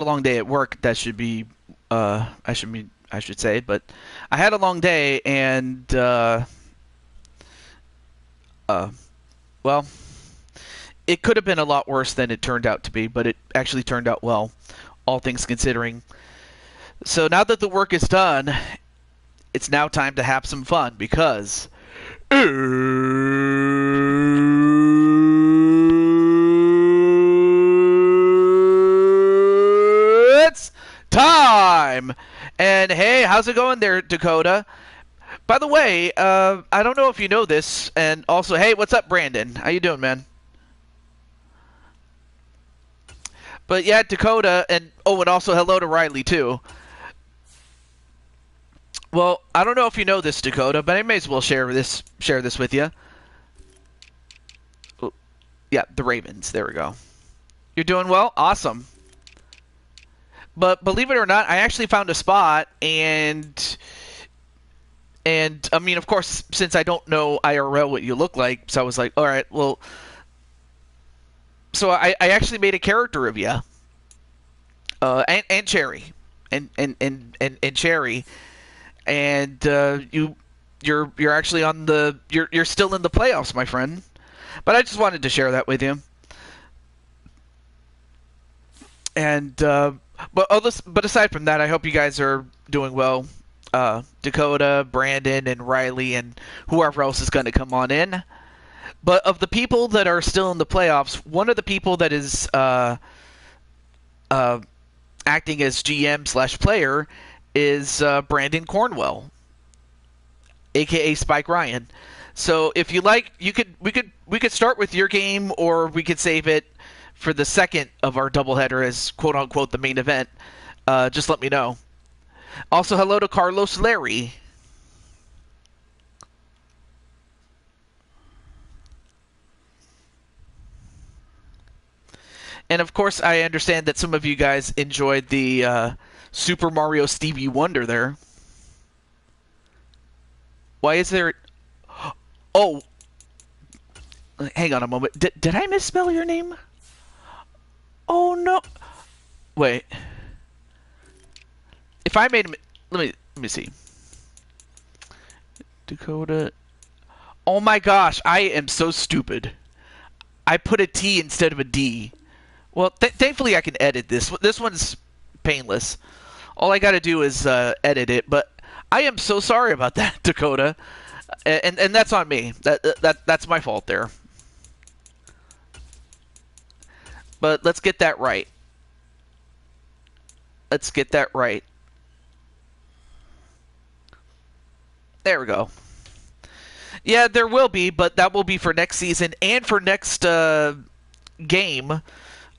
a long day at work. That should be, I should say. But I had a long day, and uh, well, it could have been a lot worse than it turned out to be. But it actually turned out well, all things considering. So now that the work is done, it's now time to have some fun because it's time! And hey, how's it going there, Dakota? By the way, I don't know if you know this, and also, hey, what's up, Brandon? How you doing, man? But yeah, Dakota, and oh, and also hello to Riley too. Well, I don't know if you know this, Dakota, but I may as well share this with you. Oh, yeah, the Ravens. There we go. You're doing well? Awesome. But believe it or not, I actually found a spot, and I mean, of course, since I don't know IRL what you look like, so I was like, all right, well, so I actually made a character of you, and Cherry, and Cherry, and you're actually on you're still in the playoffs, my friend. But I just wanted to share that with you. And but aside from that, I hope you guys are doing well. Dakota, Brandon, and Riley, and whoever else is going to come on in. But of the people that are still in the playoffs, one of the people that is acting as GM/player is Brandon Cornwell, aka Spike Ryan. So if you like, we could start with your game, or we could save it for the second of our doubleheader as quote unquote the main event. Just let me know. Also, hello to Carlos Larry. And of course, I understand that some of you guys enjoyed the Super Mario Stevie Wonder there. Why is there... Oh, hang on a moment. Did I misspell your name? Oh, no. Wait. If I made... Let me see. Dakota... Oh my gosh, I am so stupid. I put a T instead of a D. Well, thankfully I can edit this. This one's painless. All I got to do is edit it, but I am so sorry about that, Dakota. And that's on me. That's my fault there. But let's get that right. Let's get that right. There we go. Yeah, there will be, but that will be for next season and for next game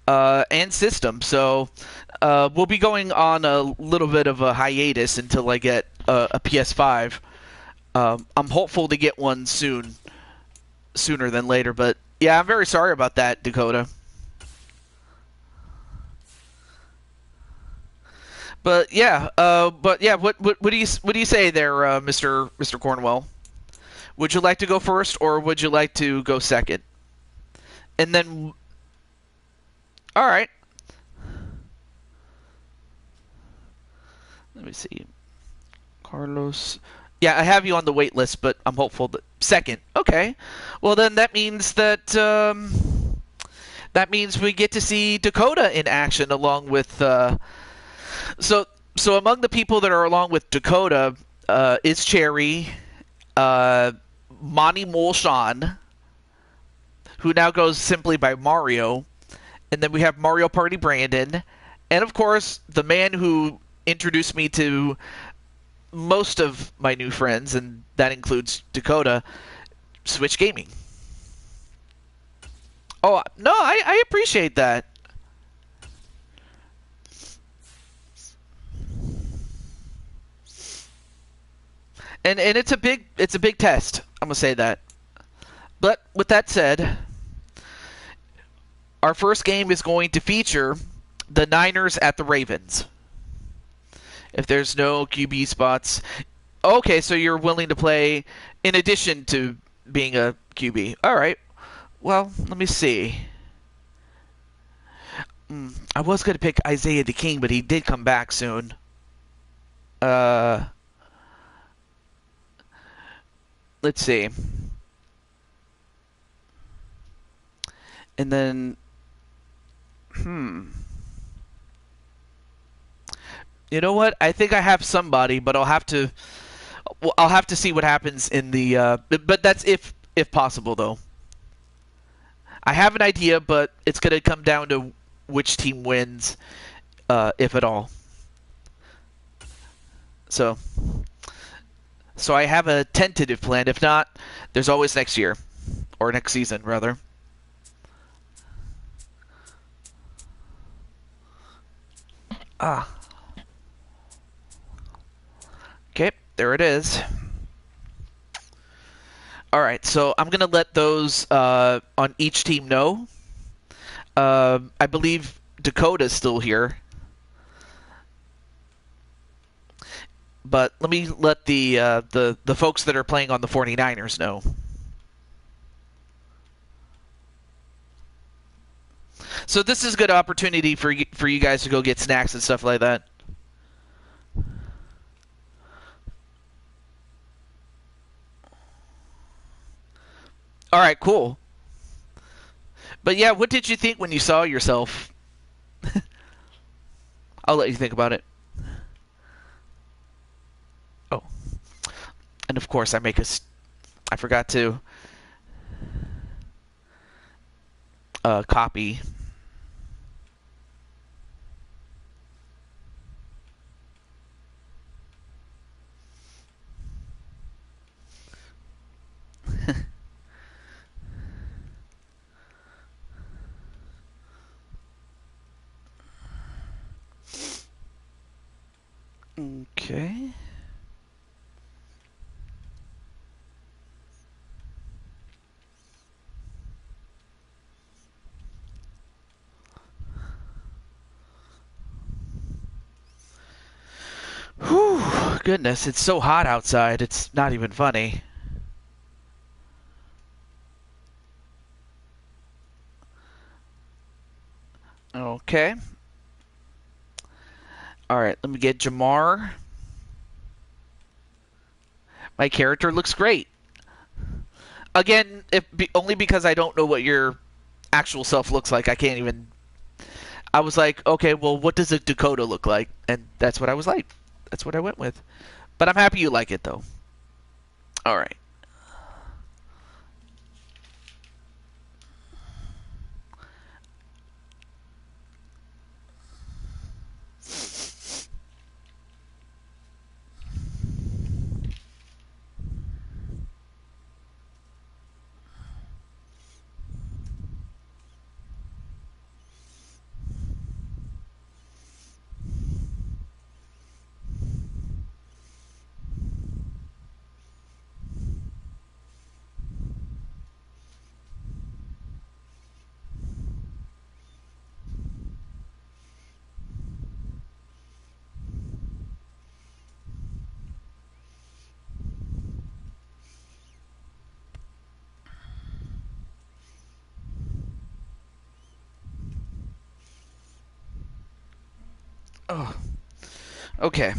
and system. So we'll be going on a little bit of a hiatus until I get a PS5. I'm hopeful to get one sooner than later. But yeah, I'm very sorry about that, Dakota. But yeah, what do you say there, Mr. Cornwell? Would you like to go first, or would you like to go second? And then, all right. Let me see, Carlos. Yeah, I have you on the wait list, but I'm hopeful that second. Okay. Well, then that means that means we get to see Dakota in action along with. So among the people that are along with Dakota is Cherry, Monty Molshan, who now goes simply by Mario, and then we have Mario Party Brandon, and of course the man who introduced me to most of my new friends, and that includes Dakota, Switch Gaming. Oh no, I appreciate that. And it's a big test. I'm gonna say that. But with that said, our first game is going to feature the Niners at the Ravens. If there's no QB spots, okay, so you're willing to play in addition to being a QB. All right. Well, let me see. I was going to pick Isaiah the King, but he did come back soon. Uh, let's see. And then, you know what? I think I have somebody, but I'll have to see what happens in the. But that's if possible, though. I have an idea, but it's going to come down to which team wins, if at all. So I have a tentative plan. If not, there's always next year, or next season, rather. Okay, there it is. All right, so I'm gonna let those on each team know. I believe Dakota's still here, but let me let the folks that are playing on the 49ers know. So this is a good opportunity for you guys to go get snacks and stuff like that. All right, cool. But yeah, what did you think when you saw yourself? I'll let you think about it. Oh, and of course I forgot to copy. Okay. Whew, goodness, it's so hot outside. It's not even funny. Okay. All right, let me get Jamar. My character looks great. Again, only because I don't know what your actual self looks like. I can't even. I was like, okay, well, what does a Dakota look like? And that's what I was like. That's what I went with. But I'm happy you like it, though. All right. Oh, okay.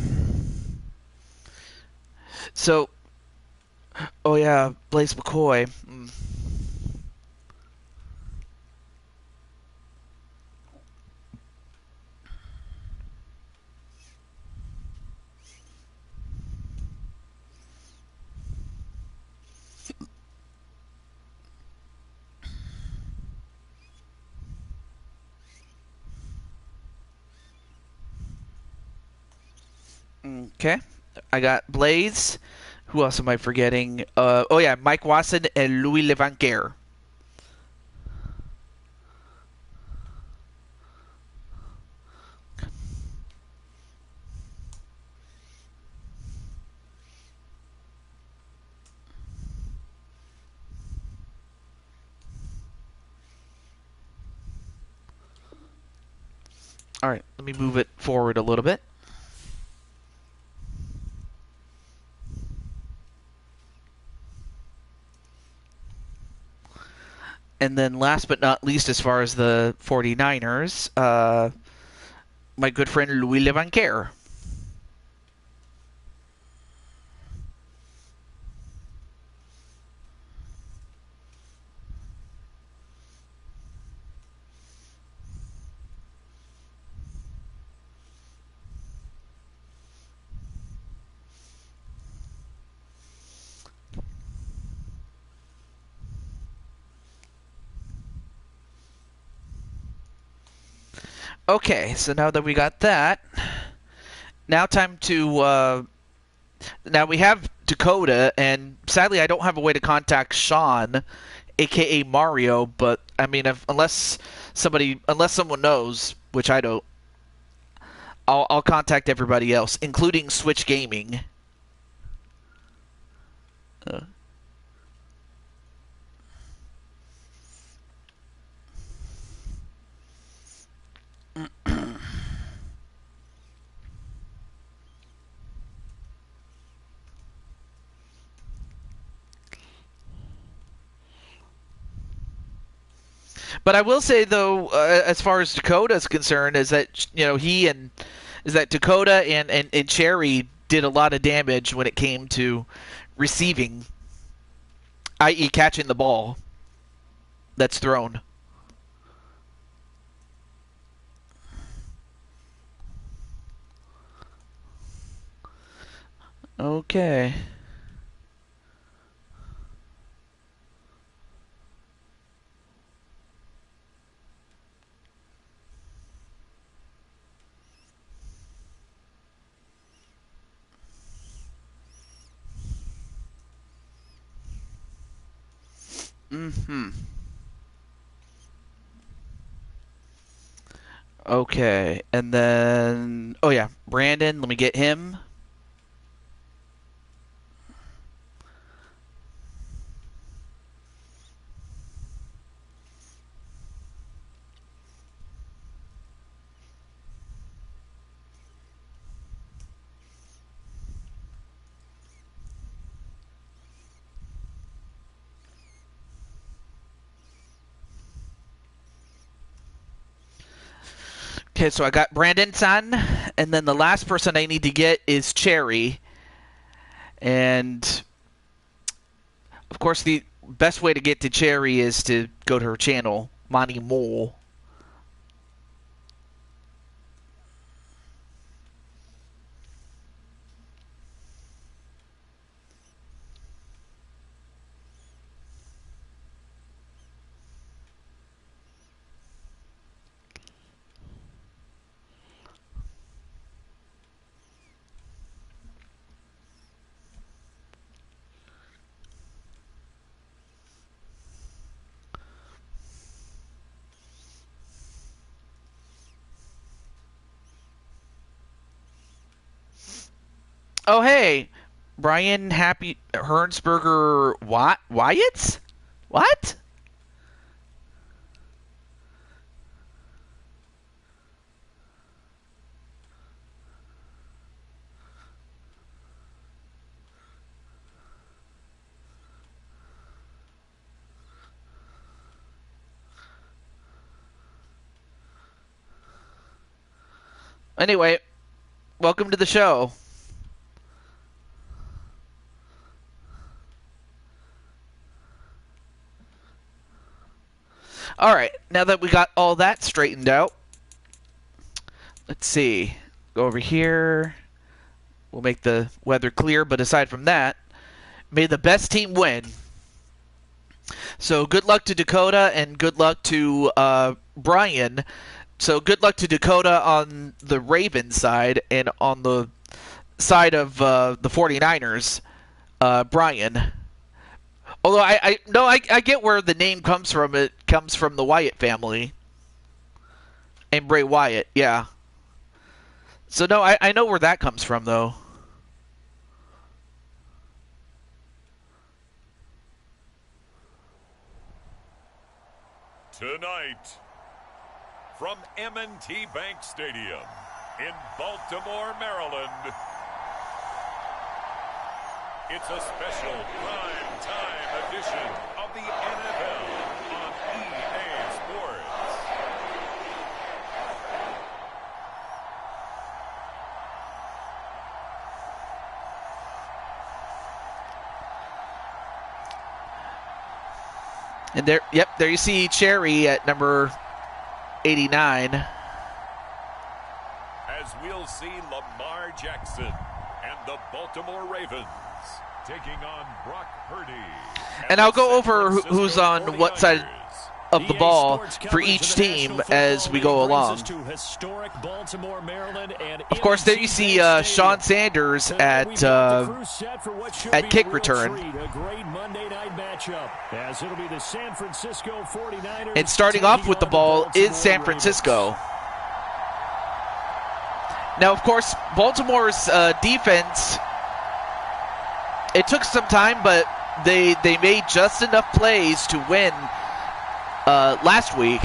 So, oh yeah, Blaze McCoy. Okay. I got Blaze. Who else am I forgetting? Oh yeah, Mike Watson and Louis Levanquer. All right, let me move it forward a little bit. And then last but not least, as far as the 49ers, my good friend Louis Levanquer. Okay, so now that we got that, now time to now we have Dakota, and sadly I don't have a way to contact Sean, aka Mario. But I mean, unless someone knows, which I don't, I'll contact everybody else, including Switch Gaming. But I will say, though, as far as Dakota is concerned, is that Dakota and Cherry did a lot of damage when it came to receiving, i.e., catching the ball that's thrown. Okay. Mm-hmm. Okay, and then oh yeah, Brandon. Let me get him. Okay, so I got Brandon San, and then the last person I need to get is Cherry. And of course, the best way to get to Cherry is to go to her channel, Monty Mole. Oh, hey, Brian Happy Hernsberger Wyatt? What? Anyway, welcome to the show. Alright, now that we got all that straightened out, let's see. Go over here. We'll make the weather clear, but aside from that, may the best team win. So good luck to Dakota and good luck to Brian. So good luck to Dakota on the Ravens side, and on the side of the 49ers, Brian. Although I get where the name comes from. It comes from the Wyatt family. And Bray Wyatt, yeah. So no, I know where that comes from, though. Tonight, from M&T Bank Stadium in Baltimore, Maryland, it's a special prime time edition of the NFL on And there, yep, there you see Cherry at number 89. As we'll see Lamar Jackson and the Baltimore Ravens taking on Brock Purdy. And I'll go over who's on what side of the ball for each team as we go along. Of course, there you see Sean Sanders at kick return. And starting off with the ball is San Francisco. Now, of course, Baltimore's defense, it took some time, but they made just enough plays to win last week.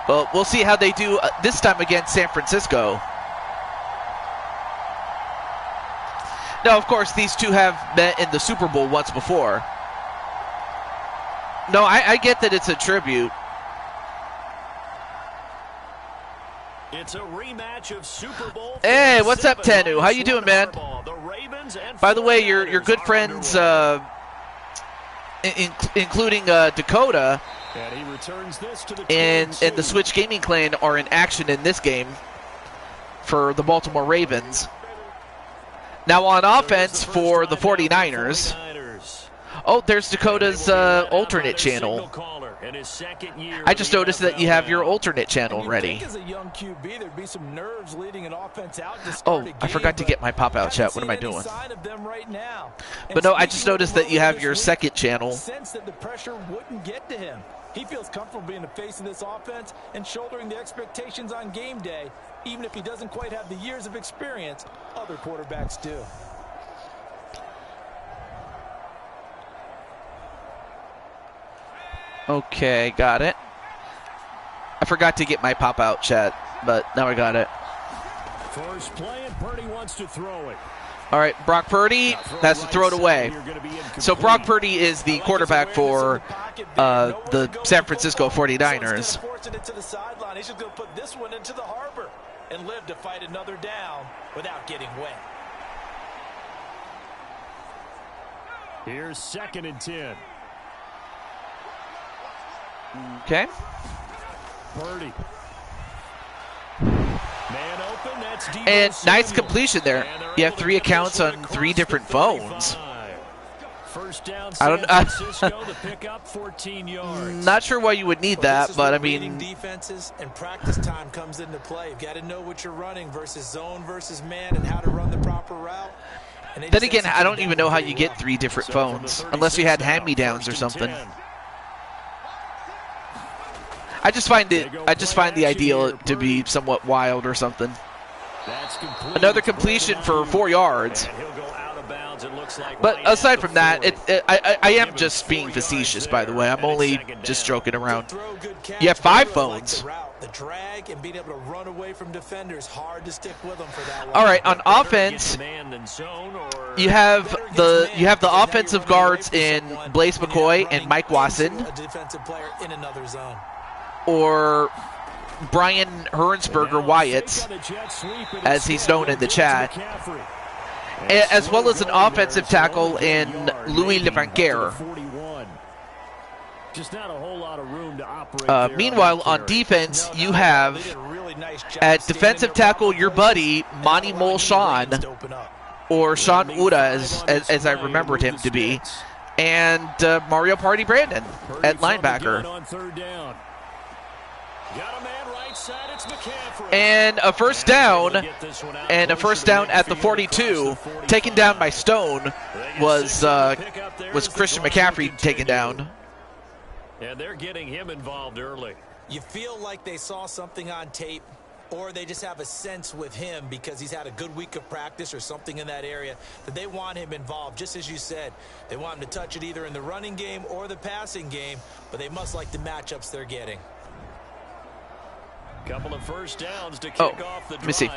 But we'll see how they do this time against San Francisco. Now, of course, these two have met in the Super Bowl once before. No, I get that it's a tribute. It's a rematch of Super Bowl. Hey, what's up, Tenu? How you doing, man? By the way, your good friends, including Dakota, and the Switch Gaming Clan are in action in this game for the Baltimore Ravens. Now on offense for the 49ers. Oh, there's Dakota's alternate channel. I just noticed that you have your alternate channel ready. Oh, I forgot to get my pop-out chat. What am I doing? But no, I just noticed that you have your second channel. He feels comfortable being the face of this offense and shouldering the expectations on game day, even if he doesn't quite have the years of experience other quarterbacks do. Okay, got it. I forgot to get my pop-out chat, but now I got it. First play, and Purdy wants to throw it. All right, Brock Purdy has to throw it away. So Brock Purdy is the quarterback for the San Francisco 49ers. He's just going to put this one into the harbor and live to fight another down without getting wet. Here's 2nd and 10. Okay. Purdy. Man open, that's Deebo And nice Samuel. completion there. You have 3 accounts on 3 different phones. First down, I San don't- Francisco, the pickup, 14 yards. Not sure why you would need that, but I mean, defenses and practice time comes into play. You've got to know what you're running versus zone versus man and how to run the proper route. then again, I don't even know how you get 3 different phones unless you had hand-me-downs or something. I just find the idea to be somewhat wild or something. Another completion for 4 yards. But aside from that, I am just being facetious, by the way. I'm only just joking around. You have 5 phones. The drag and being able to run away from defenders, hard to stick with them for that long. All right, on offense, you have the offensive guards in Blaise McCoy and Mike Watson, A defensive player in another zone. or Brian Hernsberger Wyatt, as he's known in the chat, as well as an offensive tackle in Louis Levanquer. Just not a whole lot of room to operate. Meanwhile, on defense, you have at defensive tackle your buddy Monty Molshan, or Sean Uda, as I remembered him to be, and Mario Party Brandon at linebacker. And a first down, at the 42, taken down by Stone, was Christian McCaffrey taken down. And they're getting him involved early. You feel like they saw something on tape, or they just have a sense with him because he's had a good week of practice or something in that area that they want him involved. Just as you said, they want him to touch it either in the running game or the passing game, but they must like the matchups they're getting. Couple of first downs to kick off the drive. Let me see.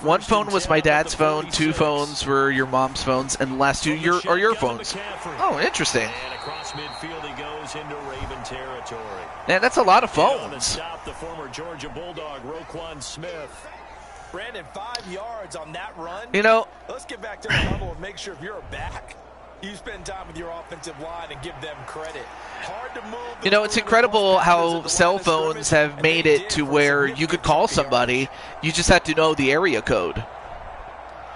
One phone was my dad's phone, 2 phones were your mom's phones, and the last 2 are your phones. Oh, interesting. And across midfield he goes into Raven territory. Man, that's a lot of To phones. stop the former Georgia Bulldog Roquan Smith. Brandon, 5 yards on that run. You know, Let's get back to the level and make sure if you're a back, You spend time with your offensive line and give them credit. Hard to move. You know, it's incredible how cell phones have made it to where you could call somebody. You just have to know the area code.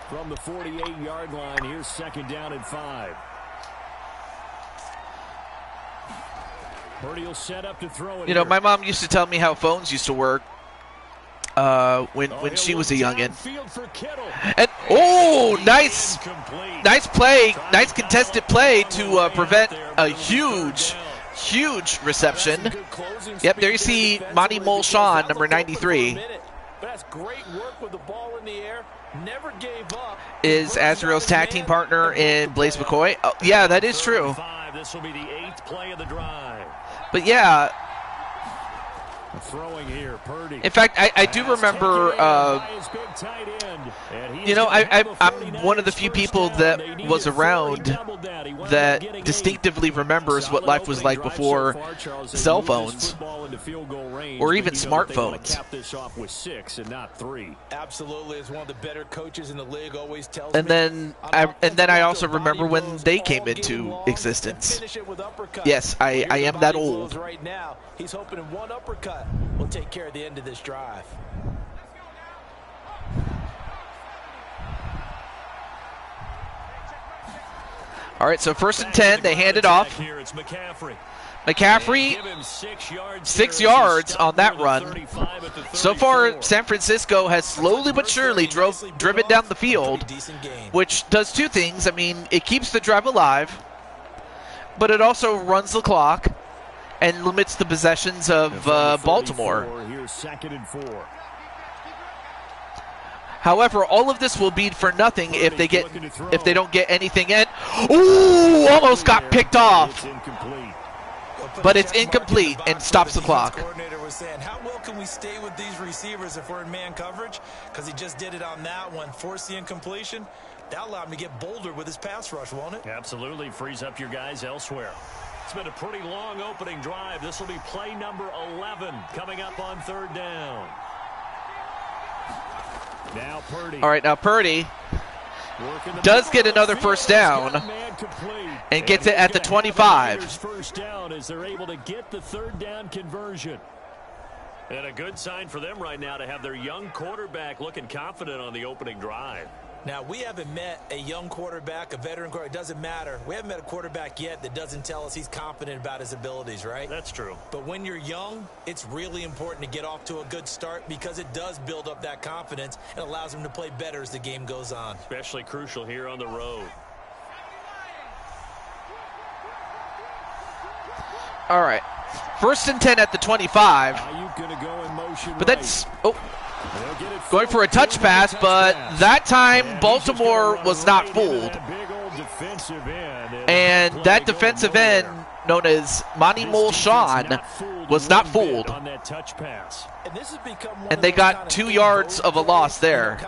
From the 48-yard line, here's 2nd down and 5. Purdy will set up to throw it. You know, my mom used to tell me how phones used to work when she was a youngin'. And nice play, nice contested play to prevent a huge reception. Yep, there you see Monty Molshawn, number 93. That's great work with the ball in the air. Never gave up. Is Azrael's tag team partner in Blaze McCoy? Oh, yeah, that is true. This will be the 8th play of the drive. But yeah, throwing here, Purdy. In fact, I do remember, you know, I'm one of the few people that was around that distinctly remembers what life was like before cell phones or even smartphones. Absolutely, as one of the better coaches in the league always tells And then I also remember when they came into existence. Yes, I am that old. Right now, he's hoping in one uppercut will take care of the end of this drive. All right, so 1st and 10, they hand it off. McCaffrey, 6 yards on that run. So far, San Francisco has slowly but surely driven down the field, which does two things. I mean, it keeps the drive alive, but it also runs the clock and limits the possessions of Baltimore. However, all of this will be for nothing if they don't get anything in. Ooh, almost got picked off. But it's incomplete and stops the clock. Coordinator was saying, how well can we stay with these receivers if we're in man coverage? Because he just did it on that one, forced the incompletion. That allowed him to get bolder with his pass rush, won't it? Absolutely, frees up your guys elsewhere. It's been a pretty long opening drive. This will be play number 11 coming up on 3rd down. Now Purdy. All right, now Purdy does get another 1st down and gets it at the 25. First down as they're able to get the 3rd down conversion. And a good sign for them right now to have their young quarterback looking confident on the opening drive. Now, we haven't met a young quarterback, a veteran quarterback. It doesn't matter. We haven't met a quarterback yet that doesn't tell us he's confident about his abilities, right? That's true. But when you're young, it's really important to get off to a good start because it does build up that confidence and allows him to play better as the game goes on. Especially crucial here on the road. All right. 1st and 10 at the 25. But that's going for a touch pass, but that time Baltimore was not fooled. And that defensive end, known as Monty Molshawn, was not fooled. And they got 2 yards of a loss there.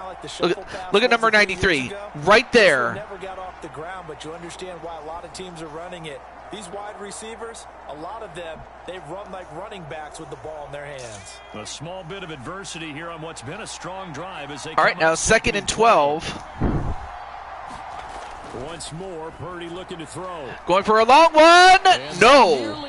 Look at number 93, right there. Never got off the ground, but you understand why a lot of teams are running it. These wide receivers, a lot of them, they run like running backs with the ball in their hands. A small bit of adversity here on what's been a strong drive as they All right, now 2nd and 12. Once more, Purdy looking to throw. Going for a long one. No.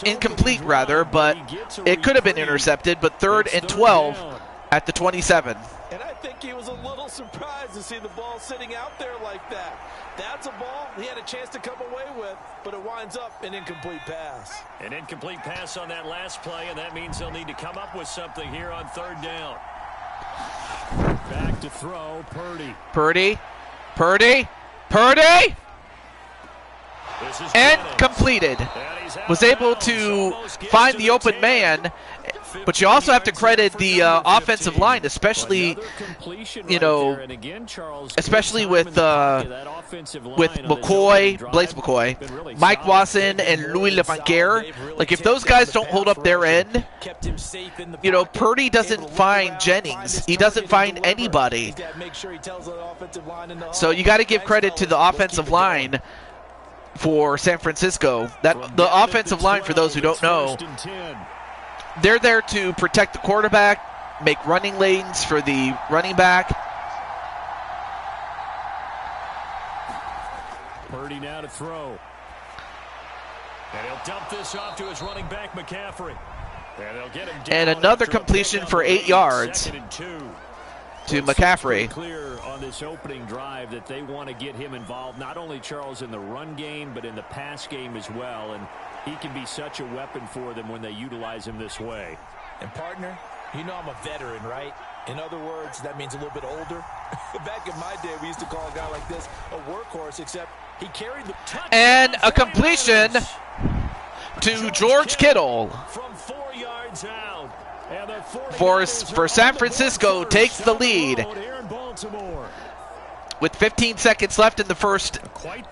Incomplete, rather, but it could have been intercepted. But 3rd and 12 at the 27. And I think he was a little surprised to see the ball sitting out there like that. That's a ball he had a chance to come away with, but it winds up an incomplete pass. An incomplete pass on that last play, and that means they'll need to come up with something here on 3rd down. Back to throw, Purdy. And completed. Was able to find the open man. But you also have to credit the offensive line, especially, especially with McCoy, Blaze McCoy, Mike Watson, and Louis Levanquer. Like, if those guys don't hold up their end, Purdy doesn't find Jennings. He doesn't find anybody. So you got to give credit to the offensive line for San Francisco. The offensive line, for those who don't know, they're there to protect the quarterback, make running lanes for the running back. now to throw. And he'll dump this off to his running back, McCaffrey. And they'll get him down And another after a completion pickup for of 8 yards. 2nd and 2. To It's McCaffrey. clear on this opening drive that they want to get him involved, not only Charles in the run game, but in the pass game as well. And he can be such a weapon for them when they utilize him this way. And partner, you know I'm a veteran, right? In other words, that means a little bit older. Back in my day, we used to call a guy like this a workhorse, except he carried the touchdown. And a completion to George Kittle. From 4 yards out. And the For San Francisco takes the lead with 15 seconds left in the first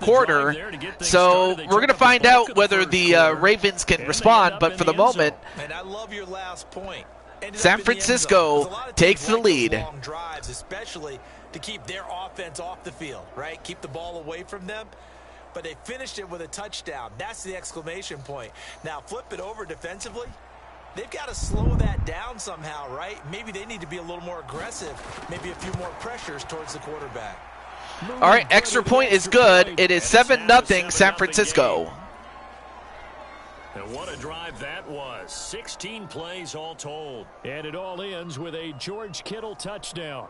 quarter. So we're going to find out whether the Ravens can respond, but for the moment, And I love your last point. San Francisco takes the lead. Long drives, especially to keep their offense off the field, right? Keep the ball away from them. But they finished it with a touchdown. That's the exclamation point. Now flip it over defensively. They've got to slow that down somehow, right? Maybe they need to be a little more aggressive. Maybe a few more pressures towards the quarterback. All right, extra point is good. It is 7-0 San Francisco. And what a drive that was. 16 plays all told. And it all ends with a George Kittle touchdown.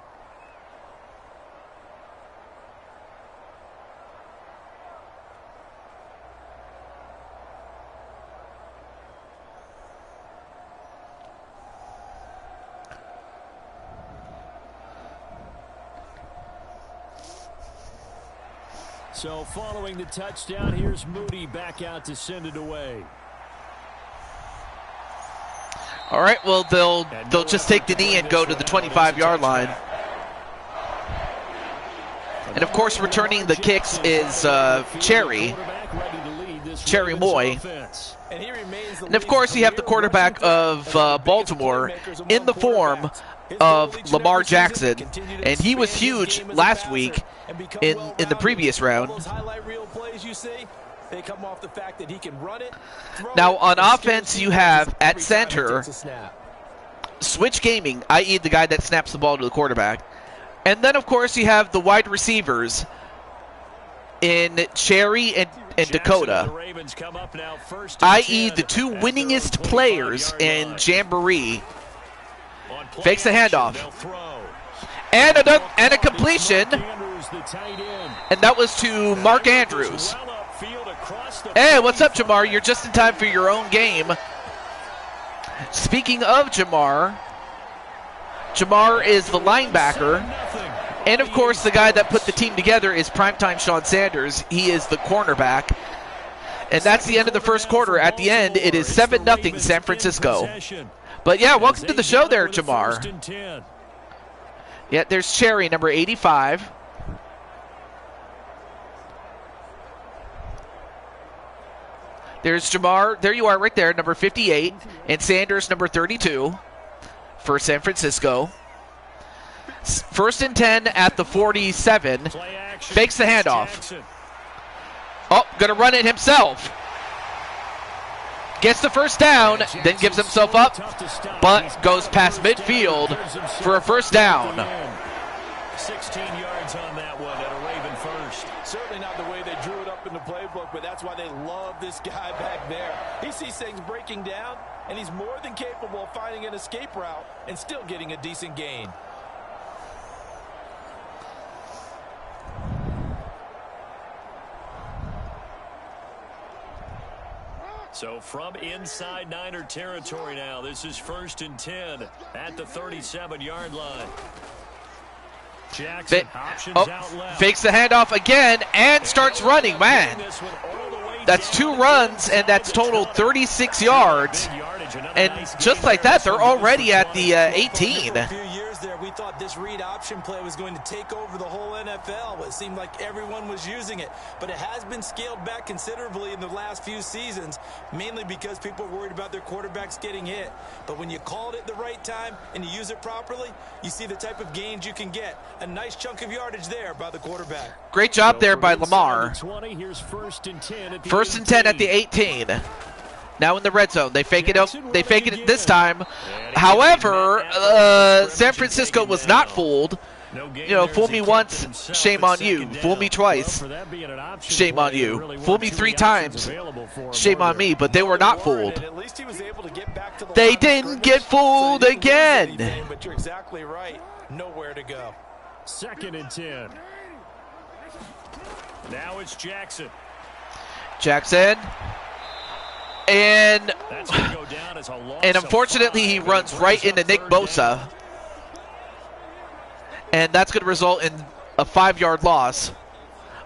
So following the touchdown, here's Moody back out to send it away. All right, well, they'll just take the knee and go to the 25-yard line. And, of course, returning the kicks is Cherry Moy. And, of course, you have the quarterback of Baltimore in the form of Lamar Jackson. And he was huge last week in the previous round. They come off the fact that he can run it. Now, on offense, you have at center Switch Gaming, i.e. the guy that snaps the ball to the quarterback. And then, of course, you have the wide receivers in Cherry and Dakota, i.e. the two winningest players in Jamboree. Fakes the handoff. And a completion. And that was to Mark Andrews. Hey, what's up, Jamar? You're just in time for your own game. Speaking of Jamar is the linebacker. And, of course, the guy that put the team together is primetime Sean Sanders. He is the cornerback. And that's the end of the first quarter. At the end, it is 7-0 San Francisco. But, yeah, welcome to the show there, Jamar. Yeah, there's Cherry, number 85. There's Jamar, there you are right there, number 58, and Sanders, number 32 for San Francisco. First and 10 at the 47. Fakes the handoff. Oh, gonna run it himself. Gets the first down, then gives himself up, but goes past midfield for a first down. 16 yards on that one at a Raven first. Certainly not the way they drew it up in the playbook, but that's why they love this guy back there. He sees things breaking down, and he's more than capable of finding an escape route and still getting a decent gain. So from inside Niner territory now, this is 1st and 10 at the 37-yard line. Jackson options out left. Fakes the handoff again and starts running, man. That's 2 runs, and that's total 36 yards. And just like that, they're already at the 18. For a few years there, we thought this read option play was going to take over the whole NFL. It seemed like everyone was using it, but it has been scaled back considerably in the last few seasons, mainly because people are worried about their quarterbacks getting hit. But when you call it at the right time and you use it properly, you see the type of gains you can get. A nice chunk of yardage there by the quarterback. Great job there by Lamar. 20, here's 1st and 10 at the 1st and 10 at the 18. Now in the red zone. They fake it up. They fake it this time. However, San Francisco was not fooled No gain You know, there fool as he me kept once, it himself shame at on you. second Fool down. me twice, For that being an option shame on play, there you. really Fool weren't me too 3 many options times, available for him, shame were on there? me, but they were not fooled. At least he was able to get back to the They line of didn't get scrimmage, fooled so he didn't lose again. anything, but you're exactly right. Nowhere to go. 2nd and 10. Now it's Jackson. Jackson. And That's gonna go down as a loss And of unfortunately, 5, he and runs it right brings into up Nick 3rd Bosa. down. And that's going to result in a 5-yard loss.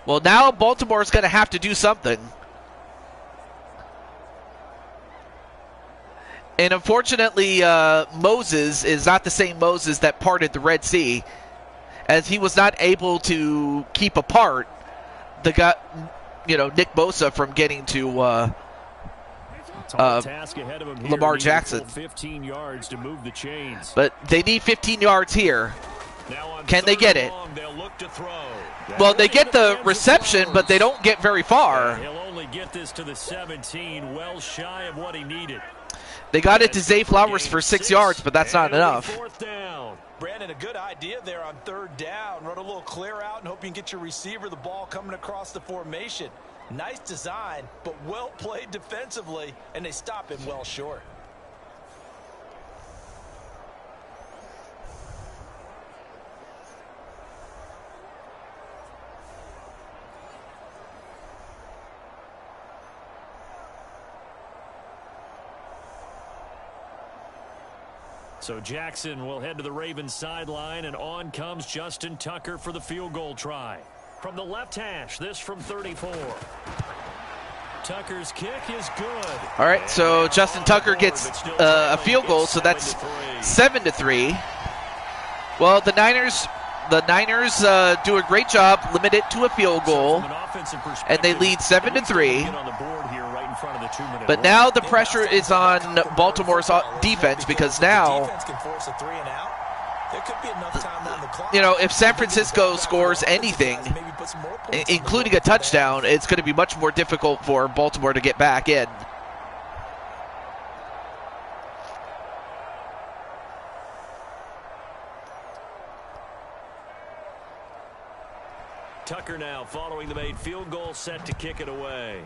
Well, now Baltimore is going to have to do something. And unfortunately, Moses is not the same Moses that parted the Red Sea, as he was not able to keep apart the guy, Nick Bosa from getting to Task ahead of him here. Lamar Needed Jackson. 15 yards to move the chains. But they need 15 yards here. Now on Can they 3rd get and it? long, they'll look to throw. Well, they Right get into the hands of reception, but they Flowers. don't get very far. He'll only get this to the 17, well shy of what he needed. They got it to That's Zay good for Flowers gain for 6 6, yards, but that's not and it'll be enough. 4th down. Brandon, a good idea there on 3rd down. Run a little clear out and hope you can get your receiver the ball coming across the formation. Nice design, but well played defensively, and they stop him well short. So Jackson will head to the Ravens sideline, and on comes Justin Tucker for the field goal try. From the left hash, this from 34. Tucker's kick is good. All right, so Justin Tucker gets a field goal, so that's 7-3. Well, the Niners do a great job, limit it to a field goal, and they lead 7-3. But now the pressure is on Baltimore's defense, because now, Defense can force a 3 and out. There could be enough time on the clock. if San Francisco scores anything, Maybe put some more points including on a the board. touchdown, it's going to be much more difficult for Baltimore to get back in. Tucker now following the made field goal, set to kick it away.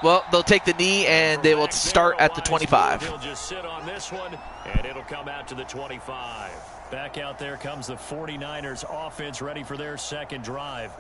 Well, they'll take the knee, and they will start at the 25. He'll just sit on this one, and it'll come out to the 25. Back out there comes the 49ers offense, ready for their 2nd drive.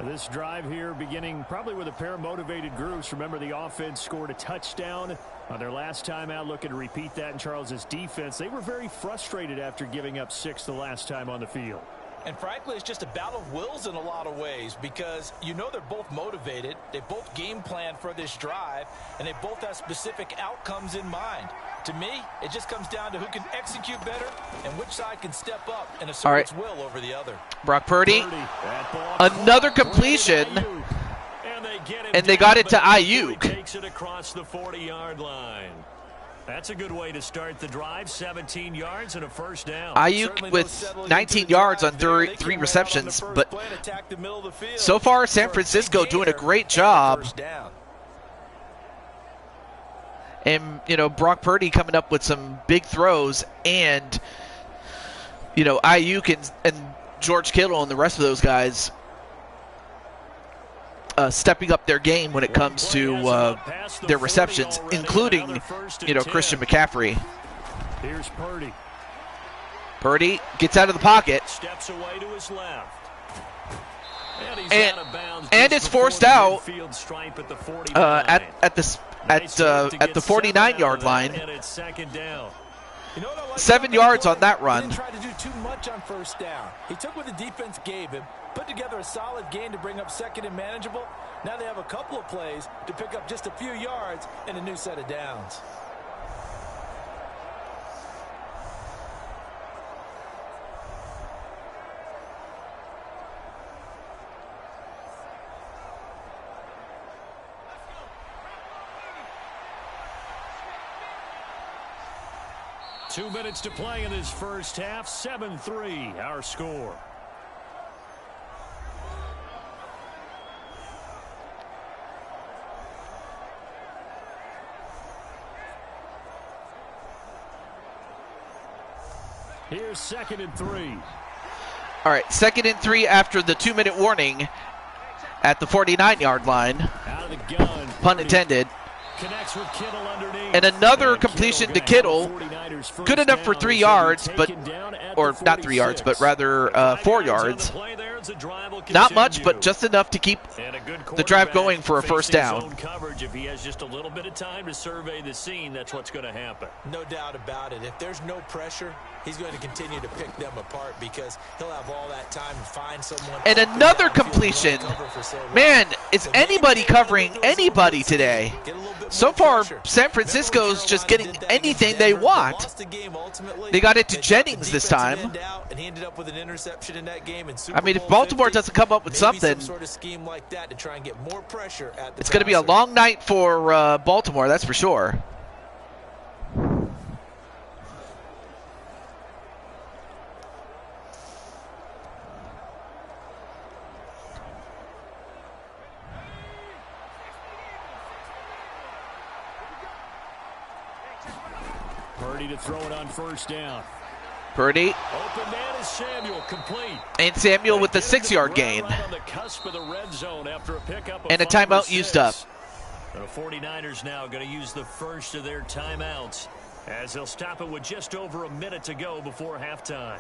This drive here beginning probably with a pair of motivated groups. Remember, the offense scored a touchdown on their last time out, looking to repeat that in Charles's defense. They were very frustrated after giving up 6 the last time on the field. And frankly, it's just a battle of wills in a lot of ways, because they're both motivated, they both game plan for this drive, and they both have specific outcomes in mind. To me, it just comes down to who can execute better and which side can step up and assert its will over the other. Brock Purdy, another completion, and they got it to Ayuk. Takes it across the 40-yard line. That's a good way to start the drive. 17 yards and a 1st down. Ayuk with 19 yards on 3 receptions, but so far San Francisco doing a great job. And, Brock Purdy coming up with some big throws, and, Ayuk and George Kittle and the rest of those guys stepping up their game when it comes to their receptions, including, Christian McCaffrey. Here's Purdy. Purdy gets out of the pocket. Steps away to his left. And it's forced out at the 49-yard line. 7 yards on that run. He didn't try to do too much on 1st down. He took what the defense gave him, put together a solid game to bring up 2nd and manageable. Now they have a couple of plays to pick up just a few yards and a new set of downs. Two minutes to play in this first half. 7-3, our score. Here's 2nd and 3. All right, 2nd and 3 after the 2-minute warning at the 49-yard line. Out of the gun. Pun intended. Connects with Kittle underneath. And another completion to Kittle. Good enough for 3 yards, but or not 3 yards, but rather 4 yards. Not much, but just enough to keep the drive going for a first down. Coverage, if he has just a little bit of time to survey the scene, that's what's going to happen. No doubt about it. If there's no pressure, he's going to continue to pick them apart because he'll have all that time to find someone. And another completion. Man, is anybody covering anybody today? So far, San Francisco's just getting anything they want. They got it to Jennings this time. I mean, if Baltimore doesn't come up with something, it's going to be a long night for Baltimore, that's for sure. Purdy to throw it on first down. Purdy. Open man is Samuel, complete. And Samuel with the 6-yard gain. Right on the cusp of the red zone after a pickup of and a 5 or timeout 6. used up. The 49ers now going to use the first of their timeouts as they'll stop it with just over a minute to go before halftime.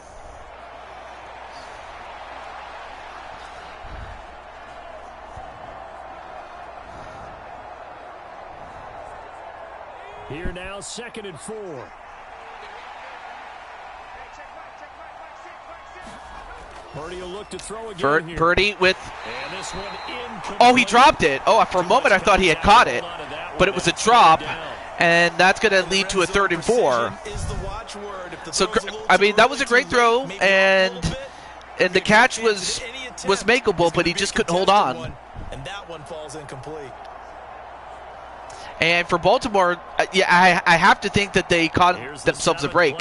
Here now, 2nd and 4. Purdy will look to throw again here. Purdy with... And this one incomplete. Oh, he dropped it. Oh, for a moment I thought he had caught it. But it was a drop, and that's going to lead to a 3rd and 4. So, I mean, that was a great throw, and the catch was makeable, but he just couldn't hold on. And that one falls incomplete. And for Baltimore, yeah, I have to think that they caught themselves a break.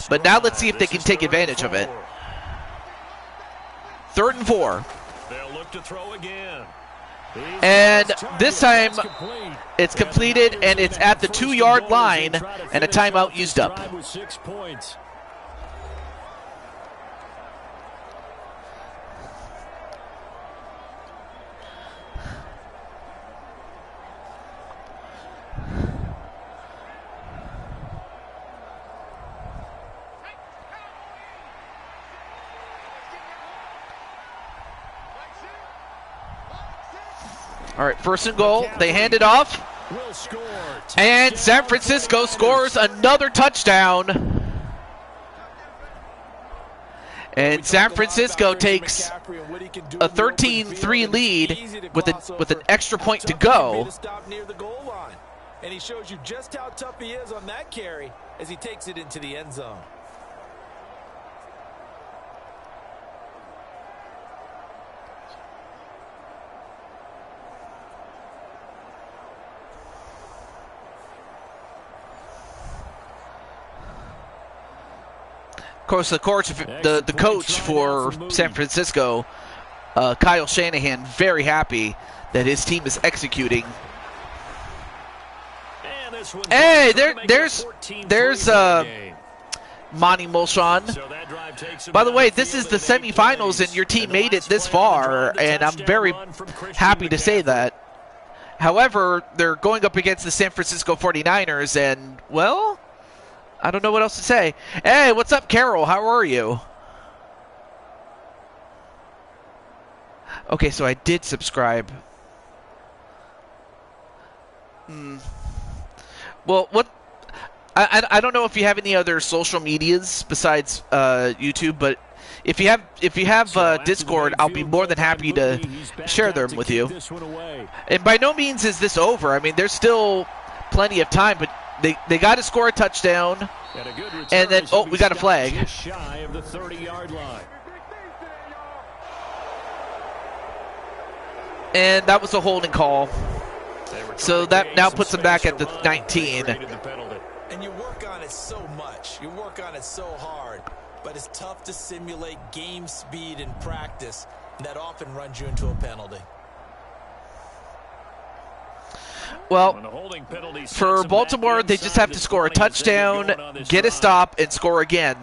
But now let's see if they can take advantage of it. 3rd and 4. They'll look to throw again. And this time it's completed, and it's at the 2-yard line, and a timeout used up. All right, 1st and goal. They hand it off. And San Francisco scores another touchdown. And San Francisco takes a 13-3 lead with an extra point to go. And he shows you just how tough he is on that carry as he takes it into the end zone. Of course, the coach for San Francisco, Kyle Shanahan, very happy that his team is executing. Hey, there's Monty Mulshawn. By the way, this is the semifinals, and your team made it this far, and I'm very happy to say that. However, they're going up against the San Francisco 49ers, and, well, I don't know what else to say. Hey, what's up, Carol? How are you? Okay, so I did subscribe. Well, what? I don't know if you have any other social medias besides YouTube, but if you have Discord, I'll be more than happy to share them with you. And by no means is this over. I mean, there's still plenty of time, but they got to score a touchdown, and then we got a flag. Just shy of the 30-yard line. And that was a holding call. So that now puts them back at the 19. And you work on it so much. You work on it so hard. But it's tough to simulate game speed in practice. And that often runs you into a penalty. Well, for Baltimore, they just have to score a touchdown, get a stop, and score again.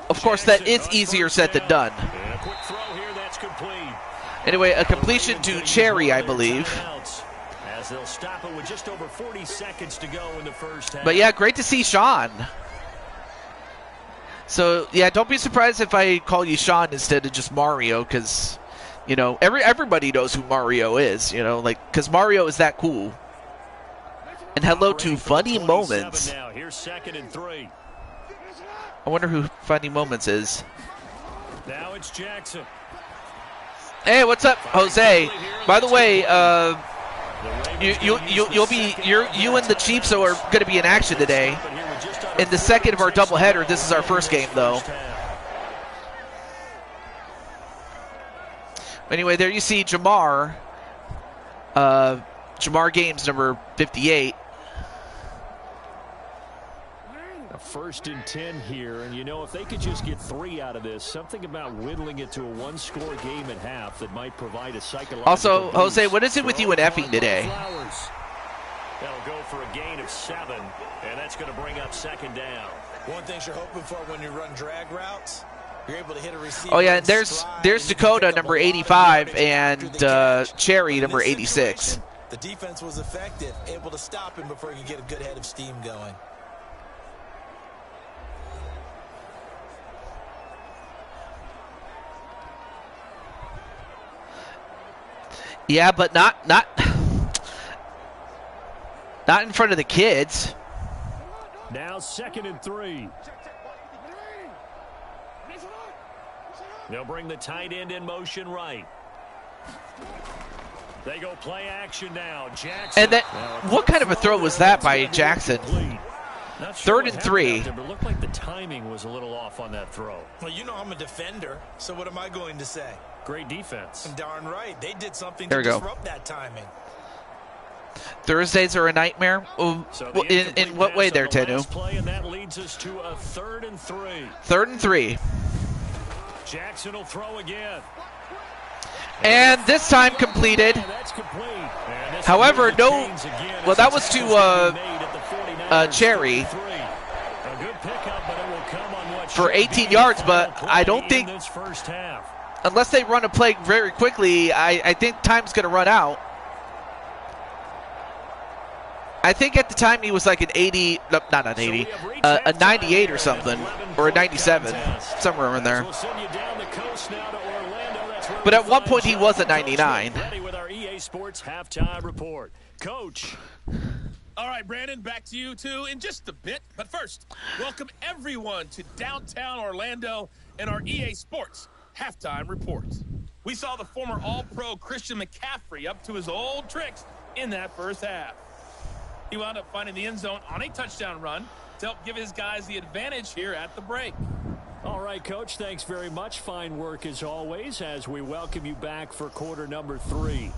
of course, that is easier said than done. And a quick throw here, that's complete. Anyway, a completion to Cherry, I believe. As they'll stop it with just over 40 seconds to go in the first half. But yeah, great to see Sean. So yeah, don't be surprised if I call you Sean instead of just Mario, because you know everybody knows who Mario is. You know, like because Mario is that cool. And hello to Funny Moments. Now. Here's 2nd and 3. I wonder who Funny Moments is. Now it's Jackson. Hey, what's up, Jose? By the way, you and the Chiefs are going to be in action today. In the second of our doubleheader, this is our first game, though. Anyway, there you see Jamar. Jamar Games, number 58. A 1st and 10 here, and you know, if they could just get 3 out of this, something about whittling it to a 1-score game at half that might provide a psychological Also, boost. Jose, what is it with you and effing today? That'll go for a gain of 7, and that's going to bring up 2nd down. One thing you're hoping for when you run drag routes, you're able to hit a receiver. Oh yeah, there's Dakota, number 85, and Cherry, number 86. The defense was effective, able to stop him before you get a good head of steam going. Yeah, but not in front of the kids. Now 2nd and 3. They'll bring the tight end in motion right. They go play action now. Jackson. And that, what kind of a throw was that by Jackson? Not sure 3rd and 3. there, but it looked like the timing was a little off on that throw. Well, you know I'm a defender, so what am I going to say? Great defense. I'm darn right. They did something There to we go. disrupt that timing. Thursdays are a nightmare. So In what way there, Tenu? Play, and that leads us to a 3rd and 3. 3rd and 3. Jackson will throw again. And this time completed. That's complete. However, no. Well, that was to Cherry A good pickup, but it will come on what for 18 yards. But I don't think, this first half. unless they run a play very quickly, I think time's going to run out. I think at the time he was like an 80, no, not an 80, a 98 or something, or a 97, somewhere in there. But at one point he was a 99. Ready with our EA Sports halftime report. Coach. All right, Brandon, back to you two in just a bit. But first, welcome everyone to downtown Orlando and our EA Sports halftime report. We saw the former All-Pro Christian McCaffrey up to his old tricks in that first half. He wound up finding the end zone on a touchdown run to help give his guys the advantage here at the break. All right, Coach, thanks very much. Fine work as always as we welcome you back for quarter number 3.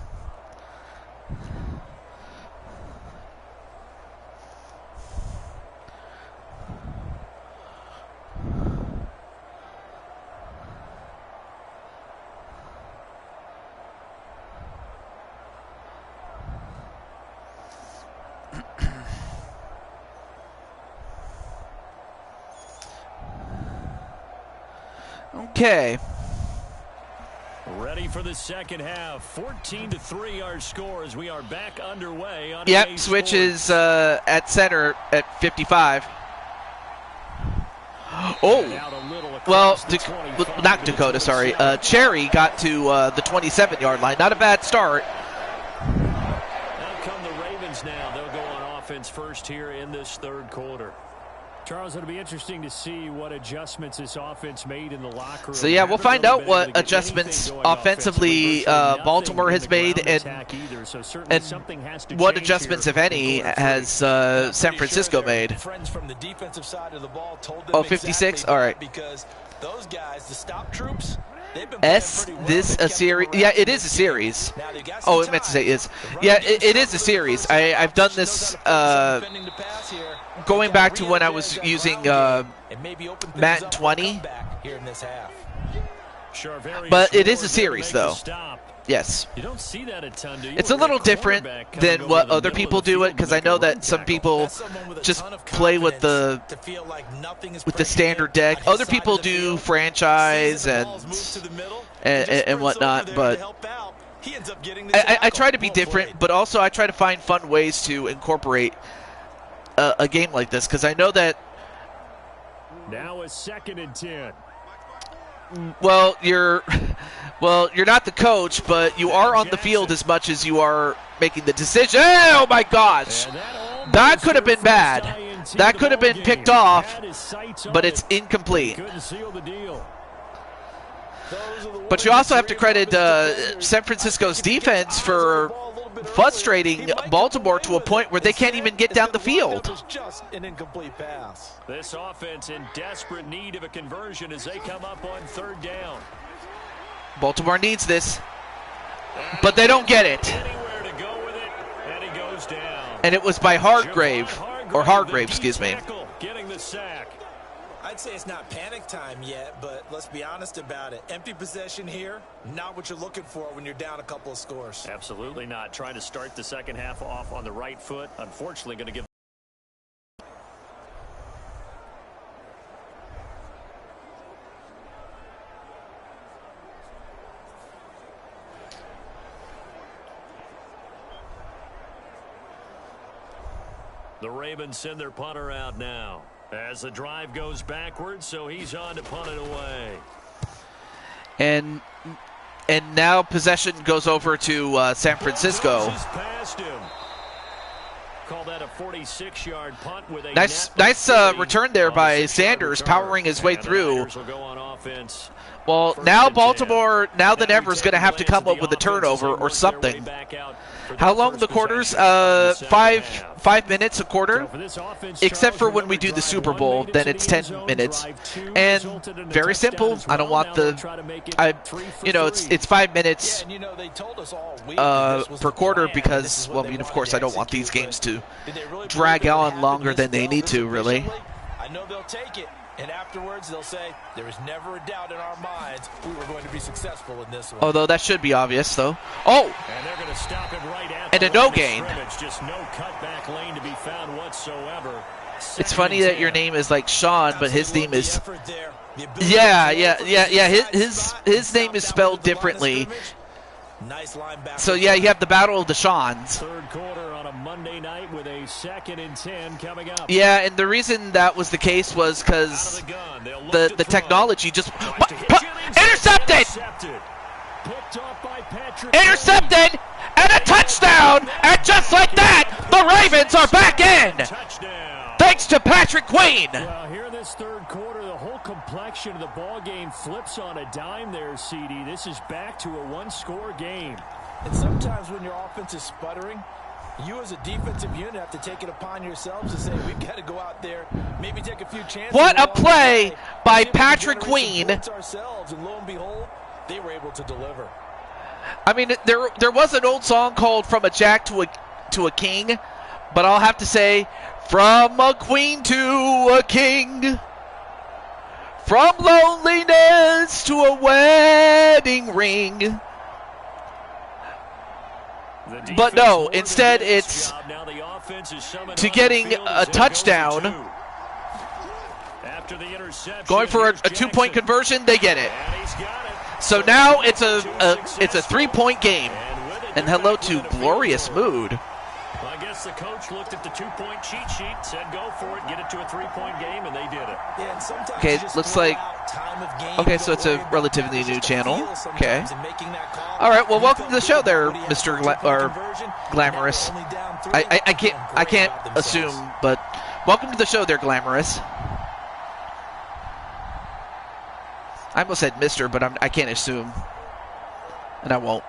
Okay. Ready for the second half. 14-3 our score as we are back underway on Yep, EA switch Sports. is at center at 55. Oh, well, not Dakota, sorry. Cherry got to the 27-yard line. Not a bad start. Out come the Ravens now. They'll go on offense first here in this third quarter. Charles, it'll be interesting to see what adjustments this offense made in the locker room. So, yeah, we'll find out what adjustments offensively Baltimore has made and what adjustments, if any, has San Francisco made. Friends from the defensive side of the ball told them Oh, 56? All right. Because those guys, the stop troops, they've been S, playing pretty well. this They a kept series? them Yeah, around it is a series. Now they've got some Oh, it meant to say time. is. The run Yeah, game's it is a solid. series. I've done this Defending the pass here. going back to when I was Got using ground game and maybe open things Madden up for a 20. comeback here in this half. Sure, very But it is a short. series, Make the though. stop. Yes. You don't see that a ton, do you? It's a little different than what other people do it, because I know that some people just play with the standard deck. Other people do franchise and whatnot, but I try to be different, but also I try to find fun ways to incorporate a game like this, because I know that. Now a 2nd and 10. Well, you're not the coach, but you are on the field as much as you are making the decision. Oh my gosh, that could have been bad. That could have been picked off, but it's incomplete. But you also have to credit San Francisco's defense for frustrating Baltimore to a point where they can't even get down the field. Just an incomplete pass. This offense in desperate need of a conversion as they come up on 3rd down. Baltimore needs this, but they don't get it. Anywhere to go with it, and he goes down. And it was by Hargrave, excuse me. Getting the sack. I'd say it's not panic time yet, but let's be honest about it. Empty possession here, not what you're looking for when you're down a couple of scores. Absolutely not. Trying to start the second half off on the right foot. Unfortunately, going to give. The Ravens send their punter out now as the drive goes backwards, so he's on to punt it away. And now possession goes over to San Francisco. Past him. Call that a 46-yard punt with a nice return there by Sanders, powering his way through. Well, now Baltimore, now than ever, is going to have to come up with a turnover or something. How long the quarters? 5 minutes a quarter, except for when we do the Super Bowl, then it's 10 minutes. And very simple. I don't want it's 5 minutes per quarter because, well, I mean, of course, I don't want these games to drag on longer than they need to, really. I know they'll take it. And afterwards, they'll say, there was never a doubt in our minds we were going to be successful in this one. Although that should be obvious, though. Oh! And they're going to stop him right at and a no gain. Just no cutback lane to be found whatsoever. It's funny that your name is like Sean, but his name is... Yeah. His name is spelled differently. So, yeah, you have the Battle of the Seans. Third quarter on a Monday night with a 2nd and 10 coming up. Yeah, and the reason that was the case was because the technology just... Intercepted! Intercepted! And a touchdown! And just like that, the Ravens are back in! Thanks to Patrick Queen! Well, here in this third quarter, the whole complexion of the ball game flips on a dime there, CD. This is back to a one-score game. And sometimes when your offense is sputtering, you as a defensive unit have to take it upon yourselves to say, we've got to go out there, maybe take a few chances. What a play by Patrick Queen. Ourselves, and lo and behold, they were able to deliver. I mean, there was an old song called From a Jack to a King, but I'll have to say, from a queen to a king, from loneliness to a wedding ring. But no, instead it's to getting a touchdown. Going for a 2-point conversion, they get it. So now it's a 3-point game. And hello to Glorious Mood. I guess the coach looked at the 2-point cheat sheet, said go for it, get it to a 3-point game, and they did it. Yeah, and sometimes okay, looks like... Okay, so it's a relatively new channel. Okay. All right, well, welcome to the show there, Mr. Glamorous. I can't assume, but welcome to the show there, Glamorous. I almost said Mr., but I can't assume, and I won't.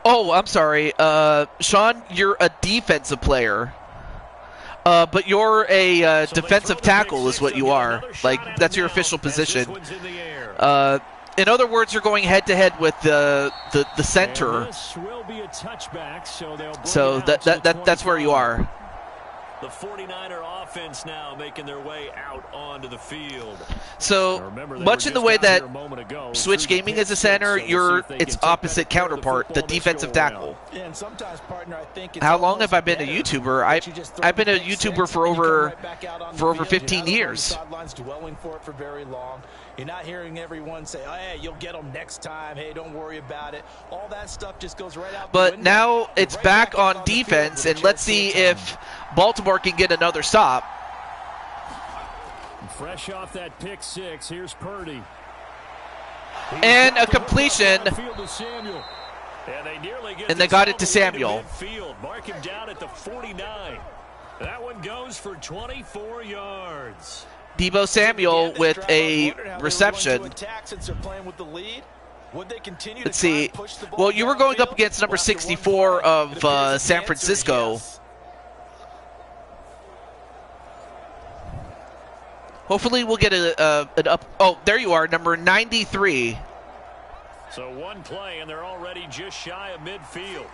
Oh, I'm sorry. Sean, you're a defensive player. But you're a defensive tackle is what you are. Like, that's your official position. In other words, you're going head-to-head with the center. So that's where you are. The 49er offense now making their way out onto the field. So much in the way that Switch Gaming is a center, you're its opposite counterpart, the defensive tackle. And sometimes, partner, I think it's How long have I been a YouTuber? I've been a YouTuber for over 15 years. Dwelling for it for very long. You're not hearing everyone say, oh, hey, you'll get them next time. Hey, don't worry about it. All that stuff just goes right out the window. But now it's back on defense, and let's see if Baltimore can get another stop. Fresh off that pick six, here's Purdy. And a completion. And they got it to Samuel. Mark him down at the 49. That one goes for 24 yards. Debo Samuel with a reception. Let's see. Well, you were going up against number 64 of San Francisco. Hopefully we'll get an up. Oh, there you are, number 93. So one play, and they're already just shy of midfield.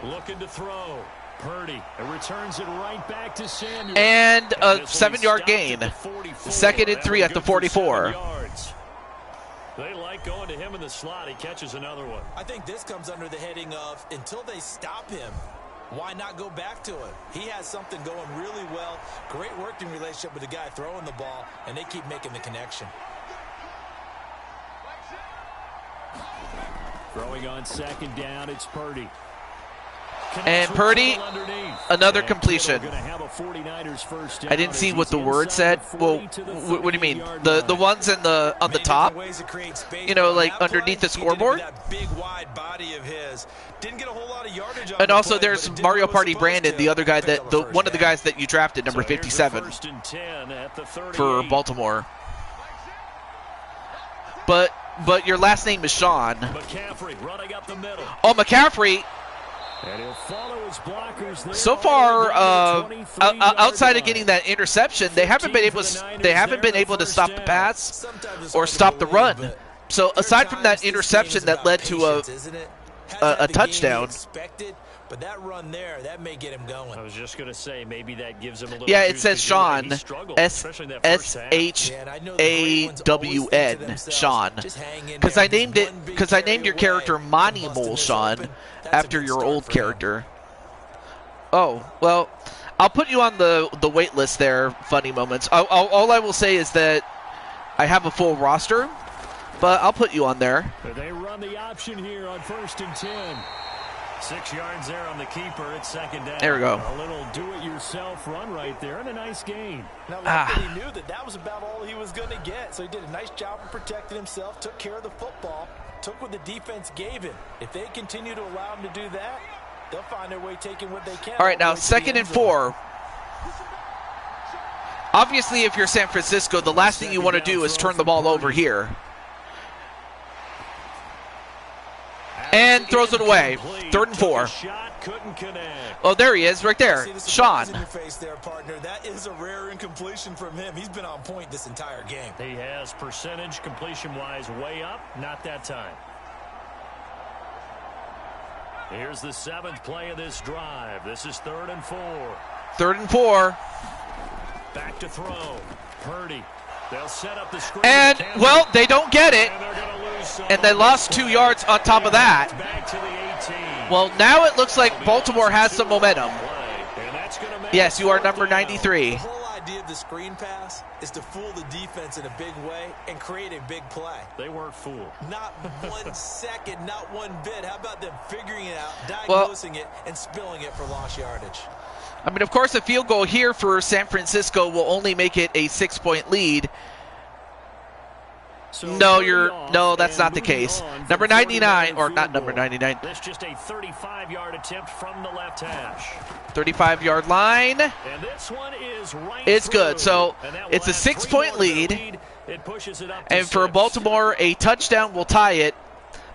Looking to throw. Purdy returns it right back to Samuel. And a 7-yard gain. 2nd and 3 at the 44. They like going to him in the slot. He catches another one. I think this comes under the heading of until they stop him, why not go back to it? He has something going really well. Great working relationship with the guy throwing the ball, and they keep making the connection. Throwing on 2nd down, it's Purdy. And Purdy, another completion. I didn't see what the word said. Well, what do you mean? The ones on the top? You know, like underneath the scoreboard? And also there's Mario Party Brandon, the other guy one of the guys that you drafted, number 57 for Baltimore. But your last name is Sean. McCaffrey running up the middle. Oh, McCaffrey. And he'll follow his blockers there. So far, outside of getting that interception, they haven't been able to stop the pass or stop the run. So aside from that interception that led to a touchdown. But that run there, that may get him going. I was just going to say, maybe that gives him a little. Yeah, it says Sean, S-H-A-W-N, Sean. Because I named your character Monty Mole Sean after your old character. Oh, well, I'll put you on the wait list there, Funny Moments. All I will say is that I have a full roster, but I'll put you on there. They run the option here on 1st and 10. 6 yards there on the keeper. It's 2nd down. There we go. A little do-it-yourself run right there, and a nice gain. Now, he knew that was about all he was going to get, so he did a nice job of protecting himself, took care of the football, took what the defense gave him. If they continue to allow him to do that, they'll find their way taking what they can. All right, now 2nd and 4. Obviously, if you're San Francisco, the last thing you want to do is turn the ball over here. And throws it away. 3rd and 4. Oh, there he is, right there. Sean. That is a rare incompletion from him. He's been on point this entire game. He has percentage completion-wise way up. Not that time. Here's the 7th play of this drive. This is 3rd and 4. 3rd and 4. Back to throw. Purdy. They'll set up the screen. And, well, they don't get it. And they lost 2 yards on top of that. Well, now it looks like Baltimore has some momentum. Yes, you are number 93. The whole idea of the screen pass is to fool the defense in a big way and create a big play. They weren't fooled. Not 1 second, not one bit. How about them figuring it out, diagnosing it, and spilling it for lost yardage? I mean, of course, a field goal here for San Francisco will only make it a 6-point lead. No, that's not the case. Number 99, or not number 99. That's just a 35-yard attempt from the left hash. 35-yard line. And this one is right. It's good. So it's a 6-point lead. It pushes it up to and for 6. Baltimore, a touchdown will tie it,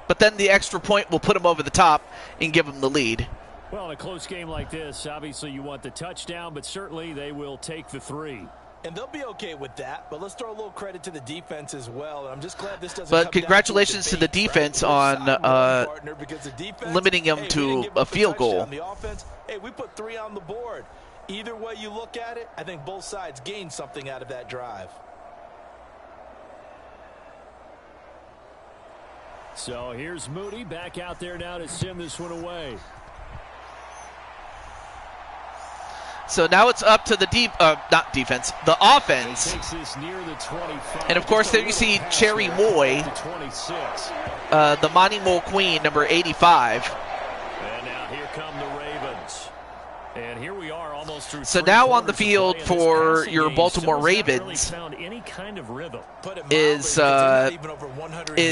but then the extra point will put them over the top and give them the lead. Well, in a close game like this, obviously you want the touchdown, but certainly they will take the 3. And they'll be okay with that, but let's throw a little credit to the defense as well. I'm just glad this doesn't. But congratulations to the defense on limiting them to a field goal. The offense, hey, we put 3 on the board. Either way you look at it, I think both sides gained something out of that drive. So here's Moody back out there now to send this one away. So now it's up to the not defense, the offense. And of course, there you see Cherry Moy, the Monty Mole Queen, number 85. And now here come the Ravens. And here we are almost through. So now on the field for your Baltimore Ravens is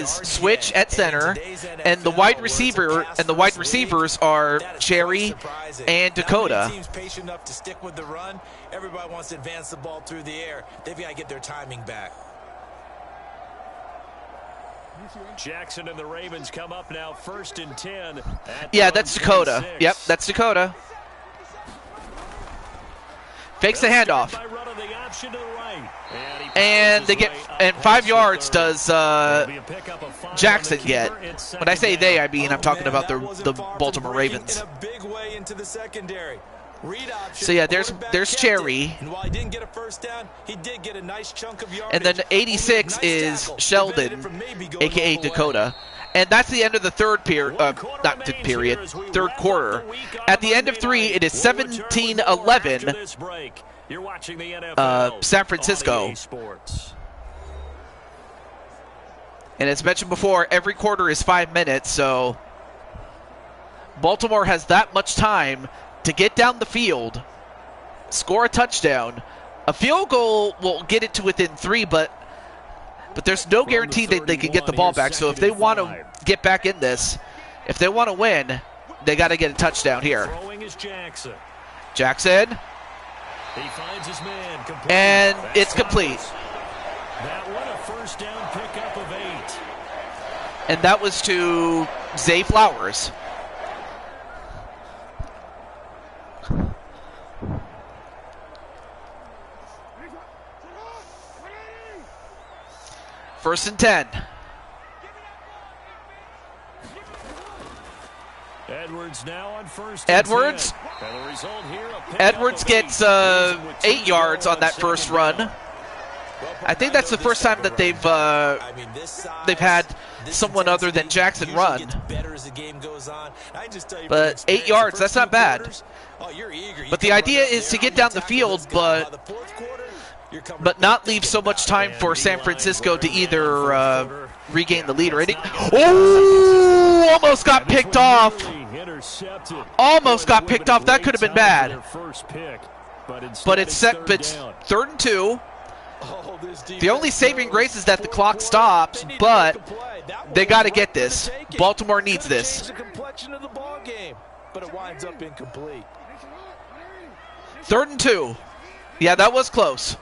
Switch at center, and the wide receivers are Cherry and Dakota. Team's patient enough to stick with the run. Everybody wants to advance the ball through the air. They've got to get their timing back. Jackson and the Ravens come up now 1st and 10. Yeah, that's Dakota. Yep, that's Dakota. Fakes the handoff. And they get, and 5 yards does Jackson get. When I say they, I mean I'm talking about the Baltimore Ravens. So yeah, there's Cherry. And while he didn't get a first down, he did get a nice chunk of yardage. And then 86 is Sheldon, aka Dakota. And that's the end of the third quarter. At the end of 3, it is 17-11 San Francisco. And as mentioned before, every quarter is 5 minutes, so Baltimore has that much time to get down the field, score a touchdown. A field goal will get it to within 3, but there's no guarantee that they can get the ball back. So if they want to get back in this, if they want to win, they got to get a touchdown here. Jackson. And it's complete. And that was to Zay Flowers. First and 10. Edwards now on first. Edwards gets 8 yards on that first run. I think that's the first time that they've had someone other than Jackson run. But 8 yards, that's not bad. But the idea is to get down the field, but not leave so much time for San Francisco to either regain the lead or anything. Oh, almost got picked off. Almost got picked off. That could have been bad. But it's 3rd and 2. The only saving grace is that the clock stops, but they got to get this. Baltimore needs this. But it winds up incomplete. 3rd and 2. Yeah, that was close.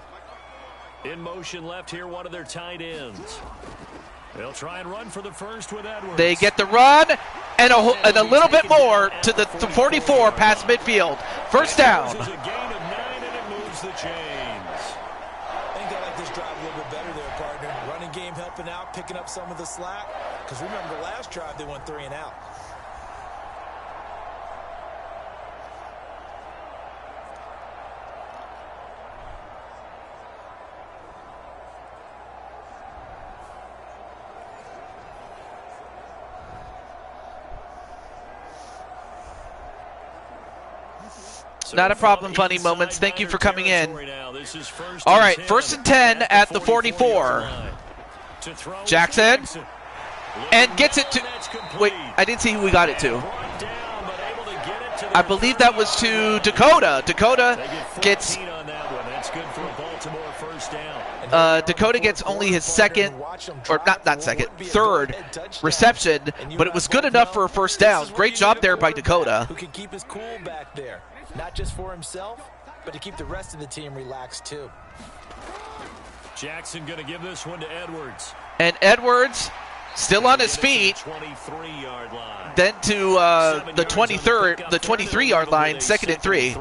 In motion left here, one of their tight ends. They'll try and run for the first with Edwards. They get the run and a little bit more to the 44 past midfield. First down. This is a gain of 9 and it moves the chains. I think I like this drive a little bit better there, partner. Running game helping out, picking up some of the slack. Because remember the last drive they went 3 and out. Not a problem, funny moments. Thank you for coming in. All right, 1st and 10 at the 44. Jackson. And gets it to... Wait, I didn't see who we got it to. I believe that was to Dakota. Dakota gets... Dakota gets only his second, or not second, 3rd reception, but it was good enough for a first down. Great job there by Dakota. Who can keep his cool back there. Not just for himself, but to keep the rest of the team relaxed too. Jackson going to give this one to Edwards. And Edwards still on his feet. 23-yard line. Then to the 23-yard line, 2nd and 3.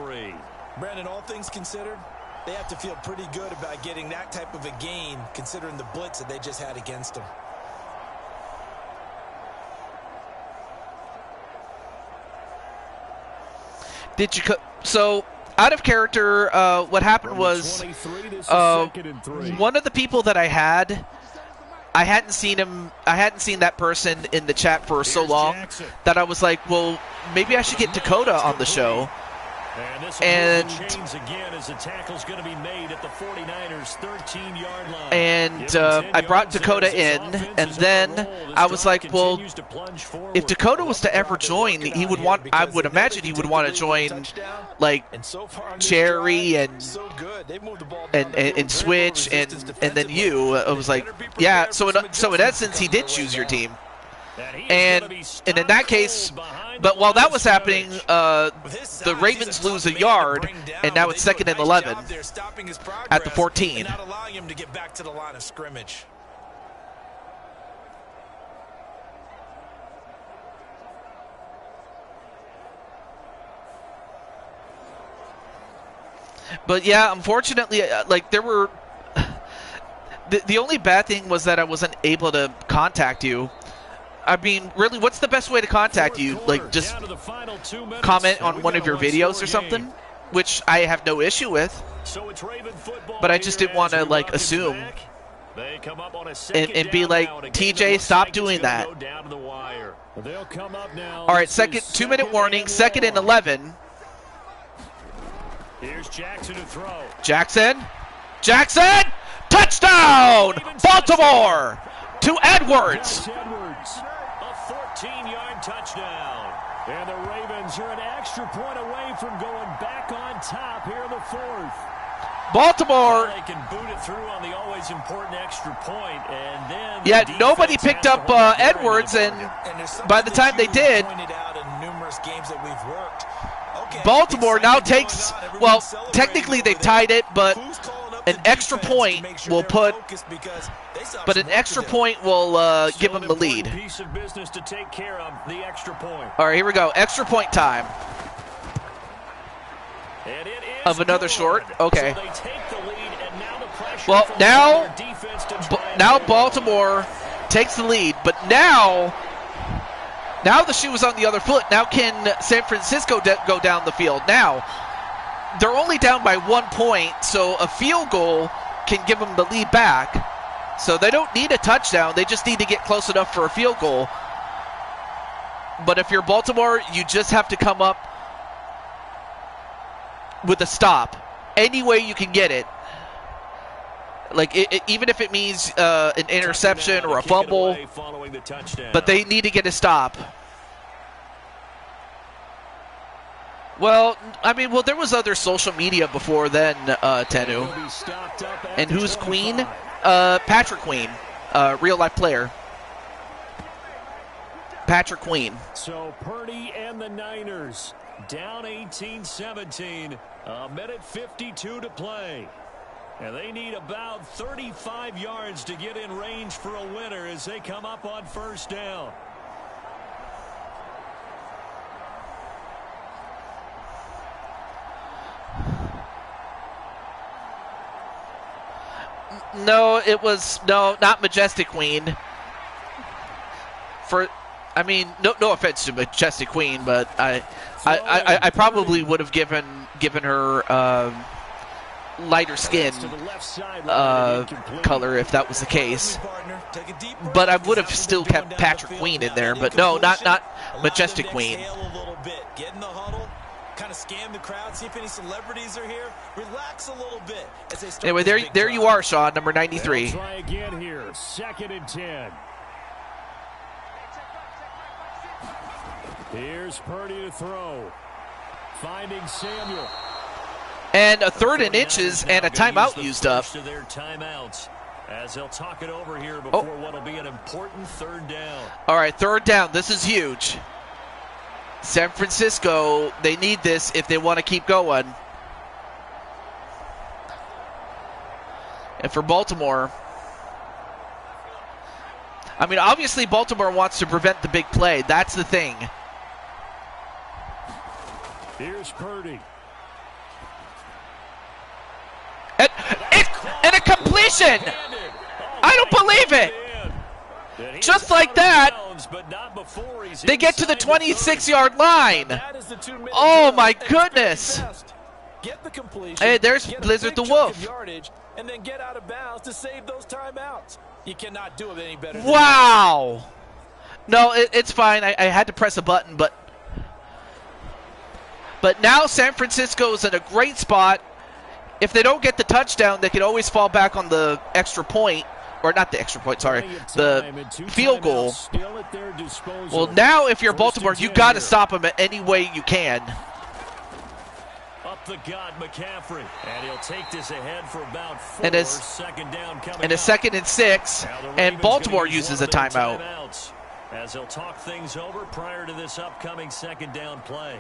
Brandon, all things considered, They have to feel pretty good about getting that type of a gain, considering the blitz that they just had against them. Did you so out of character? What happened was one of the people that I hadn't seen him. I hadn't seen that person in the chat for so long that I was like, well, maybe I should get Dakota on the show. And chains again as the tackle's going to be made at the 49ers 13-yard line. And I brought Dakota in, and then I was like, well, if Dakota was to ever join, he would want. I would imagine he would want to join, like Cherry and Switch and then you. I was like, yeah. So in essence, he did choose your team. And in that case, but while that was happening, the Ravens lose a yard, and now it's 2nd and 11 at the 14. Not allowing him to get back to the line of scrimmage. But yeah, unfortunately, like there were. The only bad thing was that I wasn't able to contact you. I mean, really, what's the best way to contact you? Like, just comment on one of your videos or something, which I have no issue with. But I just didn't want to, like, assume and be like, TJ, stop doing that. All right, 2-minute warning, 2nd and 11. Here's Jackson to throw. Jackson! Touchdown! Baltimore! To Edwards! 14-yard touchdown. And the Ravens are an extra point away from going back on top here in the 4th. Baltimore. They can boot it through on the always important extra point, and then yeah, nobody picked up Edwards, and by the time they did, Baltimore now takes. Well, technically they've tied it, but an extra point will put. But an extra point will give them the lead. Piece of business to take care of, the extra point. All right, here we go. Extra point time. And it is of another short. Okay. So they take the lead, and now the pressure well, from now Baltimore takes the lead, but now the shoe is on the other foot. Now can San Francisco go down the field? Now they're only down by 1 point, so a field goal can give them the lead back. So they don't need a touchdown. They just need to get close enough for a field goal. But if you're Baltimore, you just have to come up with a stop. Any way you can get it. Like, even if it means an interception or a fumble. But they need to get a stop. Well, I mean, there was other social media before then, Tenu. And who's Queen? Patrick Queen, real-life player. Patrick Queen. So Purdy and the Niners down 18-17. A minute 52 to play. And they need about 35 yards to get in range for a winner as they come up on 1st down. No, it was not Majestic Queen. I mean, no offense to Majestic Queen, but I probably would have given her lighter skin color if that was the case. But I would have still kept Patrick Queen in there. But no, not Majestic Queen. Get in the huddle, kind of scan the crowd, see if any celebrities are here. Relax a little bit as they start. Anyway, there you are, Sean, number 93. They'll try again here, 2nd and 10. Here's Purdy to throw, finding Samuel. And a 3rd and inches and a timeout used up. To their timeouts as they'll talk it over here before what'll be an important 3rd down. All right, 3rd down. This is huge. San Francisco, they need this if they want to keep going. And for Baltimore, I mean, obviously Baltimore wants to prevent the big play. That's the thing. Here's Purdy. completion! I don't believe it! Just like that, they get to the 26-yard line. Oh my goodness! Get the completion. Hey, there's Blizzard the Wolf. Yardage, and then get out of bounds to save those timeouts. You cannot do it any better. Wow! No, it's fine. I had to press a button, but now San Francisco's in a great spot. If they don't get the touchdown, they can always fall back on the extra point. Or not the extra point, sorry. The field goal. Well, now if you're Baltimore, you got to stop them any way you can. Up the gut, McCaffrey. And he'll take this ahead for about 4. And it's second down coming and a 2nd and 6. And Baltimore uses a timeout. As they'll talk things over prior to this upcoming 2nd down play.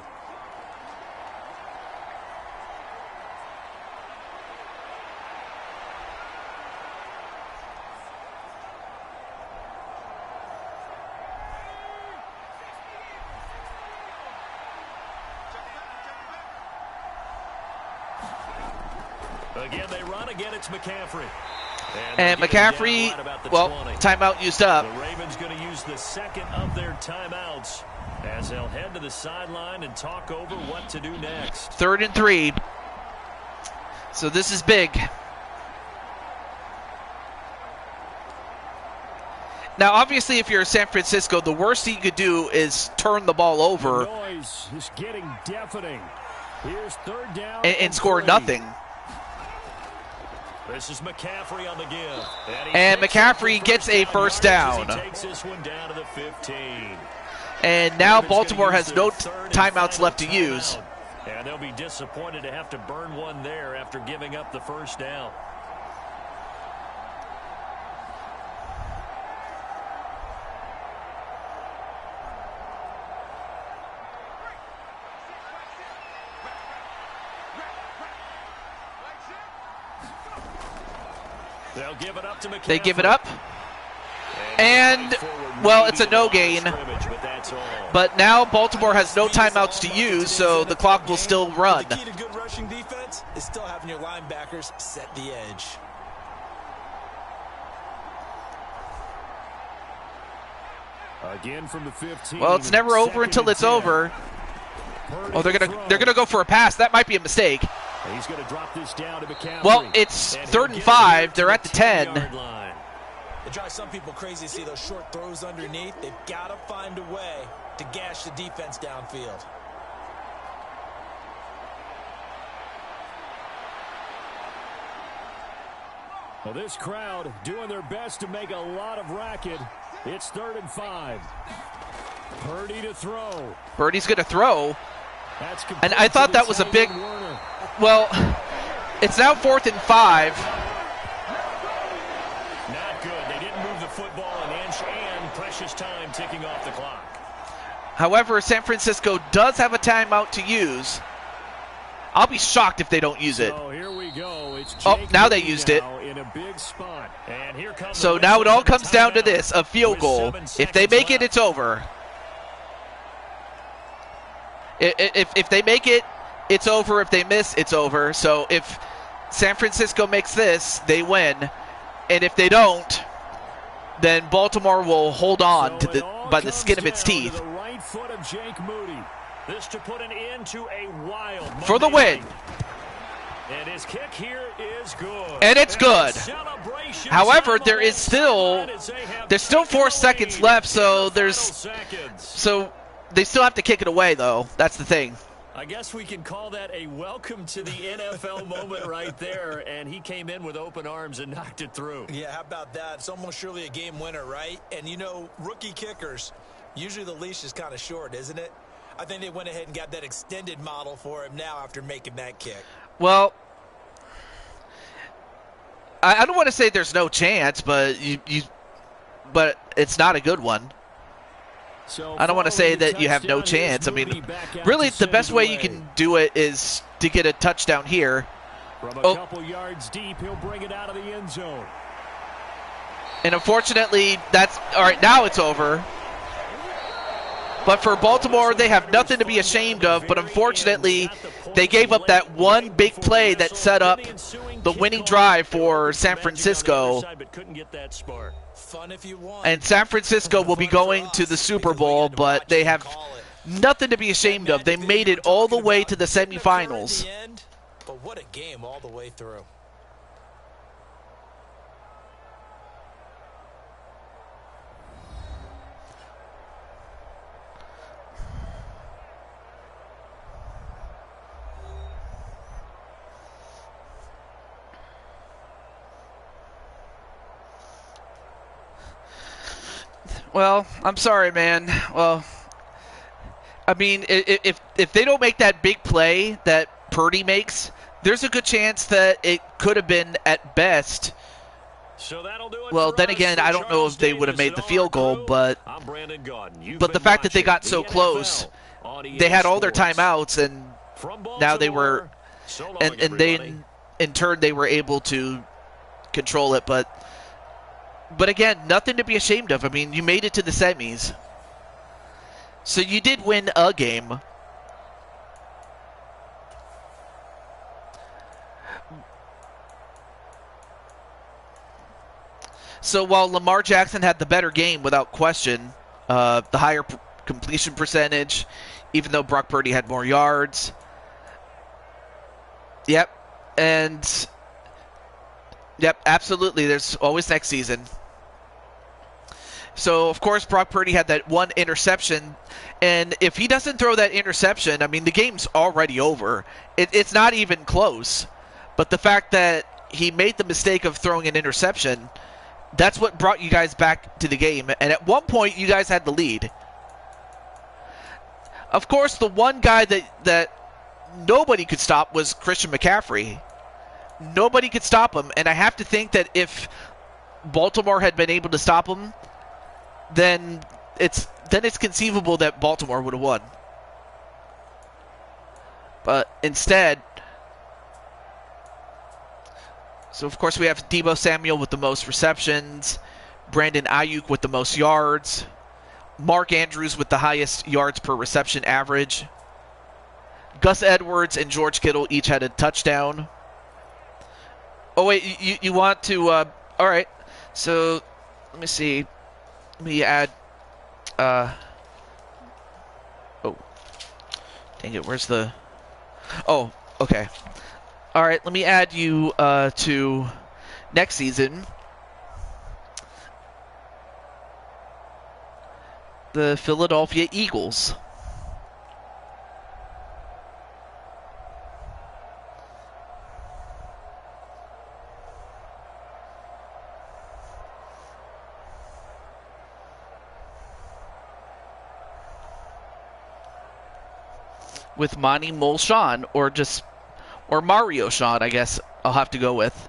Again, they run. Again, it's McCaffrey. And McCaffrey, right well, timeout used up. The Ravens going to use the 2nd of their timeouts as they'll head to the sideline and talk over what to do next. 3rd and 3. So this is big. Now, obviously, if you're San Francisco, the worst thing you could do is turn the ball over The noise is getting deafening. Here's 3rd down and score nothing. This is McCaffrey on the give. And McCaffrey gets a first down. He takes this one down to the 15. And now Baltimore has no timeouts left to use. And they'll be disappointed to have to burn one there after giving up the first down. They'll give it up to McCaffrey. They give it up. And, well, it's a no gain. But now Baltimore has no timeouts to use, so the clock will still run. The key to good rushing defense is still having your linebackers set the edge. Again from the 15. Well, it's never over until it's over. Oh, they're gonna go for a pass. That might be a mistake. He's going to drop this down to McCaffrey. Well, it's 3rd and 5. They're at the 10. It drives some people crazy to see those short throws underneath. They've got to find a way to gash the defense downfield. Well, this crowd doing their best to make a lot of racket. It's 3rd and 5. Purdy to throw. Purdy's going to throw. And I thought that was a big... Well, it's now 4th and 5. Not good. They didn't move the football an inch, and precious time ticking off the clock. However, San Francisco does have a timeout to use. I'll be shocked if they don't use it. So here we go. It's now they used it. In a big spot. And here comes so now it all comes down to this, a field goal. If they make it, it's over. If they make it, it's over. If they miss, it's over. So if San Francisco makes this, they win. And if they don't, then Baltimore will hold on to by the skin of its teeth. The right foot of Jake Moody. This to put an end to a wild for the win. And his kick here is good. And it's good. However, there's still 4 seconds left, so they still have to kick it away, though. That's the thing. I guess we can call that a welcome to the NFL moment right there, and he came in with open arms and knocked it through. Yeah, how about that? It's almost surely a game winner, right? And, you know, rookie kickers, usually the leash is kind of short, isn't it? I think they went ahead and got that extended model for him now after making that kick. Well, I don't want to say there's no chance, but but it's not a good one. So I don't want to say that you have no chance. I mean, really, the best way you can do it is to get a touchdown here. From a couple yards deep, he'll bring it out of the end zone. And unfortunately, that's all right. Now it's over. But for Baltimore, they have nothing to be ashamed of. But unfortunately, they gave up that one big play that set up the winning drive for San Francisco. And San Francisco will be going to the Super Bowl, but they have nothing to be ashamed of. They made it all the way to the semifinals. But what a game all the way through. Well, I'm sorry, man. Well, I mean, if they don't make that big play that Purdy makes, there's a good chance that it could have been at best. So that'll do it. Well, then again, I don't know if they would have made the field goal, but the fact that they got so close, they had all their timeouts, and now they were, and then in turn they were able to control it. But again, nothing to be ashamed of. I mean, you made it to the semis, so you did win a game. So while Lamar Jackson had the better game without question, the higher completion percentage, even though Brock Purdy had more yards. Yep, and yep, absolutely. There's always next season. So, of course, Brock Purdy had that one interception, and if he doesn't throw that interception, I mean, the game's already over. It's not even close. But the fact that he made the mistake of throwing an interception, that's what brought you guys back to the game. And at one point, you guys had the lead. Of course, the one guy that nobody could stop was Christian McCaffrey. Nobody could stop him. And I have to think that if Baltimore had been able to stop him, then it's conceivable that Baltimore would have won. But instead, so of course we have Deebo Samuel with the most receptions, Brandon Ayuk with the most yards, Mark Andrews with the highest yards per reception average. Gus Edwards and George Kittle each had a touchdown. Oh wait, you want to? All right. So let me see. Let me add. Oh, dang it! Where's the? Oh, okay. All right. Let me add you to next season. The Philadelphia Eagles. With Monty Mole Sean, or Mario Sean, I guess I'll have to go with.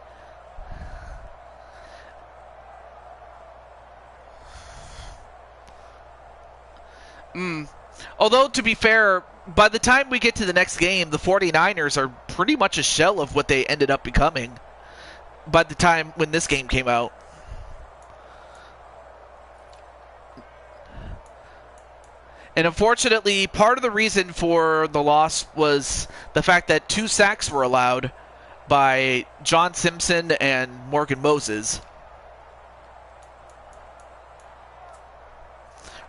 Although, to be fair, by the time we get to the next game, the 49ers are pretty much a shell of what they ended up becoming by the time when this game came out. And unfortunately, part of the reason for the loss was the fact that 2 sacks were allowed by John Simpson and Morgan Moses.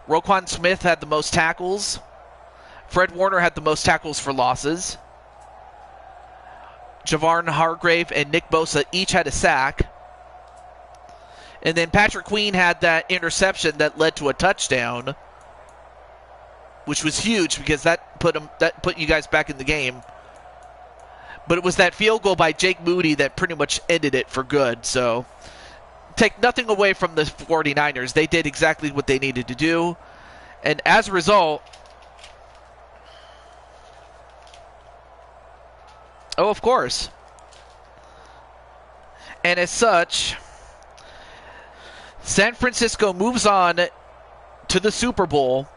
Roquan Smith had the most tackles. Fred Warner had the most tackles for losses. Javon Hargrave and Nick Bosa each had a sack. And then Patrick Queen had that interception that led to a touchdown, which was huge because that put you guys back in the game. But it was that field goal by Jake Moody that pretty much ended it for good. So take nothing away from the 49ers. They did exactly what they needed to do. And as a result, oh, of course. And as such, San Francisco moves on to the Super Bowl.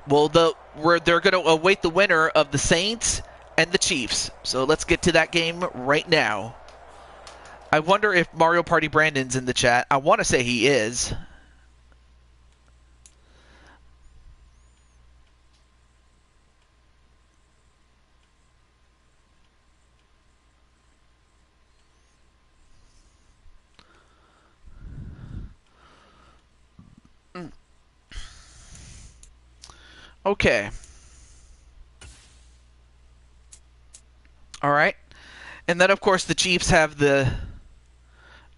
Well, where they're going to await the winner of the Saints and the Chiefs. So let's get to that game right now. I wonder if Mario Party Brandon's in the chat. I want to say he is. Okay. All right. And then, of course, the Chiefs have the...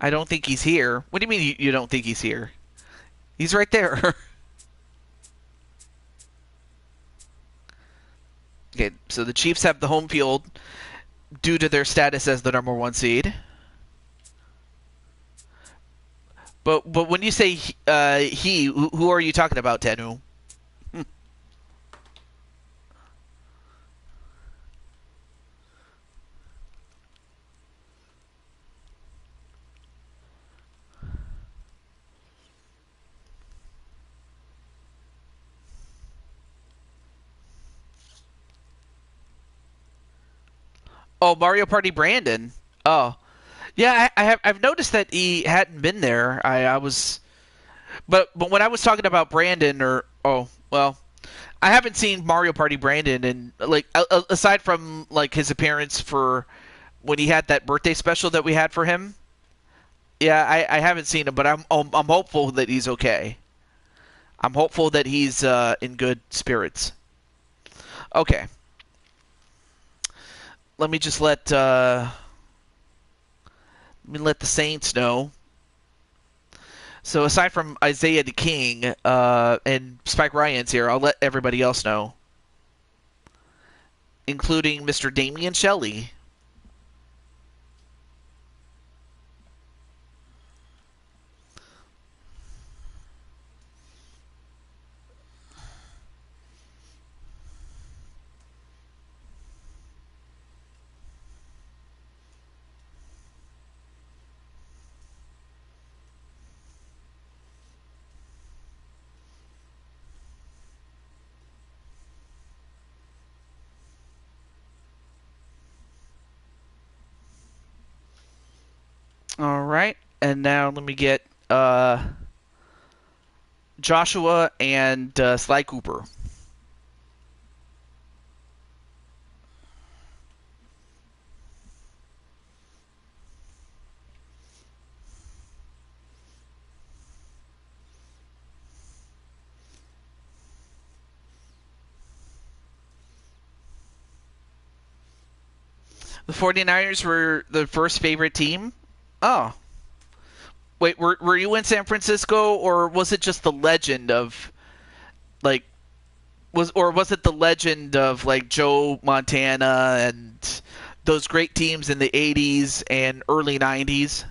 I don't think he's here. What do you mean you don't think he's here? He's right there. Okay, so the Chiefs have the home field due to their status as the number 1 seed. But when you say he, who are you talking about, Tenu? Oh, Mario Party Brandon. Oh, yeah. I've noticed that he hadn't been there. I was, but when I was talking about Brandon, I haven't seen Mario Party Brandon, and like aside from like his appearance for when he had that birthday special that we had for him. Yeah, I haven't seen him, but I'm hopeful that he's okay. I'm hopeful that he's in good spirits. Okay. Let me just let the Saints know. So aside from Isaiah the King and Spike Ryan's here, I'll let everybody else know, including Mr. Damian Shelley. All right, and now let me get Joshua and Sly Cooper. The 49ers were the first favorite team? Oh. Wait, were you in San Francisco, or was it just the legend of, like, was it the legend of, like, Joe Montana and those great teams in the 80s and early 90s?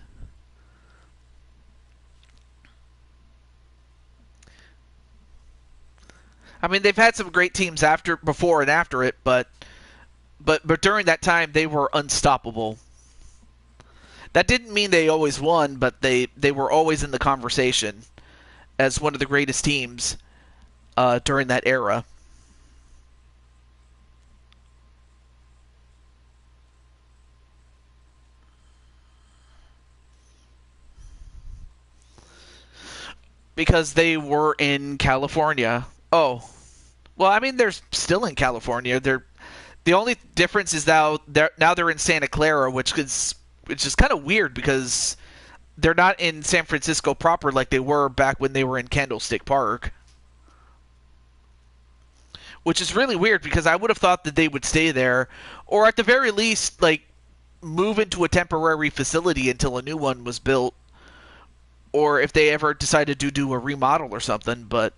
I mean, they've had some great teams before and after it, but during that time they were unstoppable. That didn't mean they always won, but they were always in the conversation as one of the greatest teams during that era. Because they were in California. Oh, well, I mean, they're still in California. The only difference is they're in Santa Clara, which is kind of weird because they're not in San Francisco proper like they were back when they were in Candlestick Park. Which is really weird because I would have thought that they would stay there, or at the very least, like, move into a temporary facility until a new one was built, or if they ever decided to do a remodel or something. But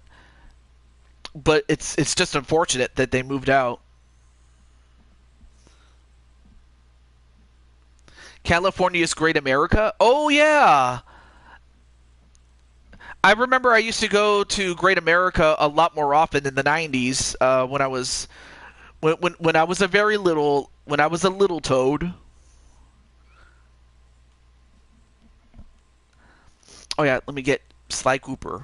it's just unfortunate that they moved out. California's Great America? Oh, yeah! I remember I used to go to Great America a lot more often in the 90s when I was when I was a little toad. Oh yeah, let me get Sly Cooper.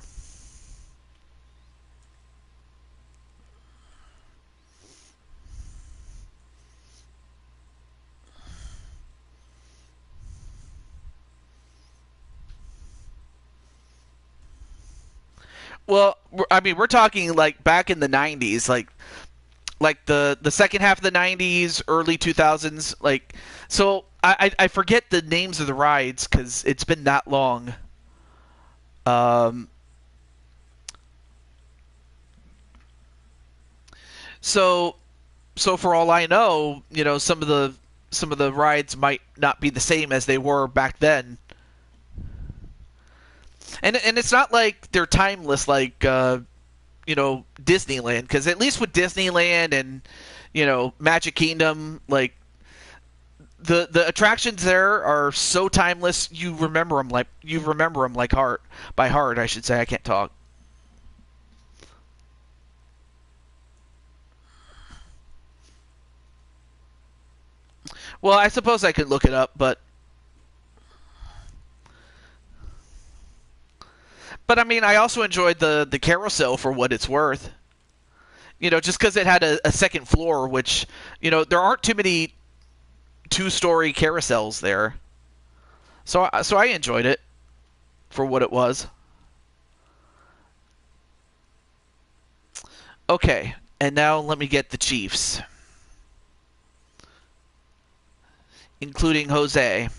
Well, I mean, we're talking like back in the 90s, like the second half of the 90s, early 2000s, like, so I forget the names of the rides because it's been that long. Um, So for all I know, some of the rides might not be the same as they were back then. And it's not like they're timeless like Disneyland, because at least with Disneyland and Magic Kingdom, like the attractions there are so timeless, you remember them like heart by heart, I should say. I can't talk. Well, I suppose I could look it up, but I mean, I also enjoyed the carousel for what it's worth. Just because it had a second floor, which there aren't too many two-story carousels there. So I enjoyed it for what it was. Okay, and now let me get the Chiefs, including Jose.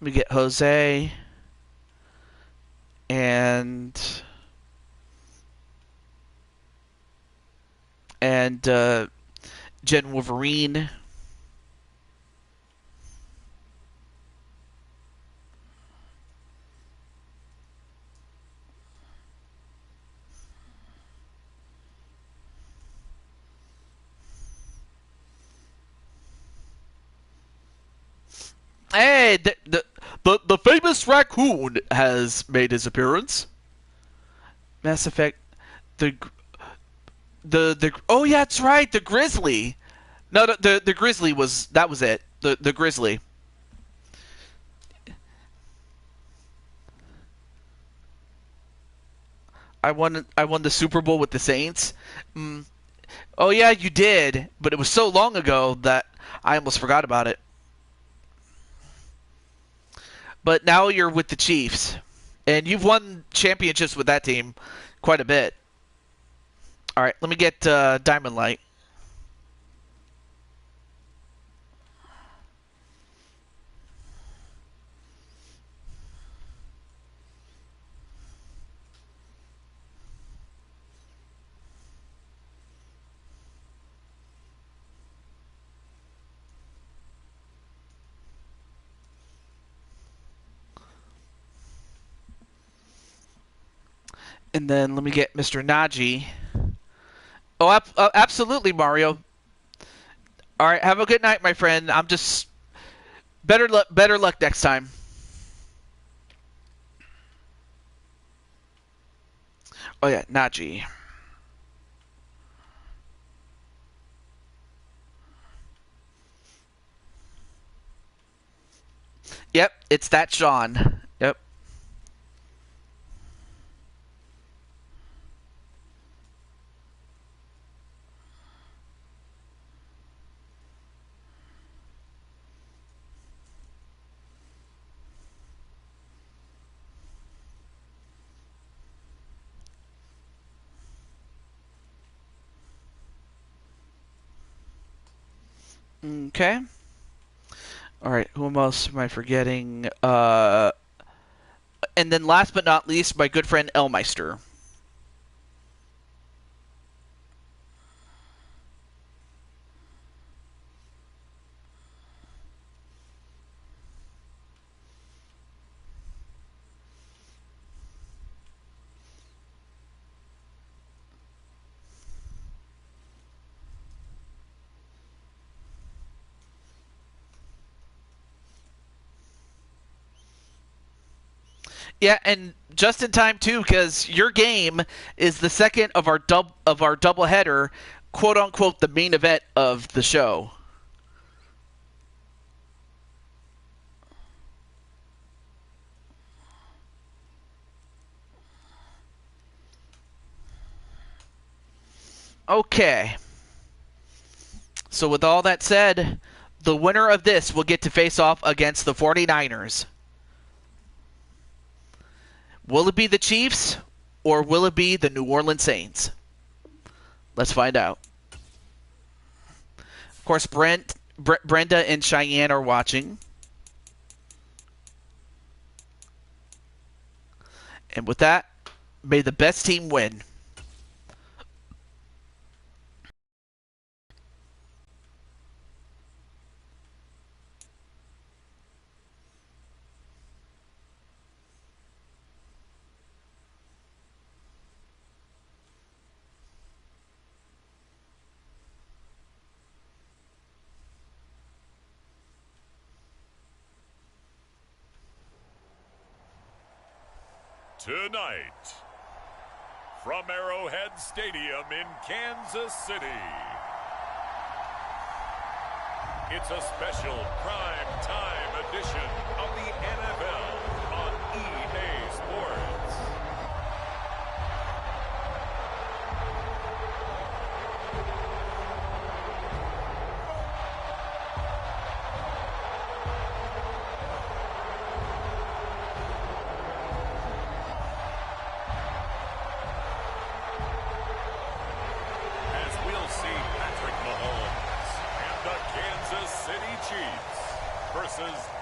Let me get Jose and Jen Wolverine. Hey, the famous raccoon has made his appearance. Mass Effect, the oh yeah, that's right, the Grizzly. No, the Grizzly was it. The Grizzly. I won the Super Bowl with the Saints. Mm. Oh yeah, you did, but it was so long ago that I almost forgot about it. But now you're with the Chiefs, and you've won championships with that team quite a bit. All right, let me get Diamond Light. And then let me get Mr. Najee. Oh, absolutely, Mario. All right, have a good night, my friend. I'm just better luck next time. Oh yeah, Najee. Yep, it's that Sean. Yep. Okay. All right, who else am I forgetting? And then last but not least, my good friend Elmeister. Yeah, and just in time too, because your game is the second of our double header, quote unquote, the main event of the show. Okay. So with all that said, the winner of this will get to face off against the 49ers. Will it be the Chiefs or will it be the New Orleans Saints? Let's find out. course, Brenda and Cheyenne are watching. And with that, may the best team win. Tonight, from Arrowhead Stadium in Kansas City, it's a special prime time edition of the NFL on EA Sports.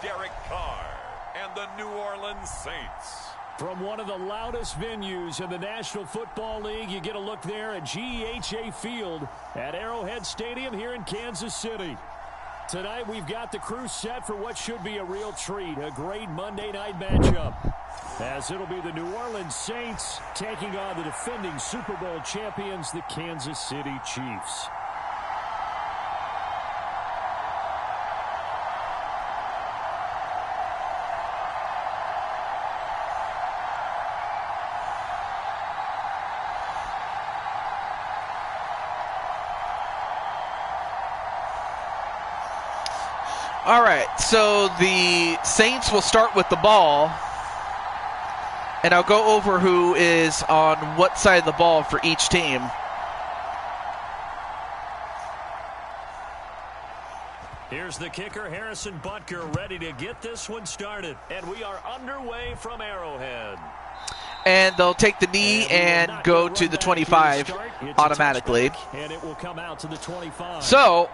Derek Carr and the New Orleans Saints. From one of the loudest venues in the National Football League, you get a look there at GEHA Field at Arrowhead Stadium here in Kansas City. Tonight we've got the crew set for what should be a real treat, a great Monday night matchup, as it'll be the New Orleans Saints taking on the defending Super Bowl champions, the Kansas City Chiefs. All right, so the Saints will start with the ball, and I'll go over who is on what side of the ball for each team. Here's the kicker, Harrison Butker, ready to get this one started. And we are underway from Arrowhead. And they'll take the knee and go to the 25 automatically. And it will come out to the 25. So,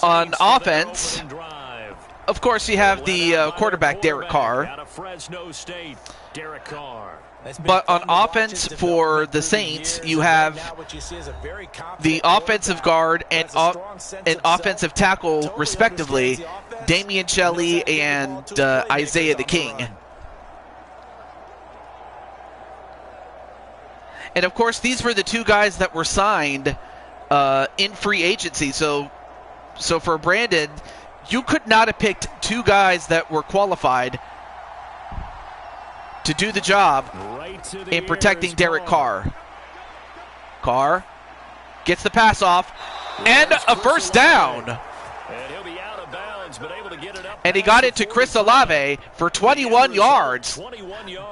on offense, of course, you have the quarterback, Derek Carr. But on offense for the Saints, you have the offensive guard and offensive tackle, respectively, Damian Shelley and Isaiah the King. And, of course, these were the two guys that were signed in free agency. So for Brandon, you could not have picked two guys that were qualified to do the job in protecting Derek Carr. Carr gets the pass off, and a first down. And he got it to Chris Olave for 21 yards.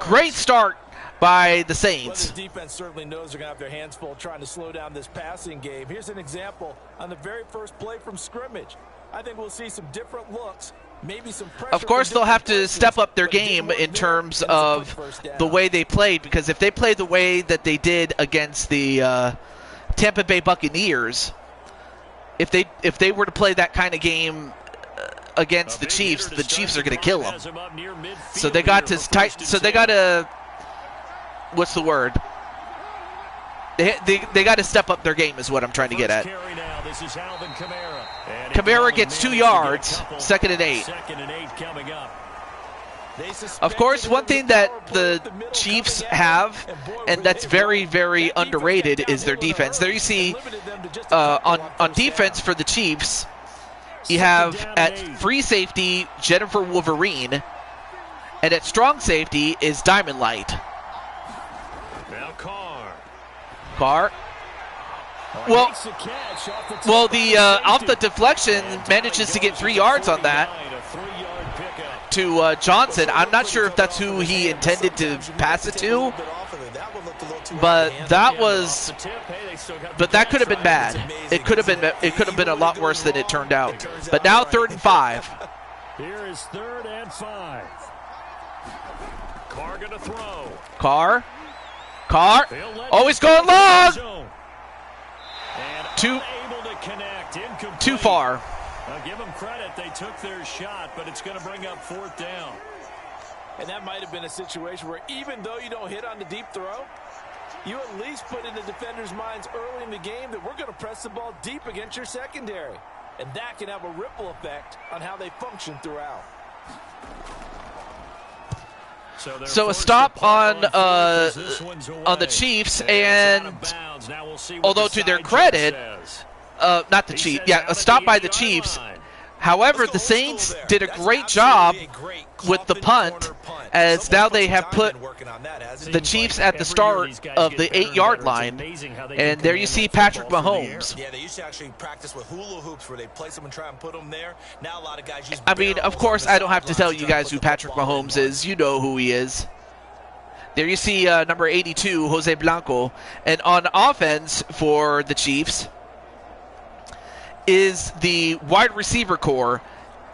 Great start by the Saints. Well, the defense certainly knows they're going to have their hands full trying to slow down this passing game. Here's an example on the very first play from scrimmage. I think we'll see some different looks, maybe some pressure. Of course, they'll have to step up their game in terms of the way they played, because if they play the way that they did against the Tampa Bay Buccaneers, if they were to play that kind of game against the Chiefs are going to kill them. So they got to what's the word? They got to step up their game is what I'm trying to get at. Kamara gets 2 yards, 2nd and 8. Of course, one thing that the Chiefs have, and that's very, very underrated, is their defense. There you see, on defense for the Chiefs, you have at free safety, Jennifer Wolverine, and at strong safety is Diamond Light. Carr. Well, the off the deflection manages to get 3 yards on that to Johnson. I'm not sure if that's who he intended to pass it to, but that could have been bad. It could have been a lot worse than it turned out. But now 3rd and 5. Here is 3rd and 5. Carr gonna throw. Carr. Always going long. connect. Incomplete. Too far. I'll give them credit. They took their shot, but it's going to bring up 4th down. And that might have been a situation where even though you don't hit on the deep throw, you at least put in the defenders' minds early in the game that we're going to press the ball deep against your secondary. And that can have a ripple effect on how they function throughout. So a stop on the Chiefs, and although to their credit, not the Chiefs, yeah, a stop by the Chiefs. However, the Saints did a great job with the punt, as now they have put the Chiefs at the start of the 8-yard line. And there you see Patrick Mahomes. Yeah, they used to actually practice with hula hoops where they place them and try and put them there. Now a lot of guys use I mean, of course, I don't have to tell you guys who Patrick Mahomes is. You know who he is. There you see number 82, Jose Blanco. And on offense for the Chiefs is the wide receiver core,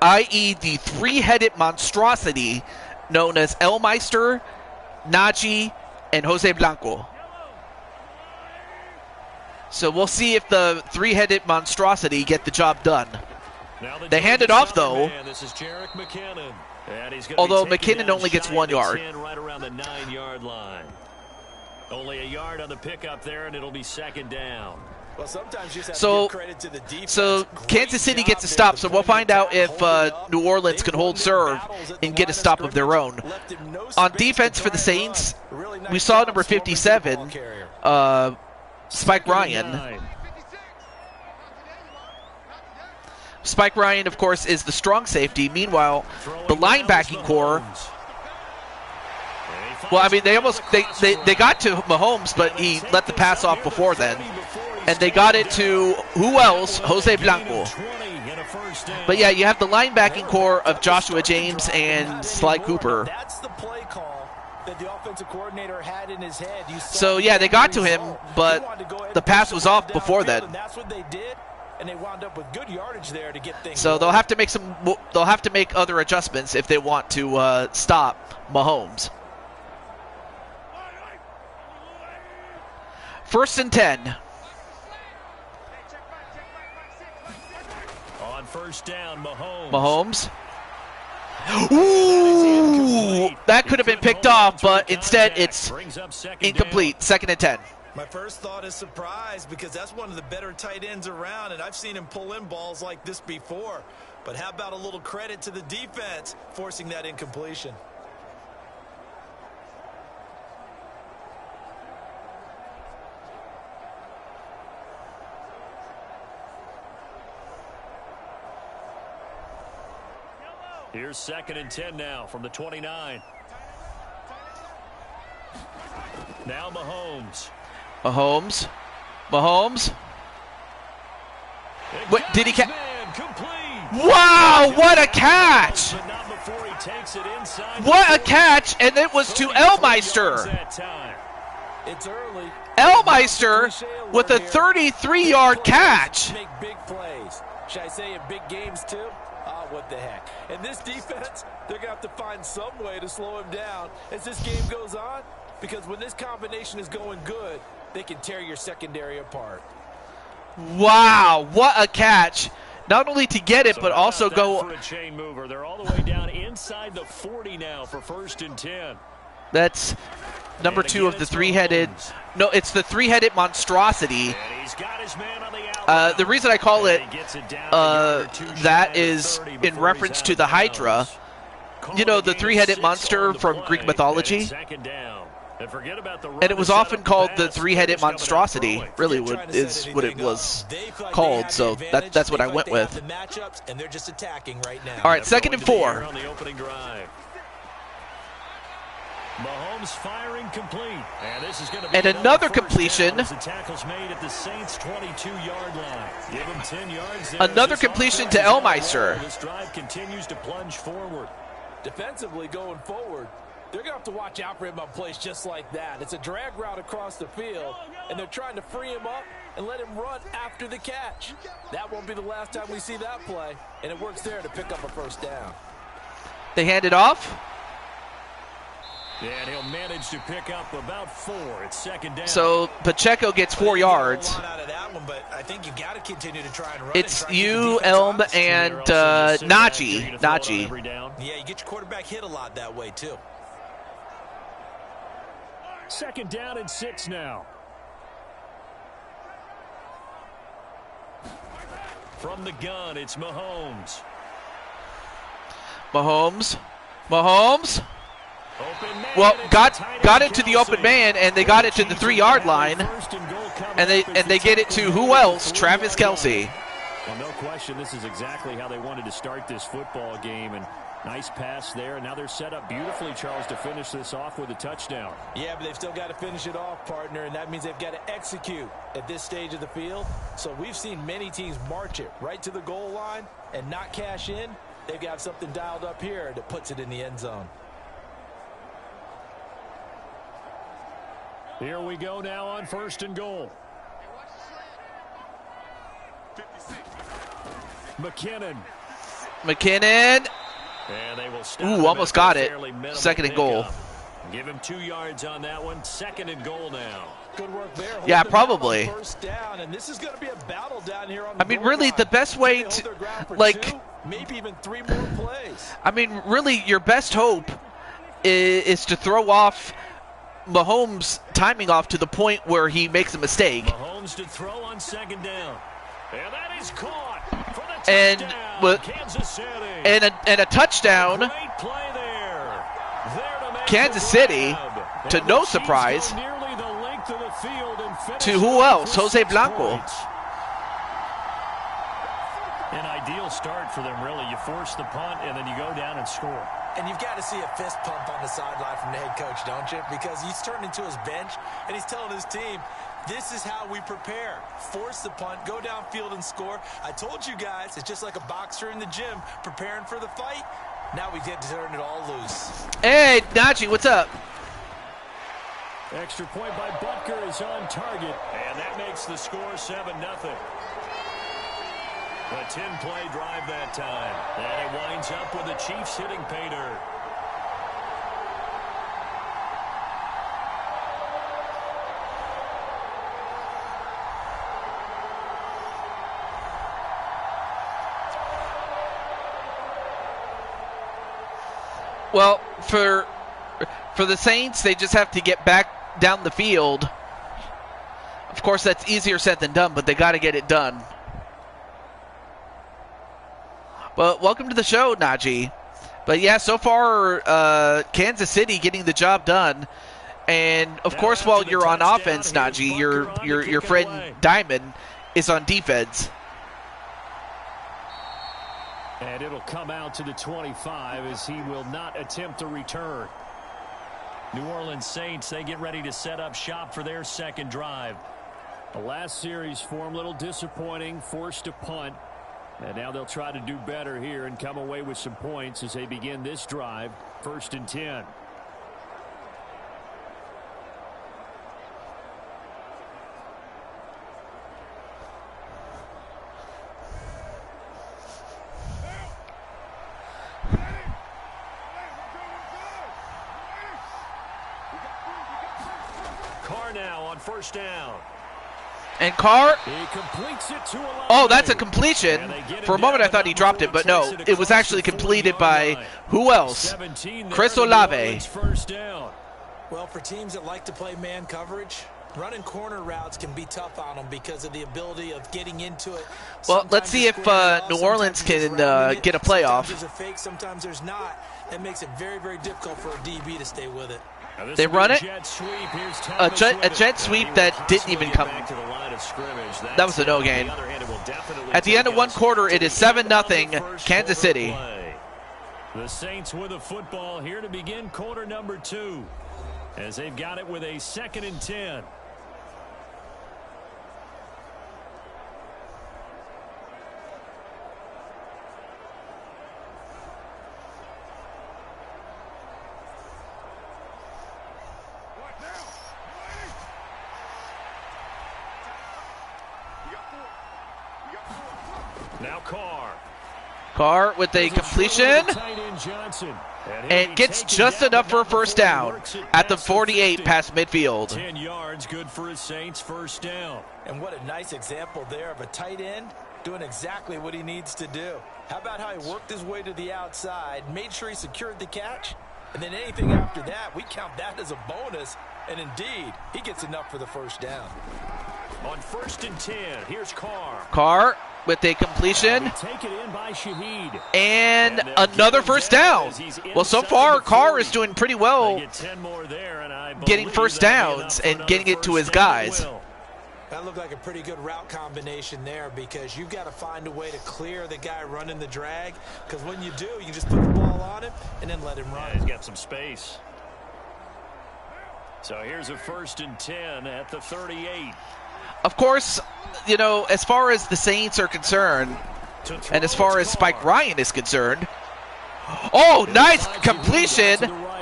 i.e. the three-headed monstrosity known as Elmeister, Najee, and Jose Blanco. So we'll see if the three-headed monstrosity get the job done. They hand it off, though, although McKinnon only gets 1 yard. Right around the 9-yard line. Only a yard on the pickup there, and it'll be 2nd down. Well, sometimes you just have to So, give credit to the defense. so Kansas City gets a stop, so we'll find out if New Orleans can hold serve and get a stop of their own. On defense for the Saints, we saw number 57, Spike Ryan. Spike Ryan, of course, is the strong safety. Meanwhile, the linebacking core, well, I mean, they got to Mahomes, but he let the pass off before then. And they got it to, who else? Jose Blanco. But yeah, you have the linebacking core of Joshua James and Sly Cooper. That's the play call that the offensive coordinator had in his head. So yeah, they got to him, but the pass was off before then. That's what they did, and they wound up with good yardage there to get things. So they'll have to make other adjustments if they want to stop Mahomes. 1st and 10. On 1st down, Mahomes. Ooh, that could have been picked off, but instead it's incomplete. 2nd and 10. My first thought is surprise, because that's one of the better tight ends around, and I've seen him pull in balls like this before. But how about a little credit to the defense forcing that incompletion? Here's 2nd and 10 now from the 29. Now Mahomes. What did he catch? Wow, what a catch! What a catch, and it was to Elmeister. It's early. Elmeister with a 33-yard catch. Make big plays. Should I say in big games too? What the heck? And this defense, they're going to have to find some way to slow him down as this game goes on, because when this combination is going good, they can tear your secondary apart. Wow, what a catch. Not only to get it, but also go. For a chain mover. They're all the way down inside the 40 now for 1st and 10. That's number 2 of the three-headed. No, it's the three-headed monstrosity. The reason I call it that is in reference to the Hydra. You know, the three-headed monster from Greek mythology. And it was often called the three-headed monstrosity, really is what it was called, so that's what I went with. All right, 2nd and 4. Mahomes firing complete. And this is going to be another completion. Tackles made at the Saints 22-yard line. Give him 10 yards there. Another completion to Elmeister. This drive continues to plunge forward. Defensively going forward, they're going to have to watch out for him on plays just like that. It's a drag route across the field, and they're trying to free him up and let him run after the catch. That won't be the last time we see that play, and it works there to pick up a 1st down. They hand it off. And he'll manage to pick up about 4. It's second down. So Pacheco gets 4 yards. Out of that one, but I think you got to continue to try and run. It's you, Elm, and Najee. Najee. Yeah, you get your quarterback hit a lot that way too. Second down and 6 now. From the gun, it's Mahomes. Mahomes. Well, got it to the open man, and they got it to the 3-yard line, and they get it to who else? Travis Kelce. Well, no question, this is exactly how they wanted to start this football game, and nice pass there. And now they're set up beautifully, Charles, to finish this off with a touchdown. Yeah, but they've still got to finish it off, partner, and that means they've got to execute at this stage of the field. So we've seen many teams march it right to the goal line and not cash in. They've got something dialed up here that puts it in the end zone. Here we go now on 1st and goal. McKinnon. And they will stop. Ooh, almost got it. 2nd and goal. Give him 2 yards on that one. 2nd and goal now. Good work there. Yeah, probably. First down, and this is going to be a battle down here on the I mean, goal really, line. the best way Hold to, their ground for like, 2, maybe even 3 more plays. I mean, really, your best hope is to throw off Mahomes' timing off to the point where he makes a mistake. Mahomes to throw on 2nd down. And that is caught for the And touchdown, with Kansas City. and a touchdown, Great play there. There to make Kansas the City, grab. to And no the Chiefs surprise, go nearly the length of the field and finish to who off else? with Jose 6 Blanco. points. An ideal start for them, really. You force the punt, and then you go down and score. And you've got to see a fist pump on the sideline from the head coach, don't you? Because he's turned into his bench, and he's telling his team, this is how we prepare. Force the punt, go downfield and score. I told you guys, it's just like a boxer in the gym preparing for the fight. Now we get to turn it all loose. Hey, Najee, what's up? Extra point by Butker is on target, and that makes the score 7-0. A 10-play drive that time. And it winds up with the Chiefs hitting pay dirt. Well, for the Saints, they just have to get back down the field. Of course, that's easier said than done, but they got to get it done. But welcome to the show, Najee. But yeah, so far, Kansas City getting the job done. And of course, while you're on offense, Najee, your friend Diamond is on defense. And it'll come out to the 25 as he will not attempt a return. New Orleans Saints, they get ready to set up shop for their 2nd drive. The last series for them, a little disappointing, forced to punt. And now they'll try to do better here and come away with some points as they begin this drive, 1st and 10. Carr now on 1st down. And Carr, He completes it to Olave. oh, that's a completion. For a moment, I thought he dropped it, but no, it was actually completed by who else? Chris Olave. First down. Well, for teams that like to play man coverage, running corner routes can be tough on them because of the ability of getting into it. Well, let's see if New Orleans can get a playoff. Sometimes there's a fake, sometimes there's not. That makes it very, very difficult for a DB to stay with it. They run it. A Jet jet sweep that didn't even come. That was a no gain. At the end of one quarter, it is 7-0 Kansas City. The Saints with the football here to begin quarter number 2 as they've got it with a 2nd and 10. Now Carr. Carr with a completion. And gets just enough for a first down at the 48 past midfield. 10 yards, good for his Saints first down. And what a nice example there of a tight end doing exactly what he needs to do. How about how he worked his way to the outside, made sure he secured the catch, and then anything after that, we count that as a bonus. And indeed, he gets enough for the first down. On 1st and 10, here's Carr. Carr with a completion. Take it in by Shaheed. And another first down. Well, so far, Carr is doing pretty well getting first downs and getting it to his guys. That looked like a pretty good route combination there, because you've got to find a way to clear the guy running the drag, because when you do, you can just put the ball on him and then let him run. Yeah, he's got some space. So here's a 1st and 10 at the 38. Of course, you know, as far as the Saints are concerned, and as far as Spike Ryan is concerned, oh, nice completion,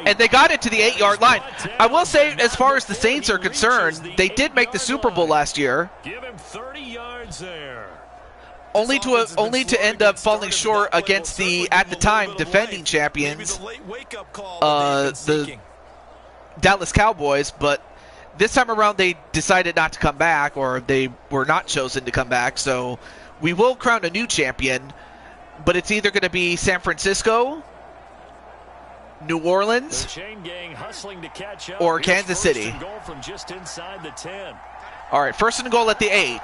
and they got it to the 8-yard line. I will say, as far as the Saints are concerned, they did make the Super Bowl last year. Give him 30 yards there. Only to end up falling short against the, at the time, defending champions, the Dallas Cowboys, but this time around they decided not to come back, or they were not chosen to come back, so we will crown a new champion, but it's either going to be San Francisco, New Orleans, or Kansas City. From just inside the 10. All right, 1st and goal at the 8.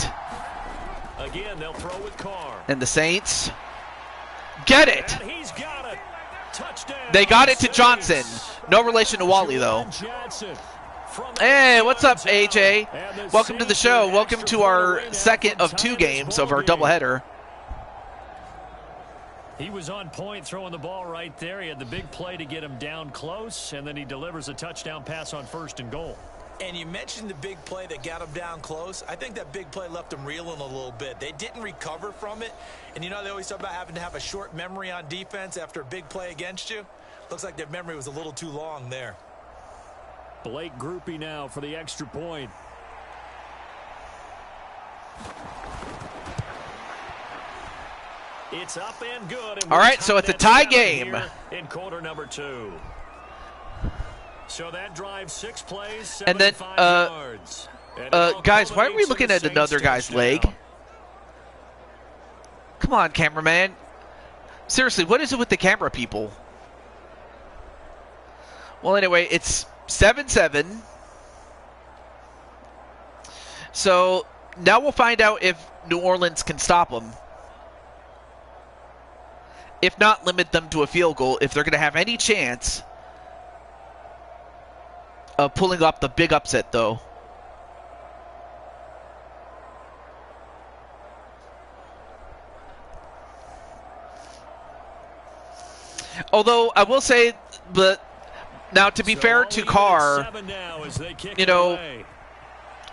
Again, they'll throw with Carr. And the Saints get it. And he's got it. Touchdown. They got it to Johnson. No relation to Wally, though. Hey, what's up, AJ? Welcome to the show. Welcome to our second of 2 games of our doubleheader. He was on point throwing the ball right there. He had the big play to get him down close, and then he delivers a touchdown pass on 1st and goal. And you mentioned the big play that got him down close. I think that big play left him reeling a little bit. They didn't recover from it. And you know, they always talk about having to have a short memory on defense after a big play against you. Looks like their memory was a little too long there. Blake Groupie now for the extra point. It's up and good. And all right, so it's a tie game. In quarter number 2. So that drives 6 plays, and then, yards. guys, why are we looking at another guy's leg? Come on, cameraman. Seriously, what is it with the camera people? Well, anyway, it's 7-7. So now we'll find out if New Orleans can stop them. If not, limit them to a field goal if they're going to have any chance of pulling off the big upset, though. Although, I will say, but now to be fair to Carr, you know,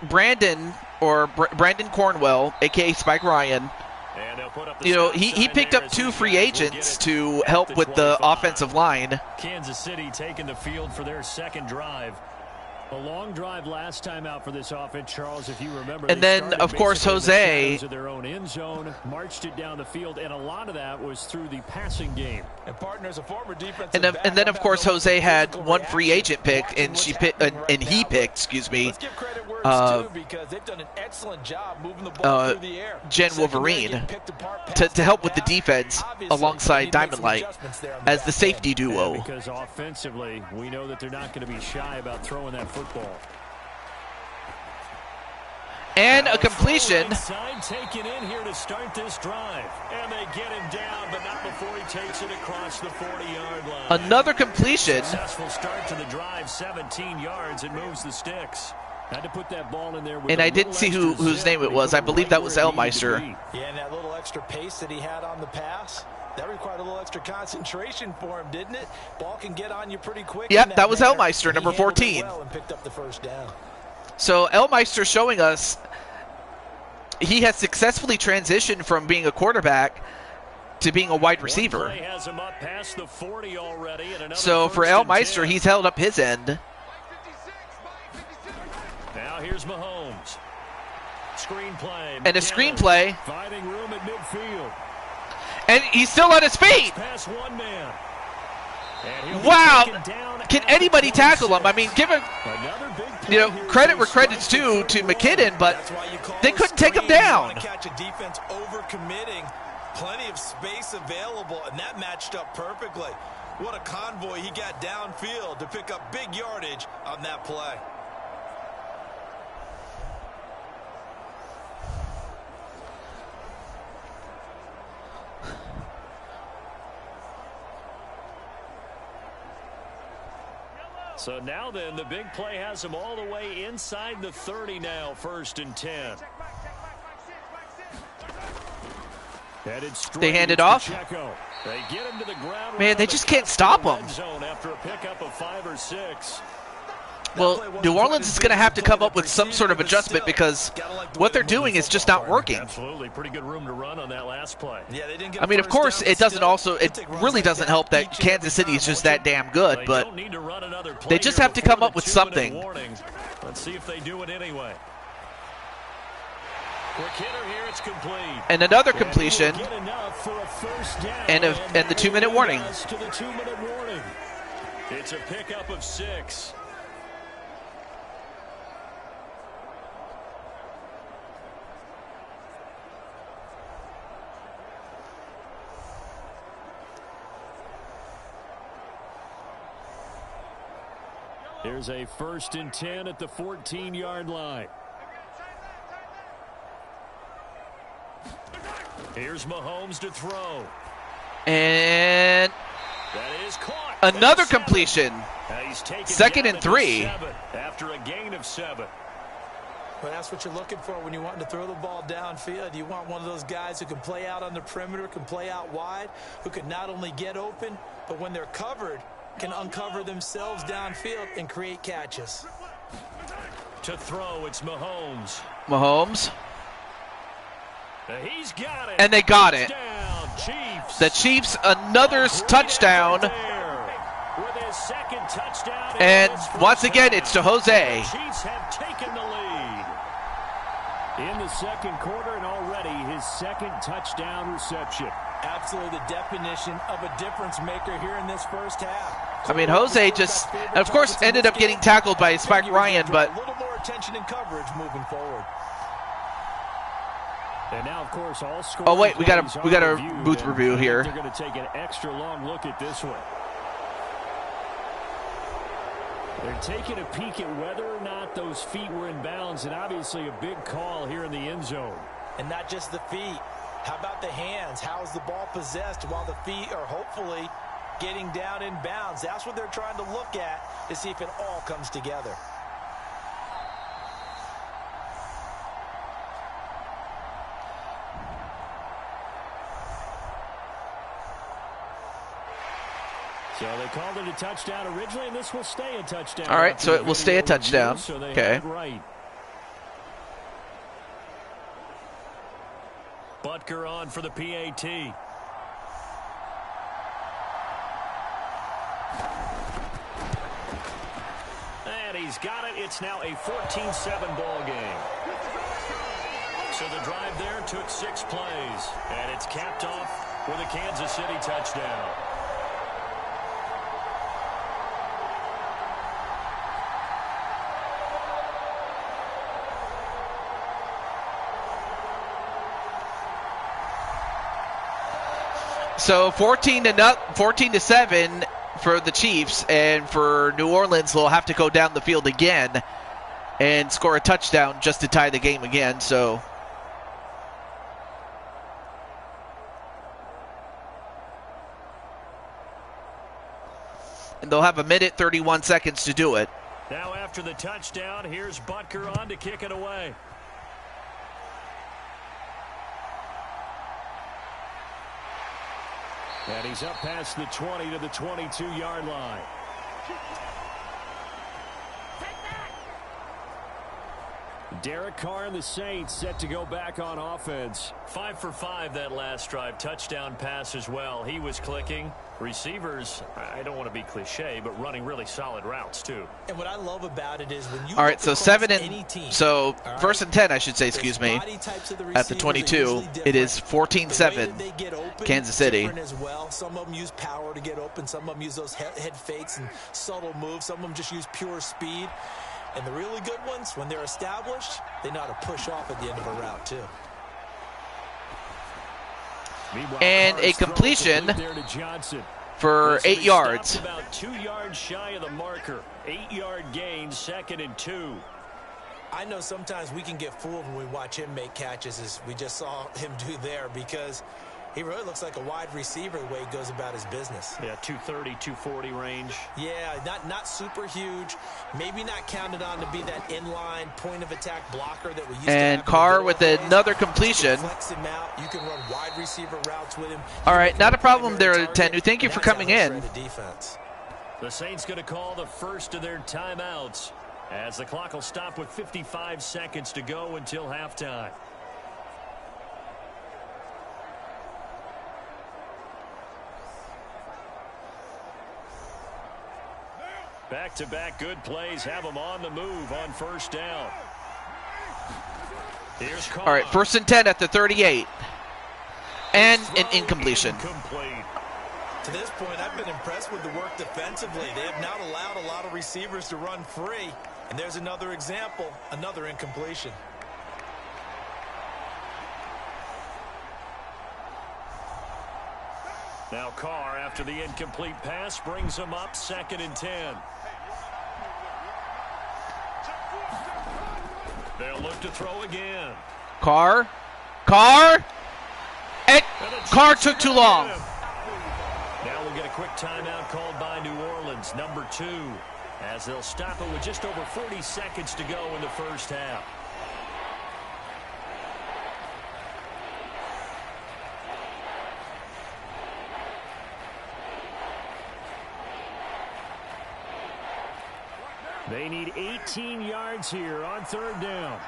Brandon Cornwell, a.k.a. Spike Ryan, you know, he picked up 2 free agents to help with the offensive line. Kansas City taking the field for their second drive. A long drive last time out for this offense, Charles, if you remember. And then, of course, Jose. Their own end zone, marched it down the field, and a lot of that was through the passing game. And partners, a former defensive and then of course, Jose had 1 free agent pick, and he picked, excuse me, let's give credit where it's due, because they've done an excellent job moving the ball through the air. Jen Wolverine to help with the defense alongside Diamond Light as the safety duo. Yeah, because offensively, we know that they're not going to be shy about throwing that football. And a completion. Taken in here to start this drive. And they get him down, but not before he takes it across the 40-yard line. Another completion. Successful start to the drive, 17 yards, and moves the sticks. Had to put that ball in there with and I didn't see whose name it was. I believe that was Elmeister. Yeah, and that little extra pace that he had on the pass, that required a little extra concentration for him, didn't it? Ball can get on you pretty quick. Yep, that was Elmeister, number 14. Well and picked up the first down. So Elmeister showing us he has successfully transitioned from being a quarterback to being a wide receiver. So for Elmeister, he's held up his end. Now here's Mahomes. Screenplay. And a screenplay. Finding room at midfield. And he's still on his feet. Past one man. And he'll be Wow. taken down Can at anybody the tackle him? I 26. mean, give him, Another big play here credit as where they credit's strike due the to football. McKinnon, but That's why you call they a couldn't take him screen. You down. want to catch a defense overcommitting. Plenty of space available, and that matched up perfectly. What a convoy he got downfield to pick up big yardage on that play. So now then, the big play has them all the way inside the 30 now, 1st and 10. They hand it off. They get him to the ground. Man, they just can't stop him. After a pickup of 5 or 6. Well, New Orleans is going to have to come up with some sort of adjustment because what they're doing is just not working. Absolutely, pretty good room to run on that last play. Yeah, they didn't get I mean, of course, it doesn't also, it really doesn't help that Kansas City is just that damn good, but they just have to come up with something. Let's see if they do it anyway. Quick hitter here, it's complete. And another completion, Get enough for a first down, and the 2-minute warning. To the 2-minute warning. It's a pickup of 6. Here's a 1st and 10 at the 14-yard line. Here's Mahomes to throw. And That is caught. another completion. He's taken 2nd down and at 3. the 7 after a gain of 7. Well, that's what you're looking for when you're wanting to throw the ball downfield. You want one of those guys who can play out on the perimeter, can play out wide, who can not only get open, but when they're covered, can uncover themselves downfield and create catches. To throw, it's Mahomes. Mahomes. He's got it. And they got it. Touchdown, Chiefs. The Chiefs, another touchdown. With his 2nd touchdown. And in his once first again, half. it's to Jose. The Chiefs have taken the lead. In the 2nd quarter, and already his 2nd touchdown reception. Absolutely the definition of a difference maker here in this first half. I mean, Jose just, of course, ended up getting tackled by Spike Ryan, but a little more attention and coverage moving forward. And now, of course, all scoring oh wait, we got plays a are reviewed, booth and review here. They're going to take an extra long look at this one. They're taking a peek at whether or not those feet were in bounds, and obviously a big call here in the end zone. And not just the feet. How about the hands? How is the ball possessed while the feet are hopefully getting down in bounds? That's what they're trying to look at to see if it all comes together. So they called it a touchdown originally, and this will stay a touchdown. All right, after so the it will stay a video touchdown. review, so they Okay. had it right. Butker on for the PAT. And he's got it. It's now a 14-7 ball game. So the drive there took 6 plays, and it's capped off with a Kansas City touchdown. So 14-7 for the Chiefs, and for New Orleans, they'll have to go down the field again and score a touchdown just to tie the game again. So and they'll have 1:31 to do it. Now after the touchdown, here's Butker on to kick it away. And he's up past the 20 to the 22-yard line. Derek Carr and the Saints set to go back on offense. 5 for 5 that last drive. Touchdown pass as well. He was clicking. Receivers, I don't want to be cliche, but running really solid routes too. And what I love about it is when you all right, so 7 and team, so right, first and 10, I should say, excuse me, at the 22. It is 14-7 Kansas City. As well. Some of them use power to get open. Some of them use those head fakes and subtle moves. Some of them just use pure speed. And the really good ones, when they're established, they know how to push off at the end of a route too. And a completion for 8 yards. About 2 yards shy of the marker. 8-yard gain, 2nd and 2. I know sometimes we can get fooled when we watch him make catches, as we just saw him do there, because he really looks like a wide receiver the way he goes about his business. Yeah, 230, 240 range. Yeah, not super huge. Maybe not counted on to be that inline point of attack blocker that we used to have. And Carr with another completion. Flex him out. You can run wide receiver routes with him. All right, not a problem there, Tenu. Thank you for coming in. The Saints going to call the first of their timeouts as the clock will stop with 55 seconds to go until halftime. Back-to-back good plays have them on the move on first down. Here's Carr. All right, 1st and 10 at the 38. And an incompletion. To this point, I've been impressed with the work defensively. They have not allowed a lot of receivers to run free. And there's another example, another incompletion. Now Carr, after the incomplete pass, brings him up 2nd and 10. They'll look to throw again. Carr. And Carr took too long. Now we'll get a quick timeout called by New Orleans, number 2, as they'll stop it with just over 40 seconds to go in the first half. They need 18 yards here on 3rd down.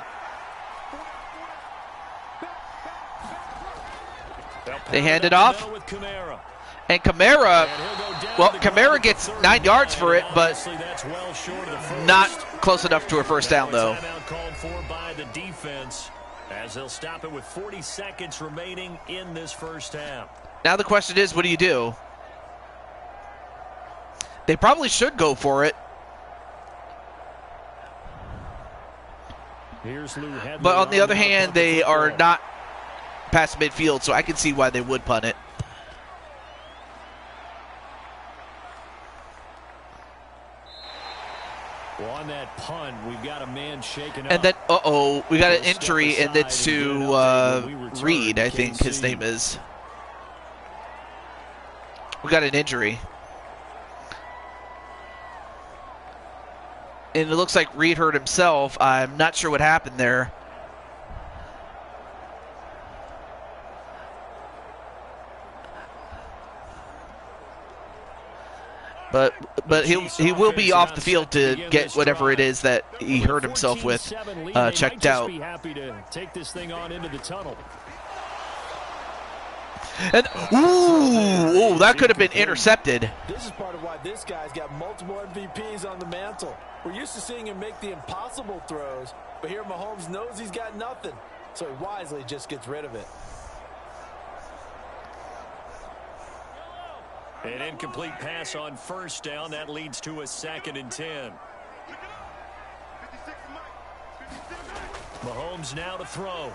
They hand it off. And Kamara, well, Kamara gets 9 yards for it, but not close enough to a first down, though. Called for by the defense as they'll stop it with 40 seconds remaining in this first half. Now the question is, what do? They probably should go for it. But on the other hand, they are not past midfield, so I can see why they would punt it. Well, on that punt, we've got a man shaken up. And then, we got an injury, and it's to Reed, I think his name is. We got an injury. And it looks like Reed hurt himself. I'm not sure what happened there. But he will be off the field to get whatever it is that he hurt himself with checked out. And ooh, that could have been intercepted. This is part of why this guy's got multiple MVPs on the mantle. We're used to seeing him make the impossible throws, but here Mahomes knows he's got nothing, so he wisely just gets rid of it. An incomplete pass on first down. That leads to a 2nd and 10. Mahomes now to throw.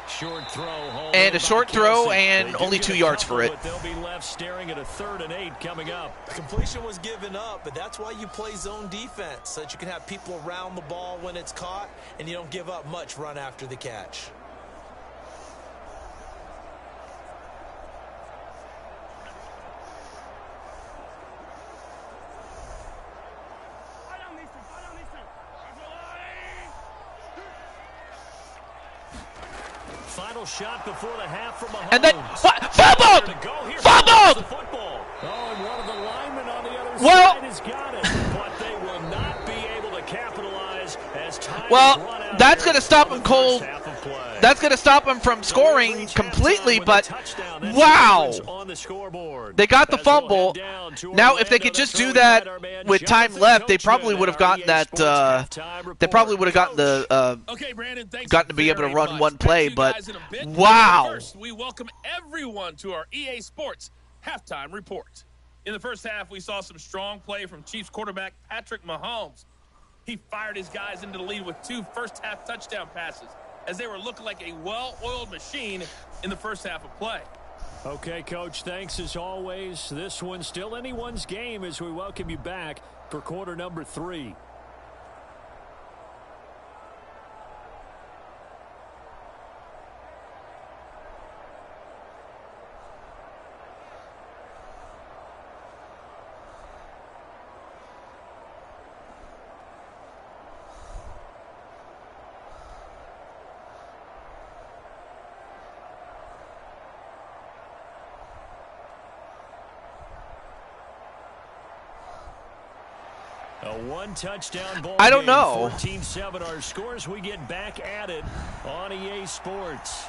Short throw. And a short throw and only 2 yards for it. But they'll be left staring at a 3rd and 8 coming up. The completion was given up, but that's why you play zone defense, so that you can have people around the ball when it's caught, and you don't give up much run after the catch. Final shot before the half from Mahomes. And then fumbled! Fumbled! Oh, and one of the linemen on the other side has got it, but they will not be able to capitalize as time is run out. that's going to stop him cold. That's going to stop him from scoring completely, but wow. They got the fumble. Now, if they could just do that with time left, they probably would have gotten that. They probably would have gotten the gotten to be able to run one play, but wow. First, we welcome everyone to our EA Sports halftime report. In the first half, we saw some strong play from Chiefs quarterback Patrick Mahomes. He fired his guys into the lead with 2 first-half touchdown passes as they were looking like a well-oiled machine in the first half of play. Okay, Coach, thanks as always. This one's still anyone's game as we welcome you back for quarter number 3. A 1-touchdown ball. I don't know. 14-7 our scores. We get back at it on EA Sports.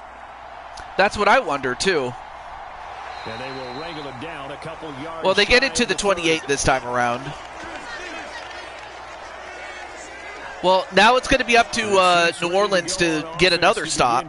That's what I wonder, too. And they will wrangle him down a couple yards. Well, they get it to the 28 this time around. Well, now it's going to be up to New Orleans to get another stop.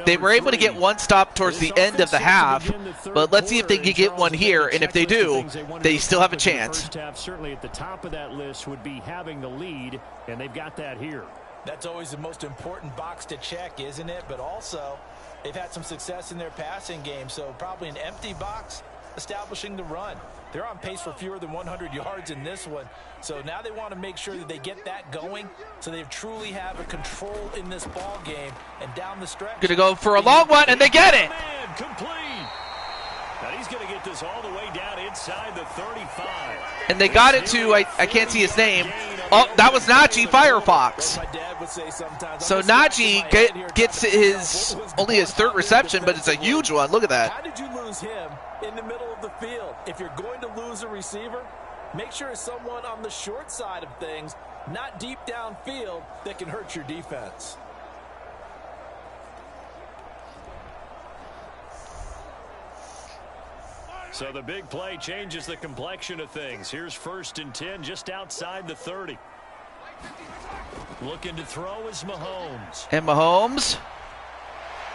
They were able to get one stop towards the end of the half, but let's see if they can get one here, and if they do, they still have a chance. Certainly at the top of that list would be having the lead, and they've got that here. That's always the most important box to check, isn't it? But also, they've had some success in their passing game, so probably an empty box establishing the run. They're on pace for fewer than 100 yards in this one. So now they want to make sure that they get that going so they truly have a control in this ball game and down the stretch. Going to go for a long one, and they get it. Man, complete. And he's going to get this all the way down inside the 35. And they got it to, I can't see his name. Oh, that was Najee Firefox. So Najee gets his only his 3rd reception, but it's a huge one. Look at that. How did you lose him in the middle of the field? If you're going to lose a receiver, make sure it's someone on the short side of things, not deep downfield, that can hurt your defense. So the big play changes the complexion of things. Here's 1st and 10 just outside the 30. Looking to throw is Mahomes. And Mahomes,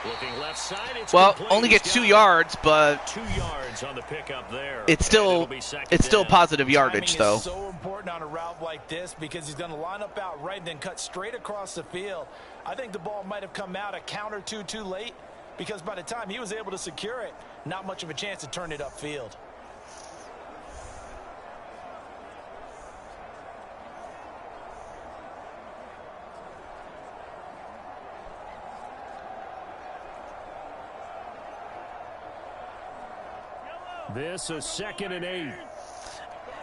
Looking left side, it's well, complete. only gets 2 yards, but 2 yards on the pickup there. it's still positive yardage, Timing though. is so important on a route like this because he's going to line up out right and then cut straight across the field. I think the ball might have come out a count or two too late because by the time he was able to secure it, not much of a chance to turn it upfield. This is 2nd and 8.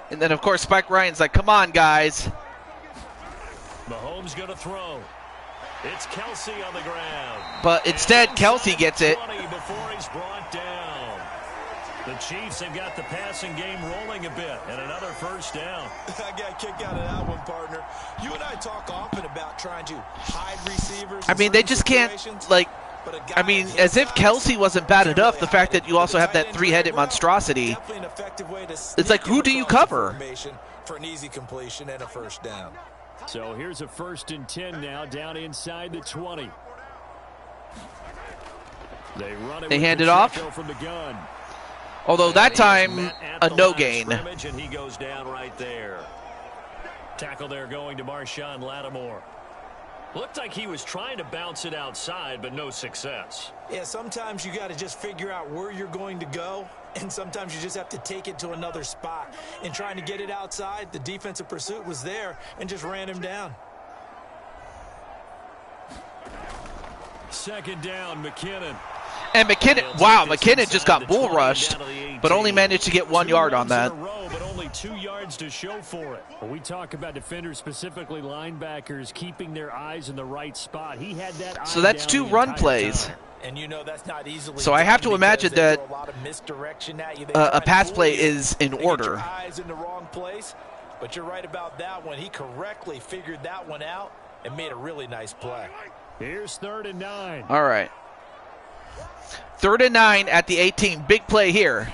And then, of course, Spike Ryan's like, come on, guys. Mahomes going to throw. It's Kelsey on the ground. But instead, Kelsey gets it. Before he's brought down. The Chiefs have got the passing game rolling a bit, and another 1st down. I got kicked out of that one, partner. You and I talk often about trying to hide receivers. I mean, they just can't, like, I mean, as if Kelsey wasn't bad enough, the fact that you also have that 3-headed monstrosity. It's like, who do you cover? For an easy completion and a 1st down. So here's a 1st and 10 now, down inside the 20. They hand it off. From the gun. Although that time, a no gain. And he goes down right there. Tackle there going to Marshawn Lattimore. Looked like he was trying to bounce it outside, but no success. Yeah, sometimes you got to just figure out where you're going to go, and sometimes you just have to take it to another spot. In trying to get it outside, the defensive pursuit was there and just ran him down. 2nd down, McKinnon. And McKinnon, wow, McKinnon just got bull rushed, but only managed to get 1 yard on that. But only 2 yards to show for it. When we talk about defenders, specifically linebackers, keeping their eyes in the right spot. He had that. So that's 2 run plays. And you know that's not easily. So I have to imagine that a pass play is in order. Eyes in the wrong place, but you're right about that one. He correctly figured that one out and made a really nice play. Here's 3rd and 9. All right. 3rd and 9 at the 18. Big play here.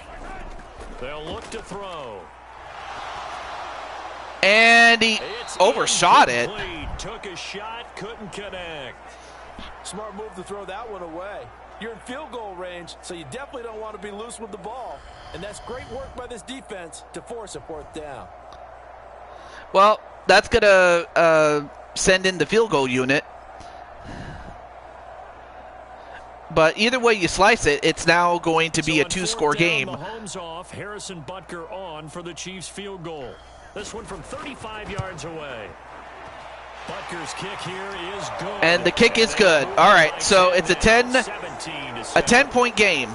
They'll look to throw. And he overshot it. Took a shot, couldn't connect. Smart move to throw that one away. You're in field goal range, so you definitely don't want to be loose with the ball. And that's great work by this defense to force a 4th down. Well, that's going to send in the field goal unit. But either way you slice it, it's now going to be a 2-score game. Mahomes off, Harrison Butker on for the Chiefs field goal. This one from 35 yards away. Butker's kick here is good. And the kick is good. All right, so it's a 10-point game.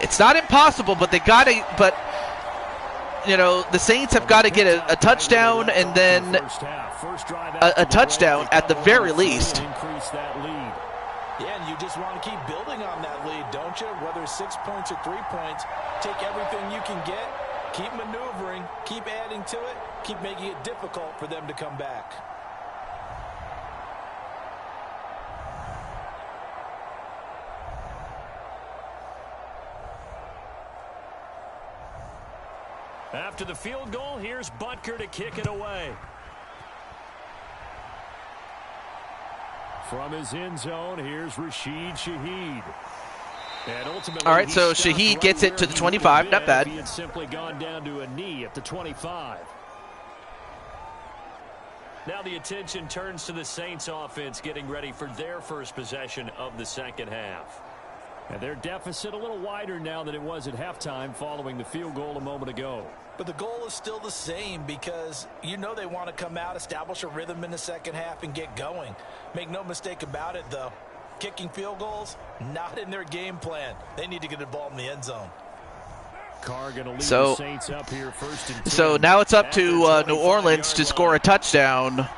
It's not impossible, but they got to. But you know, the Saints have got to get a touchdown and then a touchdown at the very least. Yeah, and you just want to keep building on that lead, don't you? Whether it's 6 points or 3 points, take everything you can get, keep maneuvering, keep adding to it, keep making it difficult for them to come back. After the field goal, here's Butker to kick it away. From his end zone, here's Rashid Shaheed. And ultimately, all right, so Shaheed gets it to the 25. Not bad. He had simply gone down to a knee at the 25. Now the attention turns to the Saints offense getting ready for their first possession of the second half. And their deficit a little wider now than it was at halftime following the field goal a moment ago. But the goal is still the same because you know they want to come out, establish a rhythm in the second half, and get going. Make no mistake about it, though. Kicking field goals, not in their game plan. They need to get the ball in the end zone. Carr gonna lead the Saints up here 1st and 10. So now it's up to New Orleans to score a touchdown,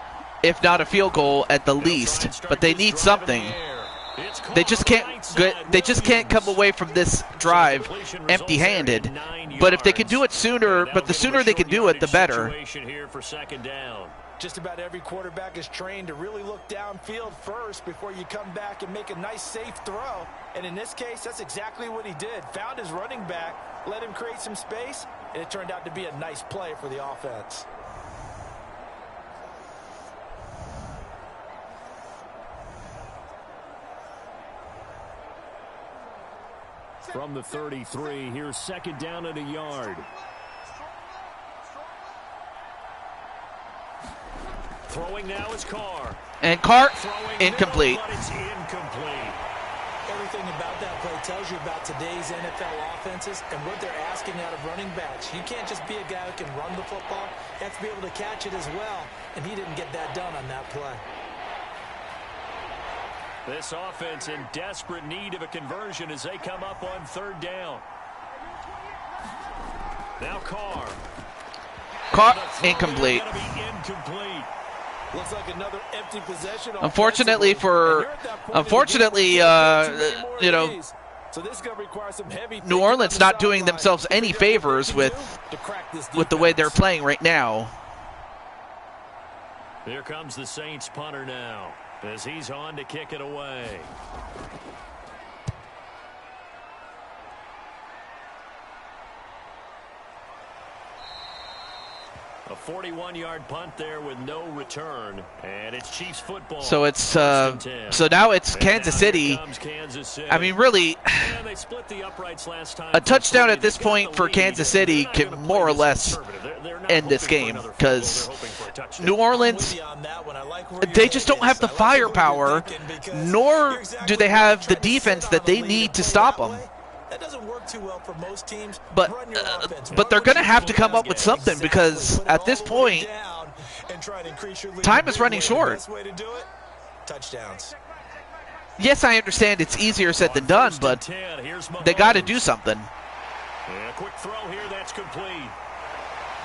if not a field goal at the least. But they need something. They just can't come away from this drive empty-handed. But if they can do it sooner, but the sooner they can do it, the better. Just about every quarterback is trained to really look downfield first before you come back and make a nice, safe throw. And in this case, that's exactly what he did. Found his running back, let him create some space, and it turned out to be a nice play for the offense. From the 33, here's 2nd down and a yard. Throwing now is Carr. And Carr, incomplete. But it's incomplete. Everything about that play tells you about today's NFL offenses and what they're asking out of running backs. You can't just be a guy who can run the football. You have to be able to catch it as well, and he didn't get that done on that play. This offense in desperate need of a conversion as they come up on 3rd down. Now Carr. Carr, incomplete. Incomplete. Looks like another empty possession. Unfortunately, you know, so this is going to require some heavy New Orleans not doing themselves any favors with the way they're playing right now. Here comes the Saints punter now, as he's on to kick it away. A 41-yard punt there with no return, and it's Chiefs football. So it's so now it's Kansas City. I mean, really, a touchdown at this point for Kansas City can more or less end this game because New Orleans, they just don't have the firepower, nor do they have the defense that they need to stop them. That doesn't work too well for most teams. But they're going to have to come up with something because at this point, time is running short. Touchdowns. Yes, I understand it's easier said than done, but they got to do something. Yeah, quick throw here, that's complete.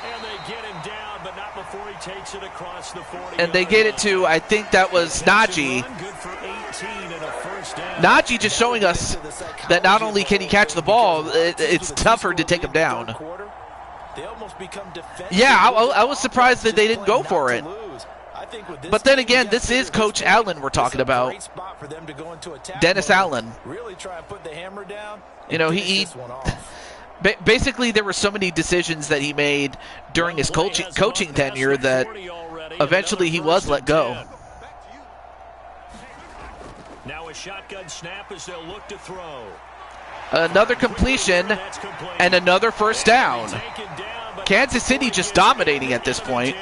And they get him down, but not before he takes it across the 40. And they get it to, I think that was Najee. Najee just showing us that not only can he catch the ball, it's tougher to take him down. Yeah, I was surprised that they didn't go for it. I think with this But then team, again, you this gotta is figure Coach this Allen we're game talking is a about. great spot for them to go into attack Dennis mode. Allen. Really try and put the hammer down. You know, finish he this one off. basically there were so many decisions that he made during his coaching tenure that eventually he was let go. Now a shotgun snap as they'll look to throw. Another completion and another first down. Kansas City just dominating at this point.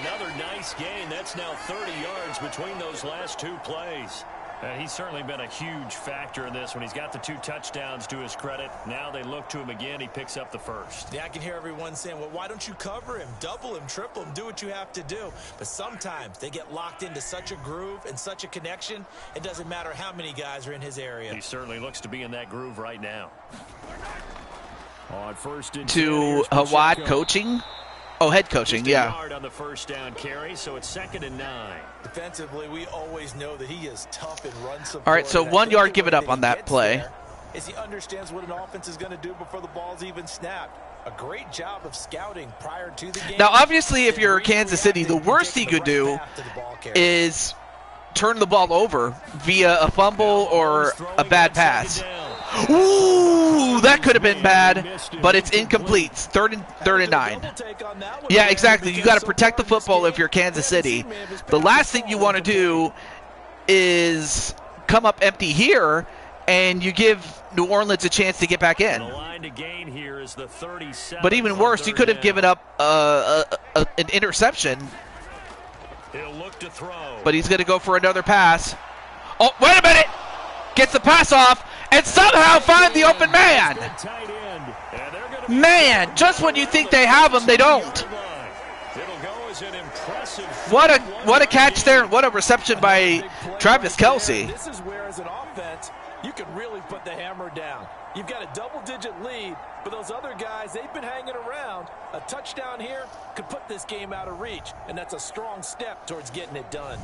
Another nice gain. That's now 30 yards between those last two plays. And he's certainly been a huge factor in this when he's got the 2 touchdowns to his credit. Now they look to him again. He picks up the first. Yeah, I can hear everyone saying, well, why don't you cover him, double him, triple him, do what you have to do. But sometimes they get locked into such a groove and such a connection, it doesn't matter how many guys are in his area. He certainly looks to be in that groove right now. On first and To Hawad coaching? Oh, head coaching, Just a yeah. yard on the first down carry, so it's 2nd and 9. Defensively, we always know that he is tough and run support. All right, so and I 1 think yard the given way up that on he that gets play. there is he understands what an offense is going to do before the ball's even snapped. A great job of scouting prior to the game. Now, obviously, if Then you're Kansas City, the reacting and worst he taking could the do right path to the ball carrier. is turn the ball over via a fumble or a bad pass. Ooh, that could have been bad, but it's incomplete. Third and 9. Yeah, exactly. You got to protect the football if you're Kansas City. The last thing you want to do is come up empty here, and you give New Orleans a chance to get back in. The line to gain here is the 37. But even worse, you could have given up an interception. He'll look to throw. But he's going to go for another pass. Oh, wait a minute! Gets the pass off and somehow find the open man. Man, just when you think they have him, they don't. What a catch there, and what a reception by Travis Kelce. This is where, as an offense, you can really put the hammer down. You've got a double-digit lead, but those other guys, they've been hanging around. A touchdown here could put this game out of reach, and that's a strong step towards getting it done.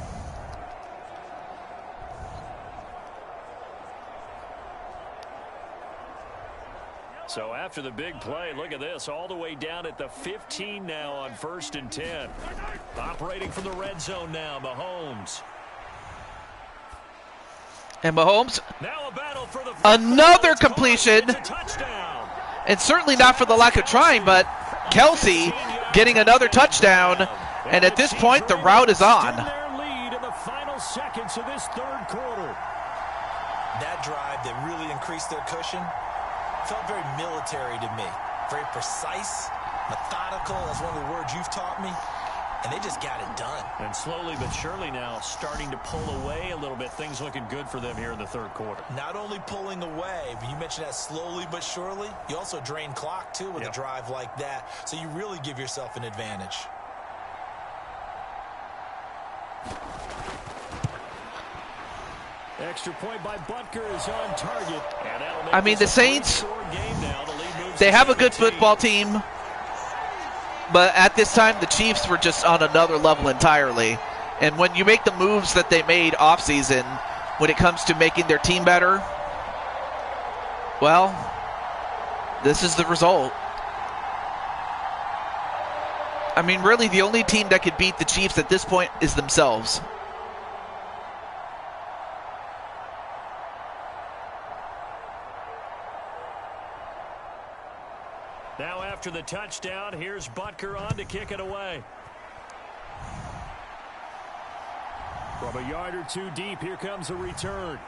So after the big play, look at this, all the way down at the 15 now on 1st and 10. Operating from the red zone now, Mahomes. And Mahomes, Now a battle for the another completion, touchdown. and certainly not for the lack of trying, but Kelce getting another touchdown, and at this point, the route is on. Their lead in the final seconds of this 3rd quarter. That drive that really increased their cushion felt very military to me. Very precise, methodical. That's one of the words you've taught me. And they just got it done. And slowly but surely now starting to pull away a little bit. Things looking good for them here in the 3rd quarter. Not only pulling away, but you mentioned that slowly but surely. You also drain clock, too, with a drive like that. So you really give yourself an advantage. Extra point by Butker is on target. I mean, the Saints, they have a good football team, but at this time, the Chiefs were just on another level entirely. And when you make the moves that they made offseason, when it comes to making their team better, well, this is the result. I mean, really, the only team that could beat the Chiefs at this point is themselves. Now after the touchdown, here's Butker on to kick it away. From a yard or two deep, here comes a return.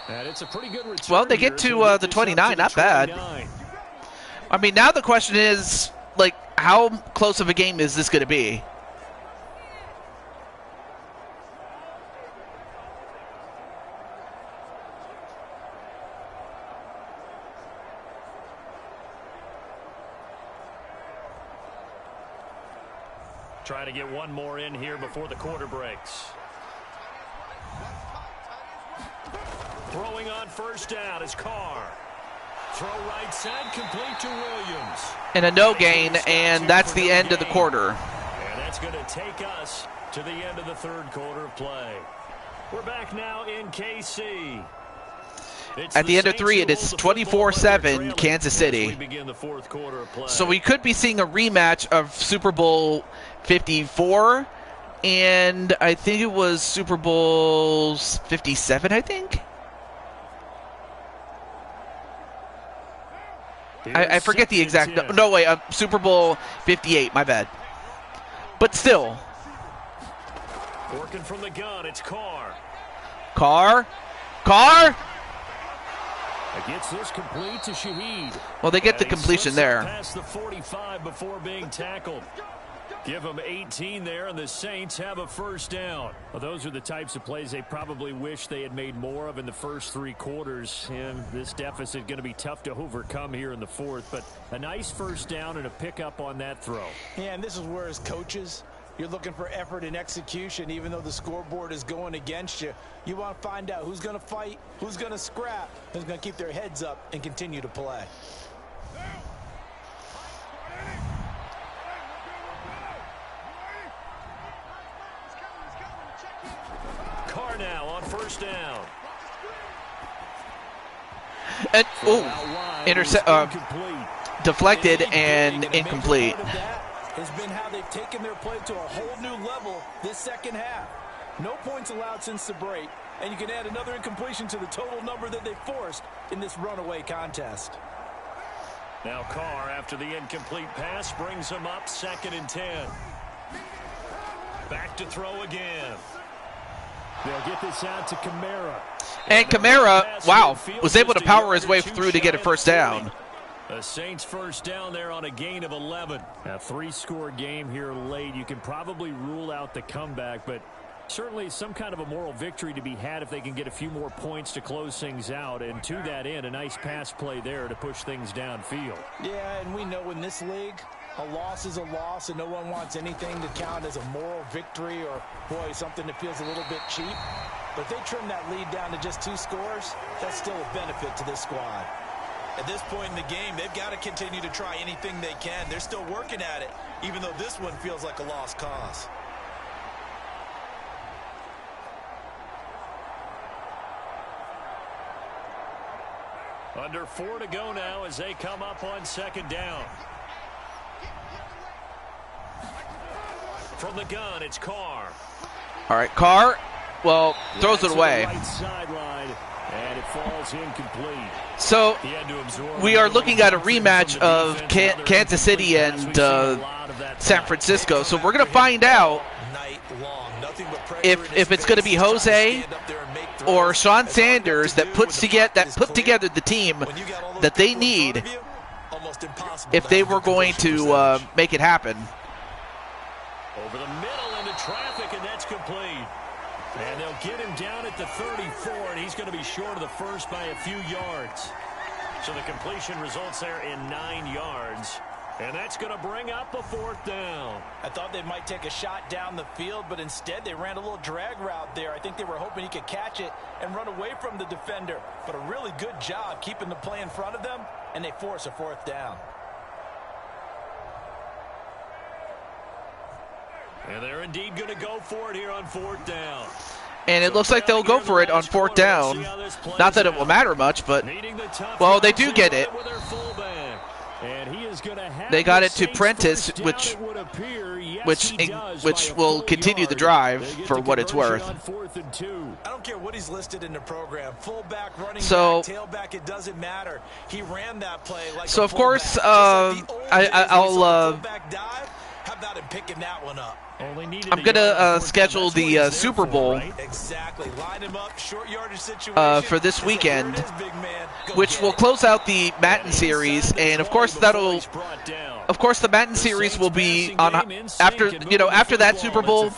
And it's a pretty good return. Well, they get to the 29, not bad. I mean, now the question is, like, how close of a game is this going to be? Trying to get one more in here before the quarter breaks. Throwing on first down is Carr. Throw right side, complete to Williams. And a no gain, and that's the end of the quarter. And that's going to take us to the end of the 3rd quarter of play. We're back now in KC. At the end of 3, it is 24-7 Kansas City. So we could be seeing a rematch of Super Bowl 54, and I think it was Super Bowl 57, I think? I forget the exact... No, wait, Super Bowl 58, my bad. But still. Working from the gun, it's Carr. Carr? Gets this complete to Shaheed. Well, they get the completion there. Past the 45 before being tackled. Give them 18 there, and the Saints have a first down. Well, those are the types of plays they probably wish they had made more of in the first 3 quarters. And this deficit going to be tough to overcome here in the fourth. But a nice first down and a pickup on that throw. Yeah, and this is where, as coaches, you're looking for effort and execution. Even though the scoreboard is going against you, you want to find out who's going to fight, who's going to scrap, who's going to keep their heads up and continue to play. Carr now on first down. And, deflected and incomplete. Has been how they've taken their play to a whole new level this second half. No points allowed since the break, and you can add another incompletion to the total number that they forced in this runaway contest. Now Carr, after the incomplete pass, brings him up 2nd and 10. Back to throw again. They'll get this out to Kamara. And Kamara, wow, was able to power his way through to get a first down. The Saints first down there on a gain of 11. A 3-score game here late. You can probably rule out the comeback, but certainly some kind of a moral victory to be had if they can get a few more points to close things out. And to that end, a nice pass play there to push things downfield. Yeah, and we know in this league, a loss is a loss, and no one wants anything to count as a moral victory or, boy, something that feels a little bit cheap. But if they trim that lead down to just 2 scores, that's still a benefit to this squad. At this point in the game, they've got to continue to try anything they can. They're still working at it, even though this one feels like a lost cause. Under 4 to go now as they come up on 2nd down. From the gun, it's Carr. All right, Carr, well, throws it away. Right sideline, and it falls incomplete. So we are looking at a rematch of Kansas City and San Francisco. So we're going to find out if it's going to be Jose or Sean Sanders that put together the team that they need if they were going to make it happen. Over the middle into traffic, and that's complete. And they'll get him down at the 34, and he's going to be short of the first by a few yards. So the completion results there in 9 yards. And that's going to bring up a 4th down. I thought they might take a shot down the field, but instead they ran a little drag route there. I think they were hoping he could catch it and run away from the defender. But a really good job keeping the play in front of them, and they force a 4th down. And they're indeed going to go for it here on 4th down. And it looks like they'll go for it on 4th down. Not that it will matter much, but, well, they do get it. They got it to Prentice, which will continue the drive for what it's worth. I don't care what he's listed in the program. Fullback, running back, tailback, it doesn't matter. He ran that play like so, of course, I'll how about him picking that one up? I'm going to schedule the Super Bowl for this weekend, which will close out the Madden series, and of course the Madden series will be on after that Super Bowl.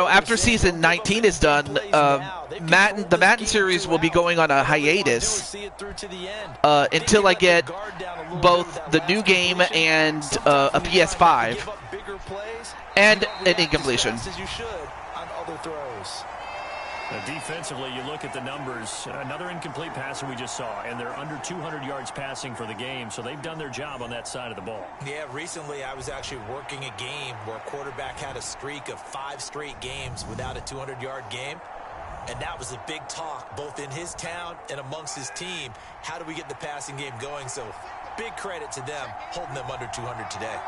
After season 19 is done, the Madden series will be going on a hiatus until I get both the new game and a PS5 and an incompletion. Defensively, you look at the numbers. Another incomplete passer we just saw, and they're under 200 yards passing for the game, so they've done their job on that side of the ball. Yeah, recently I was actually working a game where a quarterback had a streak of 5 straight games without a 200-yard game. And that was a big talk, both in his town and amongst his team. How do we get the passing game going? So big credit to them, holding them under 200 today.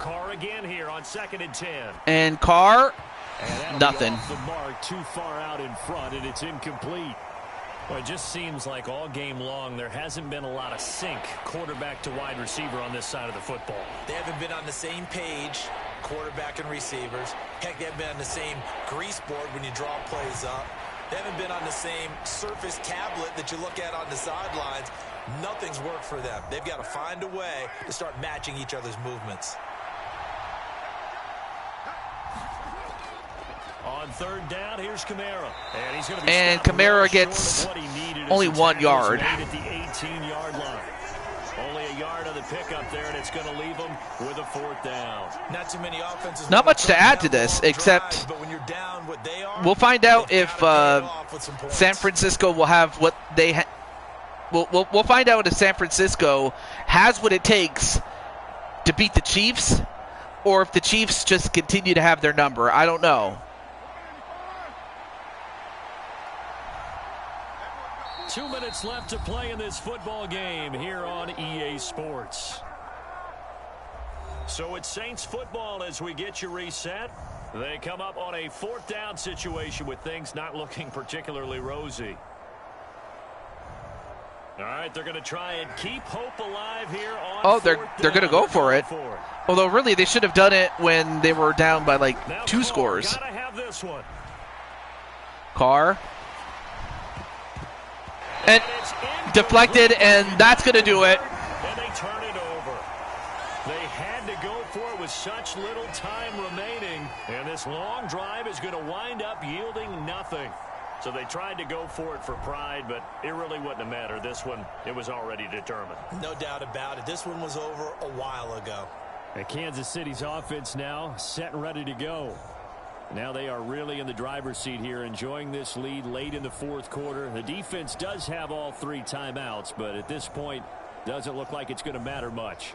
Carr again here on 2nd and 10. And Carr, And nothing. off the mark, too far out in front, and it's incomplete. Well, it just seems like all game long there hasn't been a lot of sync quarterback to wide receiver on this side of the football. They haven't been on the same page, quarterback and receivers. Heck, they haven't been on the same grease board when you draw plays up. They haven't been on the same surface tablet that you look at on the sidelines. Nothing's worked for them. They've got to find a way to start matching each other's movements. On 3rd down, here's Kamara. And he's going to be And stopped Kamara well gets short of what he needed. only As the 1 tackle was yard. made at the 18-yard line. Only a yard on the pickup there, and it's going to leave them with a 4th down. Not too many offenses. Not much to add to this, except but when you're down what they are, we'll find out they've if gotta pay it off with some points. San Francisco will have what they we'll find out if San Francisco has what it takes to beat the Chiefs, or if the Chiefs just continue to have their number. I don't know. 2 minutes left to play in this football game here on EA Sports. So it's Saints football as we get you reset. They come up on a 4th down situation with things not looking particularly rosy. All right, they're going to try and keep hope alive here on Oh, they're 4th going to down. go for it. Although really they should have done it when they were down by like Now 2 Carr, scores. gotta have this one. Carr. And It's incomplete. deflected, and that's going to do it. And they turn it over. They had to go for it with such little time remaining. And this long drive is going to wind up yielding nothing. So they tried to go for it for pride, but it really wouldn't have mattered. This one, it was already determined. No doubt about it. This one was over a while ago. And Kansas City's offense now set and ready to go. Now they are really in the driver's seat here, enjoying this lead late in the 4th quarter. The defense does have all 3 timeouts, but at this point, doesn't look like it's going to matter much.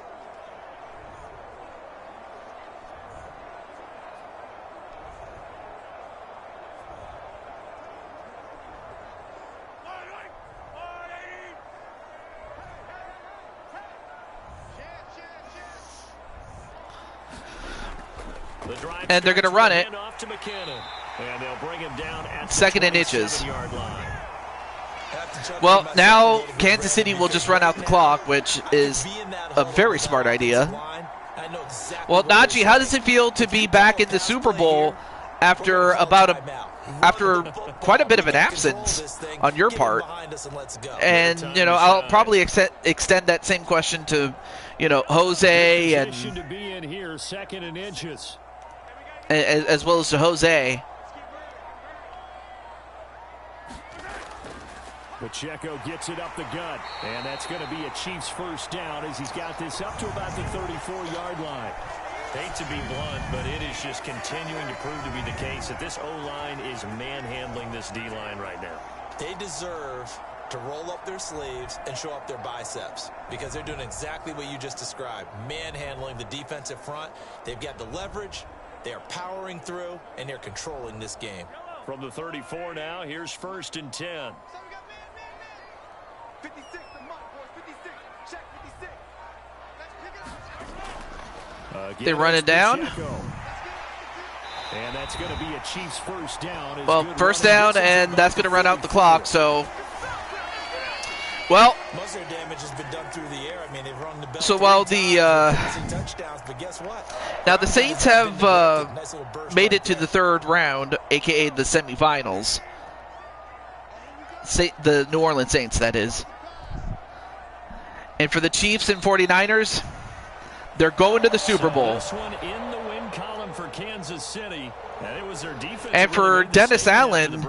And they're going to run it. And they'll bring him down at the 2nd and inches. 27-yard line. Well, now Kansas City will just run out the clock, which is a very smart idea. Well, Najee, how does it feel to be back in the Super Bowl after quite a bit of an absence on your part? And, you know, I'll probably extend that same question to, you know, Jose and To be in here, 2nd and inches. as well as to Jose. Pacheco gets it up the gut, and that's going to be a Chiefs 1st down as he's got this up to about the 34-yard line. Hate to be blunt, but it is just continuing to prove to be the case that this O-line is manhandling this D-line right now. They deserve to roll up their sleeves and show up their biceps because they're doing exactly what you just described, manhandling the defensive front. They've got the leverage, they're powering through, and they're controlling this game. From the 34 now, here's 1st and 10. 56, the mark, boys. 56. Check 56. Let's pick it up. They run it down. And that's going to be a Chiefs 1st down. Well, 1st down, and that's going to run out the clock. So, well, Most of their damage has been done through the air. I mean, they've rung the bell. so while the touchdowns, but guess what? now the Saints have made it to the 3rd round, aka the semifinals. The New Orleans Saints, that is. And for the Chiefs and 49ers, they're going to the Super Bowl. This one in the win column for Kansas City. And it was their defense. And for Dennis Allen,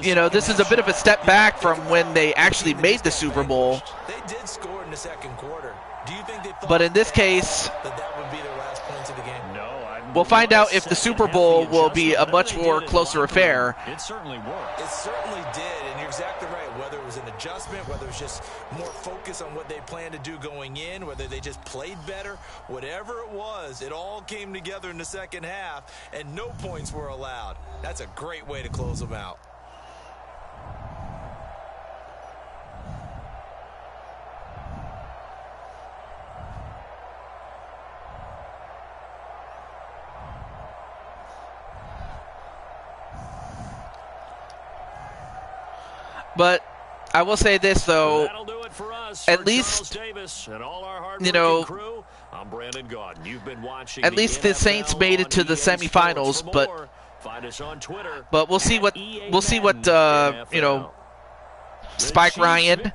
you know, this is a bit of a step back from when they actually made the Super Bowl. They did score in the 2nd quarter. Do you think they thought But in this case, that would be their last points of the game? No, I've we'll find out if the Super Bowl will be a much more closer affair. It certainly worked. It certainly did, and you're exactly right. Whether it was an adjustment, whether it was just more focus on what they planned to do going in, whether they just played better, whatever it was, it all came together in the second half, and no points were allowed. That's a great way to close them out. But I will say this, though. That'll do it for us. At For least, Charles Davis and all our you know, crew, I'm Brandon Gaudin. You've been watching at least the Saints made it to the semifinals, but find us on Twitter. But we'll see what you know, Spike Ryan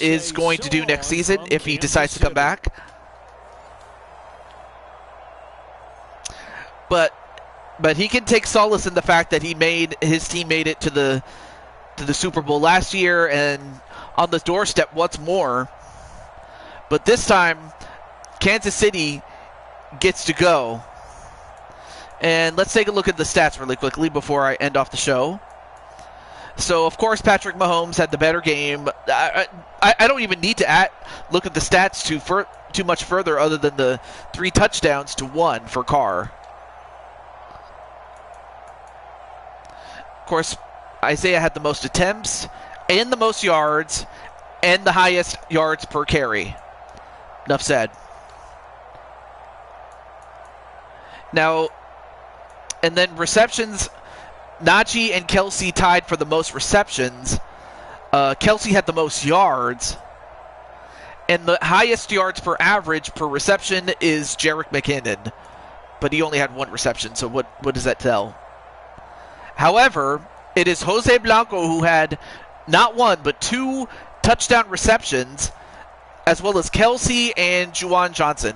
is going to do next season if he decides to come back. But he can take solace in the fact that his team made it to the Super Bowl last year and on the doorstep once more. But this time, Kansas City gets to go. And let's take a look at the stats really quickly before I end off the show. So, of course, Patrick Mahomes had the better game. I don't even need to look at the stats too much further other than the 3 touchdowns to 1 for Carr. Of course, Isaiah had the most attempts and the most yards and the highest yards per carry. Enough said. Now, and then receptions, Najee and Kelsey tied for the most receptions. Kelsey had the most yards. And the highest yards per average per reception is Jerick McKinnon. But he only had 1 reception, so what does that tell? However, it is Jose Blanco who had not 1, but 2 touchdown receptions, as well as Kelsey and Juwan Johnson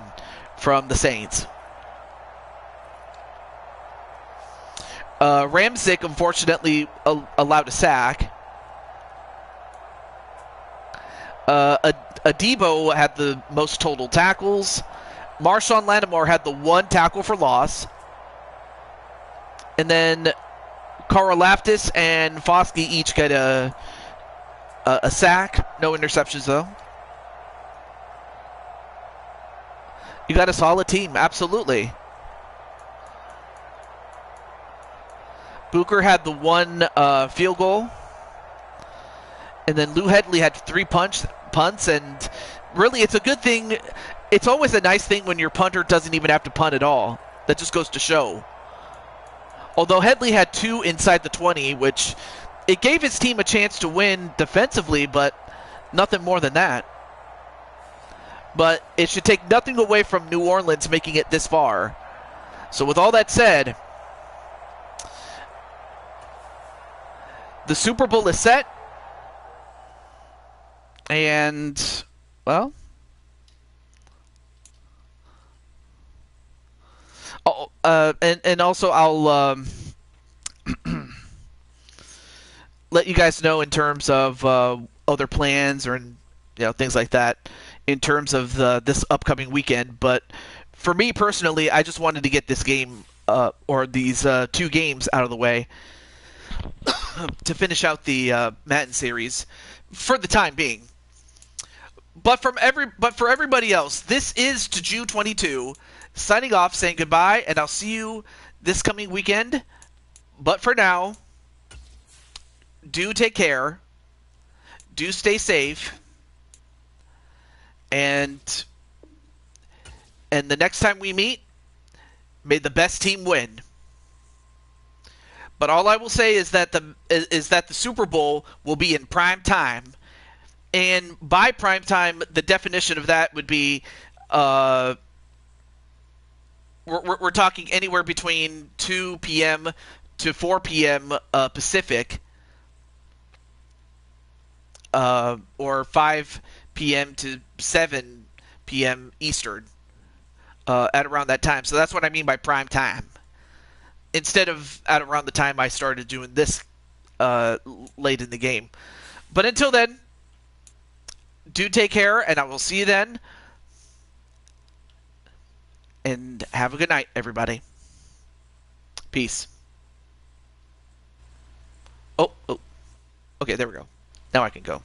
from the Saints. Ramczyk, unfortunately, allowed a sack. Adebo had the most total tackles. Marshawn Lattimore had the 1 tackle for loss. And then Karlaftis and Foskey each get a sack. No interceptions, though. You got a solid team, absolutely. Booker had the 1 field goal. And then Lou Hedley had 3 punts. And really, it's a good thing. It's always a nice thing when your punter doesn't even have to punt at all. That just goes to show. Although Hedley had 2 inside the 20, which it gave his team a chance to win defensively, but nothing more than that. But it should take nothing away from New Orleans making it this far. So with all that said, the Super Bowl is set. And, well, and also I'll let you guys know in terms of other plans or things like that in terms of this upcoming weekend. But for me personally, I just wanted to get this game or these 2 games out of the way to finish out the Madden series for the time being. But for everybody else, this is to June 22. Signing off, saying goodbye, and I'll see you this coming weekend. But for now, do take care, do stay safe, and the next time we meet, may the best team win. But all I will say is that the Super Bowl will be in prime time, and by prime time, the definition of that would be we're talking anywhere between 2 p.m. to 4 p.m. Pacific, or 5 p.m. to 7 p.m. Eastern, at around that time. So that's what I mean by prime time. Instead of at around the time I started doing this late in the game. But until then, do take care, and I will see you then. And have a good night, everybody. Peace. Oh. Okay, there we go. Now I can go.